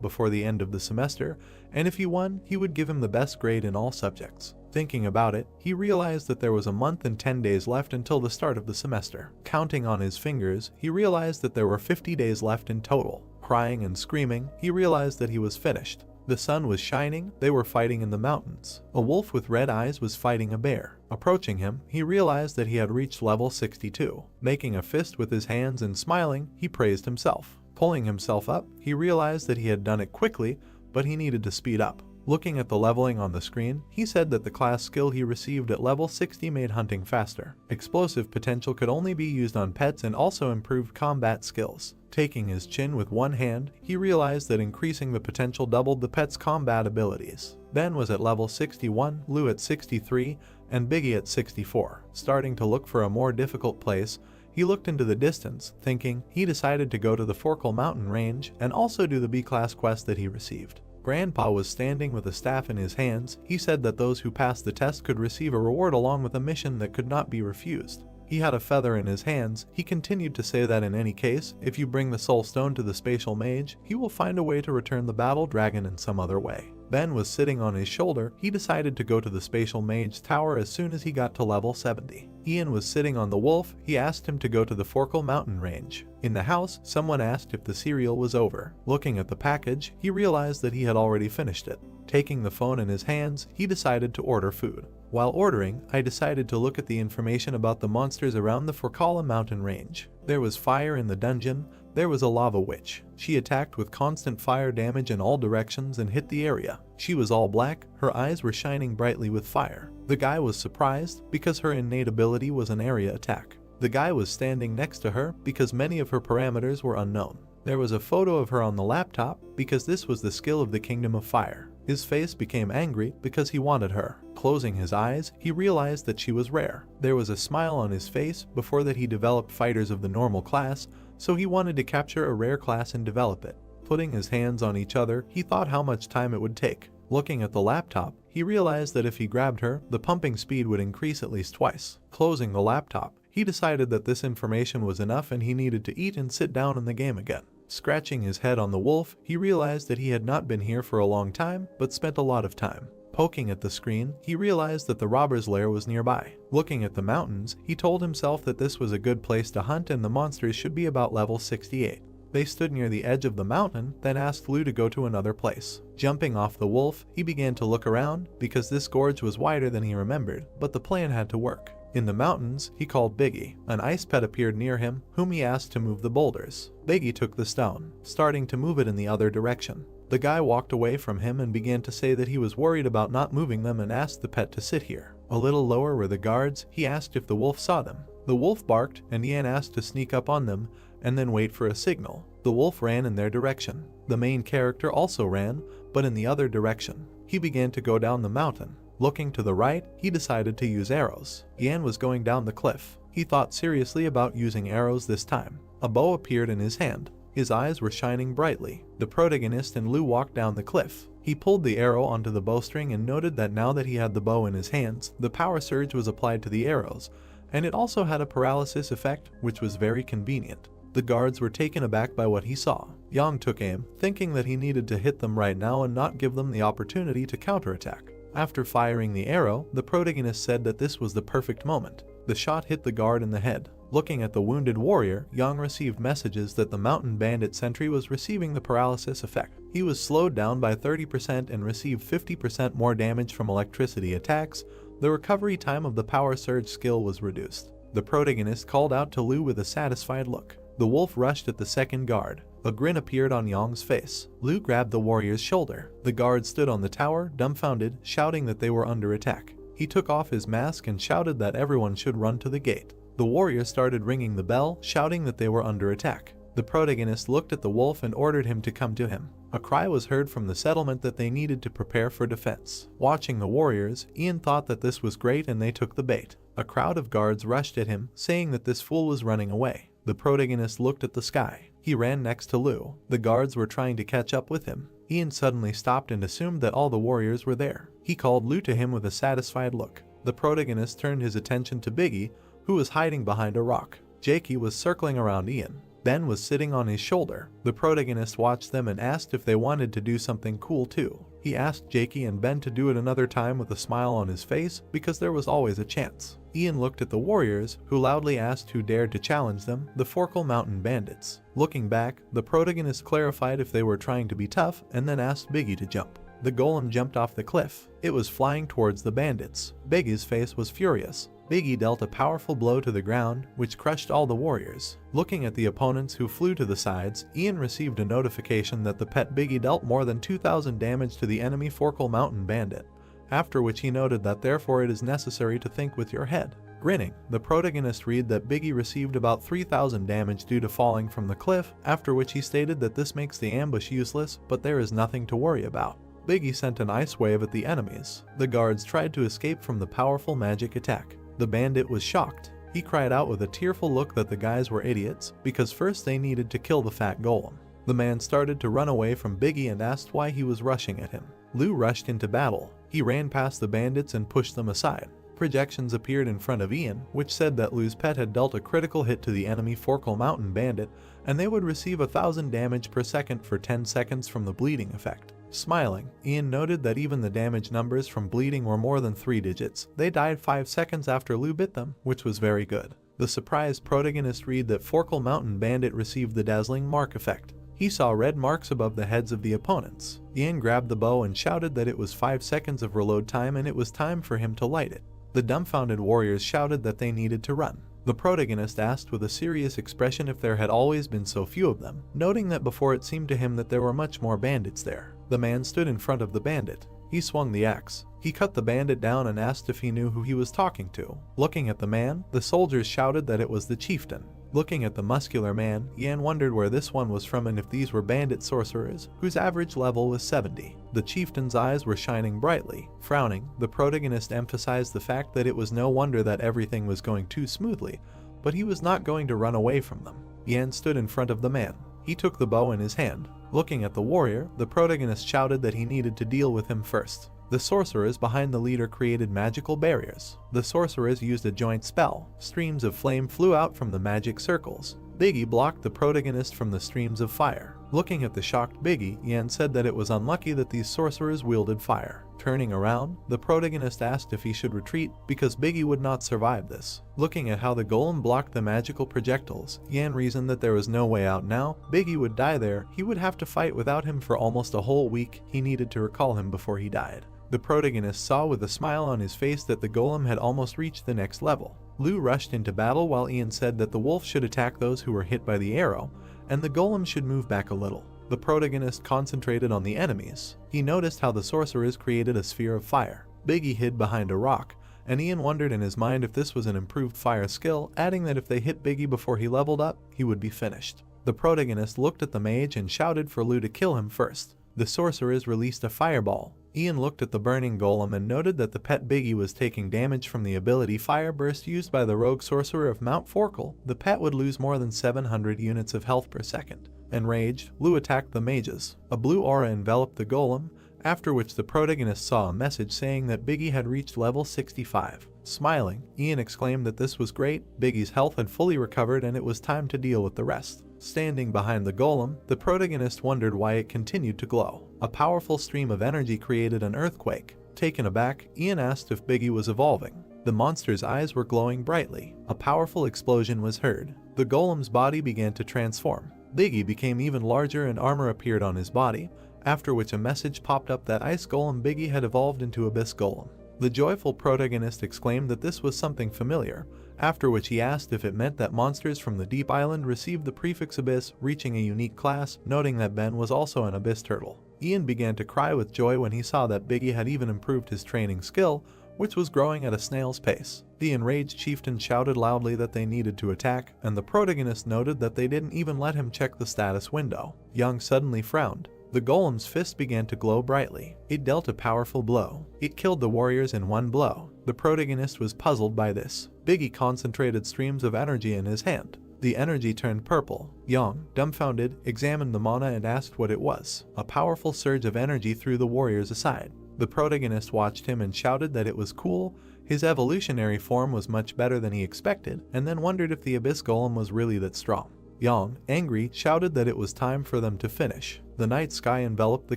before the end of the semester, and if he won, he would give him the best grade in all subjects. Thinking about it, he realized that there was a month and 10 days left until the start of the semester. Counting on his fingers, he realized that there were 50 days left in total. Crying and screaming, he realized that he was finished. The sun was shining, they were fighting in the mountains. A wolf with red eyes was fighting a bear. Approaching him, he realized that he had reached level 62. Making a fist with his hands and smiling, he praised himself. Pulling himself up, he realized that he had done it quickly, but he needed to speed up. Looking at the leveling on the screen, he said that the class skill he received at level 60 made hunting faster. Explosive potential could only be used on pets and also improved combat skills. Taking his chin with one hand, he realized that increasing the potential doubled the pet's combat abilities. Ben was at level 61, Lu at 63, and Biggie at 64. Starting to look for a more difficult place, he looked into the distance, thinking. He decided to go to the Forkle mountain range and also do the B-class quest that he received. Grandpa was standing with a staff in his hands. He said that those who passed the test could receive a reward along with a mission that could not be refused. He had a feather in his hands. He continued to say that in any case, if you bring the soul stone to the spatial mage, he will find a way to return the battle dragon in some other way. Ben was sitting on his shoulder. He decided to go to the spatial mage tower as soon as he got to level 70. Ian was sitting on the wolf. He asked him to go to the Forkle mountain range. In the house, someone asked if the cereal was over. Looking at the package, he realized that he had already finished it. Taking the phone in his hands, he decided to order food. While ordering, I decided to look at the information about the monsters around the Forkle mountain range. There was fire in the dungeon. There was a lava witch. She attacked with constant fire damage in all directions and hit the area. She was all black. Her eyes were shining brightly with fire. The guy was surprised because her innate ability was an area attack. The guy was standing next to her because many of her parameters were unknown. There was a photo of her on the laptop because this was the skill of the Kingdom of Fire. His face became angry because he wanted her. Closing his eyes, he realized that she was rare. There was a smile on his face. Before that, he developed fighters of the normal class, so he wanted to capture a rare class and develop it. Putting his hands on each other, he thought how much time it would take. Looking at the laptop, he realized that if he grabbed her, the pumping speed would increase at least twice. Closing the laptop, he decided that this information was enough and he needed to eat and sit down in the game again. Scratching his head on the wolf, he realized that he had not been here for a long time, but spent a lot of time. Poking at the screen, he realized that the robber's lair was nearby. Looking at the mountains, he told himself that this was a good place to hunt and the monsters should be about level 68. They stood near the edge of the mountain, then asked Lu to go to another place. Jumping off the wolf, he began to look around because this gorge was wider than he remembered, but the plan had to work. In the mountains, he called Biggie. An ice pet appeared near him, whom he asked to move the boulders. Biggie took the stone, starting to move it in the other direction. The guy walked away from him and began to say that he was worried about not moving them and asked the pet to sit here. A little lower were the guards. He asked if the wolf saw them. The wolf barked, and Ian asked to sneak up on them and then wait for a signal. The wolf ran in their direction. The main character also ran, but in the other direction. He began to go down the mountain. Looking to the right, he decided to use arrows. Ian was going down the cliff. He thought seriously about using arrows this time. A bow appeared in his hand. His eyes were shining brightly. The protagonist and Lu walked down the cliff. He pulled the arrow onto the bowstring and noted that now that he had the bow in his hands, the power surge was applied to the arrows, and it also had a paralysis effect, which was very convenient. The guards were taken aback by what he saw. Yang took aim, thinking that he needed to hit them right now and not give them the opportunity to counterattack. After firing the arrow, the protagonist said that this was the perfect moment. The shot hit the guard in the head. Looking at the wounded warrior, Yang received messages that the mountain bandit sentry was receiving the paralysis effect. He was slowed down by 30% and received 50% more damage from electricity attacks. The recovery time of the power surge skill was reduced. The protagonist called out to Lu with a satisfied look. The wolf rushed at the second guard. A grin appeared on Yang's face. Lu grabbed the warrior's shoulder. The guard stood on the tower, dumbfounded, shouting that they were under attack. He took off his mask and shouted that everyone should run to the gate. The warriors started ringing the bell, shouting that they were under attack. The protagonist looked at the wolf and ordered him to come to him. A cry was heard from the settlement that they needed to prepare for defense. Watching the warriors, Ian thought that this was great and they took the bait. A crowd of guards rushed at him, saying that this fool was running away. The protagonist looked at the sky. He ran next to Lu. The guards were trying to catch up with him. Ian suddenly stopped and assumed that all the warriors were there. He called Lu to him with a satisfied look. The protagonist turned his attention to Biggie, who was hiding behind a rock. Jakey was circling around Ian. Ben was sitting on his shoulder. The protagonist watched them and asked if they wanted to do something cool too. He asked Jakey and Ben to do it another time with a smile on his face because there was always a chance. Ian looked at the warriors, who loudly asked who dared to challenge them, the Forkle Mountain Bandits. Looking back, the protagonist clarified if they were trying to be tough and then asked Biggie to jump. The golem jumped off the cliff. It was flying towards the bandits. Biggie's face was furious. Biggie dealt a powerful blow to the ground, which crushed all the warriors. Looking at the opponents who flew to the sides, Ian received a notification that the pet Biggie dealt more than 2,000 damage to the enemy Forkle Mountain Bandit, after which he noted that therefore it is necessary to think with your head. Grinning, the protagonist read that Biggie received about 3,000 damage due to falling from the cliff, after which he stated that this makes the ambush useless, but there is nothing to worry about. Biggie sent an ice wave at the enemies. The guards tried to escape from the powerful magic attack. The bandit was shocked. He cried out with a tearful look that the guys were idiots, because first they needed to kill the fat golem. The man started to run away from Biggie and asked why he was rushing at him. Lu rushed into battle. He ran past the bandits and pushed them aside. Projections appeared in front of Ian, which said that Lu's pet had dealt a critical hit to the enemy Forkle Mountain Bandit, and they would receive 1,000 damage per second for 10 seconds from the bleeding effect. Smiling, Ian noted that even the damage numbers from bleeding were more than 3 digits. They died 5 seconds after Lu bit them, which was very good. The surprised protagonist read that Forkle Mountain Bandit received the dazzling mark effect. He saw red marks above the heads of the opponents. Ian grabbed the bow and shouted that it was 5 seconds of reload time and it was time for him to light it. The dumbfounded warriors shouted that they needed to run. The protagonist asked with a serious expression if there had always been so few of them, noting that before it seemed to him that there were much more bandits there. The man stood in front of the bandit. He swung the axe. He cut the bandit down and asked if he knew who he was talking to. Looking at the man, the soldiers shouted that it was the chieftain. Looking at the muscular man, Ian wondered where this one was from and if these were bandit sorcerers, whose average level was 70. The chieftain's eyes were shining brightly. Frowning, the protagonist emphasized the fact that it was no wonder that everything was going too smoothly, but he was not going to run away from them. Ian stood in front of the man. He took the bow in his hand. Looking at the warrior, the protagonist shouted that he needed to deal with him first. The sorcerers behind the leader created magical barriers. The sorcerers used a joint spell. Streams of flame flew out from the magic circles. Biggie blocked the protagonist from the streams of fire. Looking at the shocked Biggie, Ian said that it was unlucky that these sorcerers wielded fire. Turning around, the protagonist asked if he should retreat because Biggie would not survive this. Looking at how the golem blocked the magical projectiles, Ian reasoned that there was no way out now. Biggie would die there. He would have to fight without him for almost a whole week. He needed to recall him before he died. The protagonist saw with a smile on his face that the golem had almost reached the next level. Lu rushed into battle while Ian said that the wolf should attack those who were hit by the arrow, and the golem should move back a little. The protagonist concentrated on the enemies. He noticed how the sorcerers created a sphere of fire. Biggie hid behind a rock, and Ian wondered in his mind if this was an improved fire skill, adding that if they hit Biggie before he leveled up, he would be finished. The protagonist looked at the mage and shouted for Lu to kill him first. The sorcerers released a fireball. Ian looked at the burning golem and noted that the pet Biggie was taking damage from the ability Fire Burst used by the rogue sorcerer of Mount Forkle. The pet would lose more than 700 units of health per second. Enraged, Lu attacked the mages. A blue aura enveloped the golem, after which the protagonist saw a message saying that Biggie had reached level 65. Smiling, Ian exclaimed that this was great. Biggie's health had fully recovered and it was time to deal with the rest. Standing behind the golem, the protagonist wondered why it continued to glow. A powerful stream of energy created an earthquake. Taken aback, Ian asked if Biggie was evolving. The monster's eyes were glowing brightly. A powerful explosion was heard. The golem's body began to transform. Biggie became even larger and armor appeared on his body, after which a message popped up that Ice Golem Biggie had evolved into Abyss Golem. The joyful protagonist exclaimed that this was something familiar, after which he asked if it meant that monsters from the Deep Island received the prefix Abyss, reaching a unique class, noting that Ben was also an Abyss Turtle. Ian began to cry with joy when he saw that Biggie had even improved his training skill, which was growing at a snail's pace. The enraged chieftain shouted loudly that they needed to attack, and the protagonist noted that they didn't even let him check the status window. Young suddenly frowned. The golem's fist began to glow brightly. It dealt a powerful blow. It killed the warriors in one blow. The protagonist was puzzled by this. Biggie concentrated streams of energy in his hand. The energy turned purple. Young, dumbfounded, examined the mana and asked what it was. A powerful surge of energy threw the warriors aside. The protagonist watched him and shouted that it was cool. His evolutionary form was much better than he expected, and then wondered if the abyss golem was really that strong. Yang, angry, shouted that it was time for them to finish. The night sky enveloped the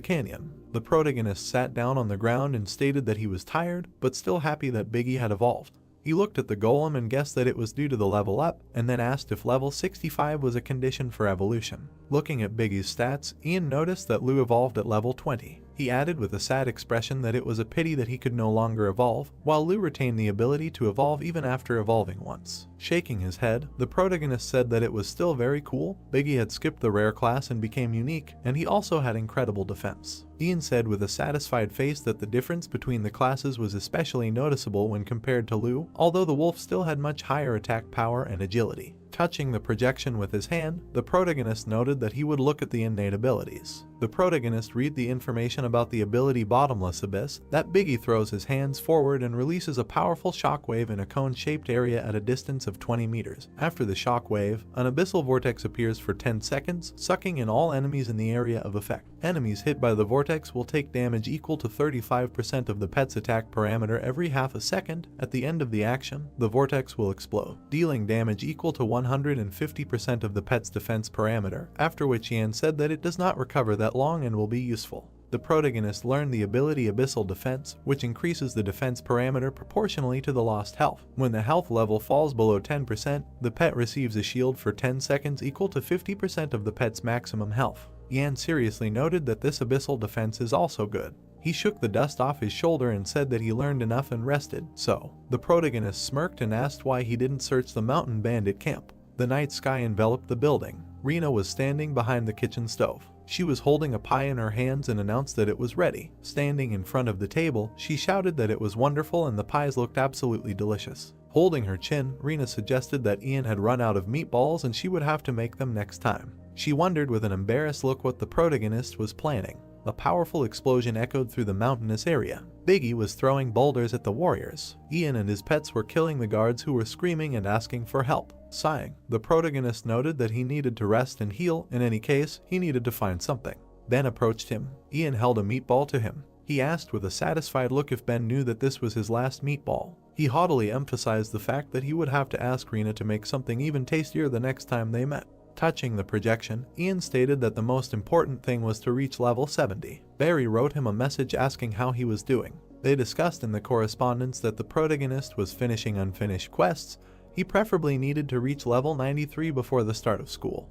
canyon. The protagonist sat down on the ground and stated that he was tired, but still happy that Biggie had evolved. He looked at the golem and guessed that it was due to the level up, and then asked if level 65 was a condition for evolution. Looking at Biggie's stats, Ian noticed that Lou evolved at level 20. He added with a sad expression that it was a pity that he could no longer evolve, while Lou retained the ability to evolve even after evolving once. Shaking his head, the protagonist said that it was still very cool. Biggie had skipped the rare class and became unique, and he also had incredible defense. Ian said with a satisfied face that the difference between the classes was especially noticeable when compared to Lou, although the wolf still had much higher attack power and agility. Touching the projection with his hand, the protagonist noted that he would look at the innate abilities. The protagonist read the information about the ability Bottomless Abyss, that Biggie throws his hands forward and releases a powerful shockwave in a cone-shaped area at a distance of 20 meters. After the shockwave, an abyssal vortex appears for 10 seconds, sucking in all enemies in the area of effect. Enemies hit by the vortex will take damage equal to 35% of the pet's attack parameter every half a second. At the end of the action, the vortex will explode, dealing damage equal to 150% of the pet's defense parameter, after which Yan said that it does not recover that long and will be useful. The protagonist learned the ability Abyssal Defense, which increases the defense parameter proportionally to the lost health. When the health level falls below 10%, the pet receives a shield for 10 seconds equal to 50% of the pet's maximum health. Yan seriously noted that this Abyssal Defense is also good. He shook the dust off his shoulder and said that he learned enough and rested. So, the protagonist smirked and asked why he didn't search the mountain bandit camp. The night sky enveloped the building. Rena was standing behind the kitchen stove. She was holding a pie in her hands and announced that it was ready. Standing in front of the table, she shouted that it was wonderful and the pies looked absolutely delicious. Holding her chin, Rena suggested that Ian had run out of meatballs and she would have to make them next time. She wondered with an embarrassed look what the protagonist was planning. A powerful explosion echoed through the mountainous area. Biggie was throwing boulders at the warriors. Ian and his pets were killing the guards who were screaming and asking for help. Sighing, the protagonist noted that he needed to rest and heal. In any case, he needed to find something. Ben approached him. Ian held a meatball to him. He asked with a satisfied look if Ben knew that this was his last meatball. He haughtily emphasized the fact that he would have to ask Rena to make something even tastier the next time they met. Touching the projection, Ian stated that the most important thing was to reach level 70. Barry wrote him a message asking how he was doing. They discussed in the correspondence that the protagonist was finishing unfinished quests. He preferably needed to reach level 93 before the start of school.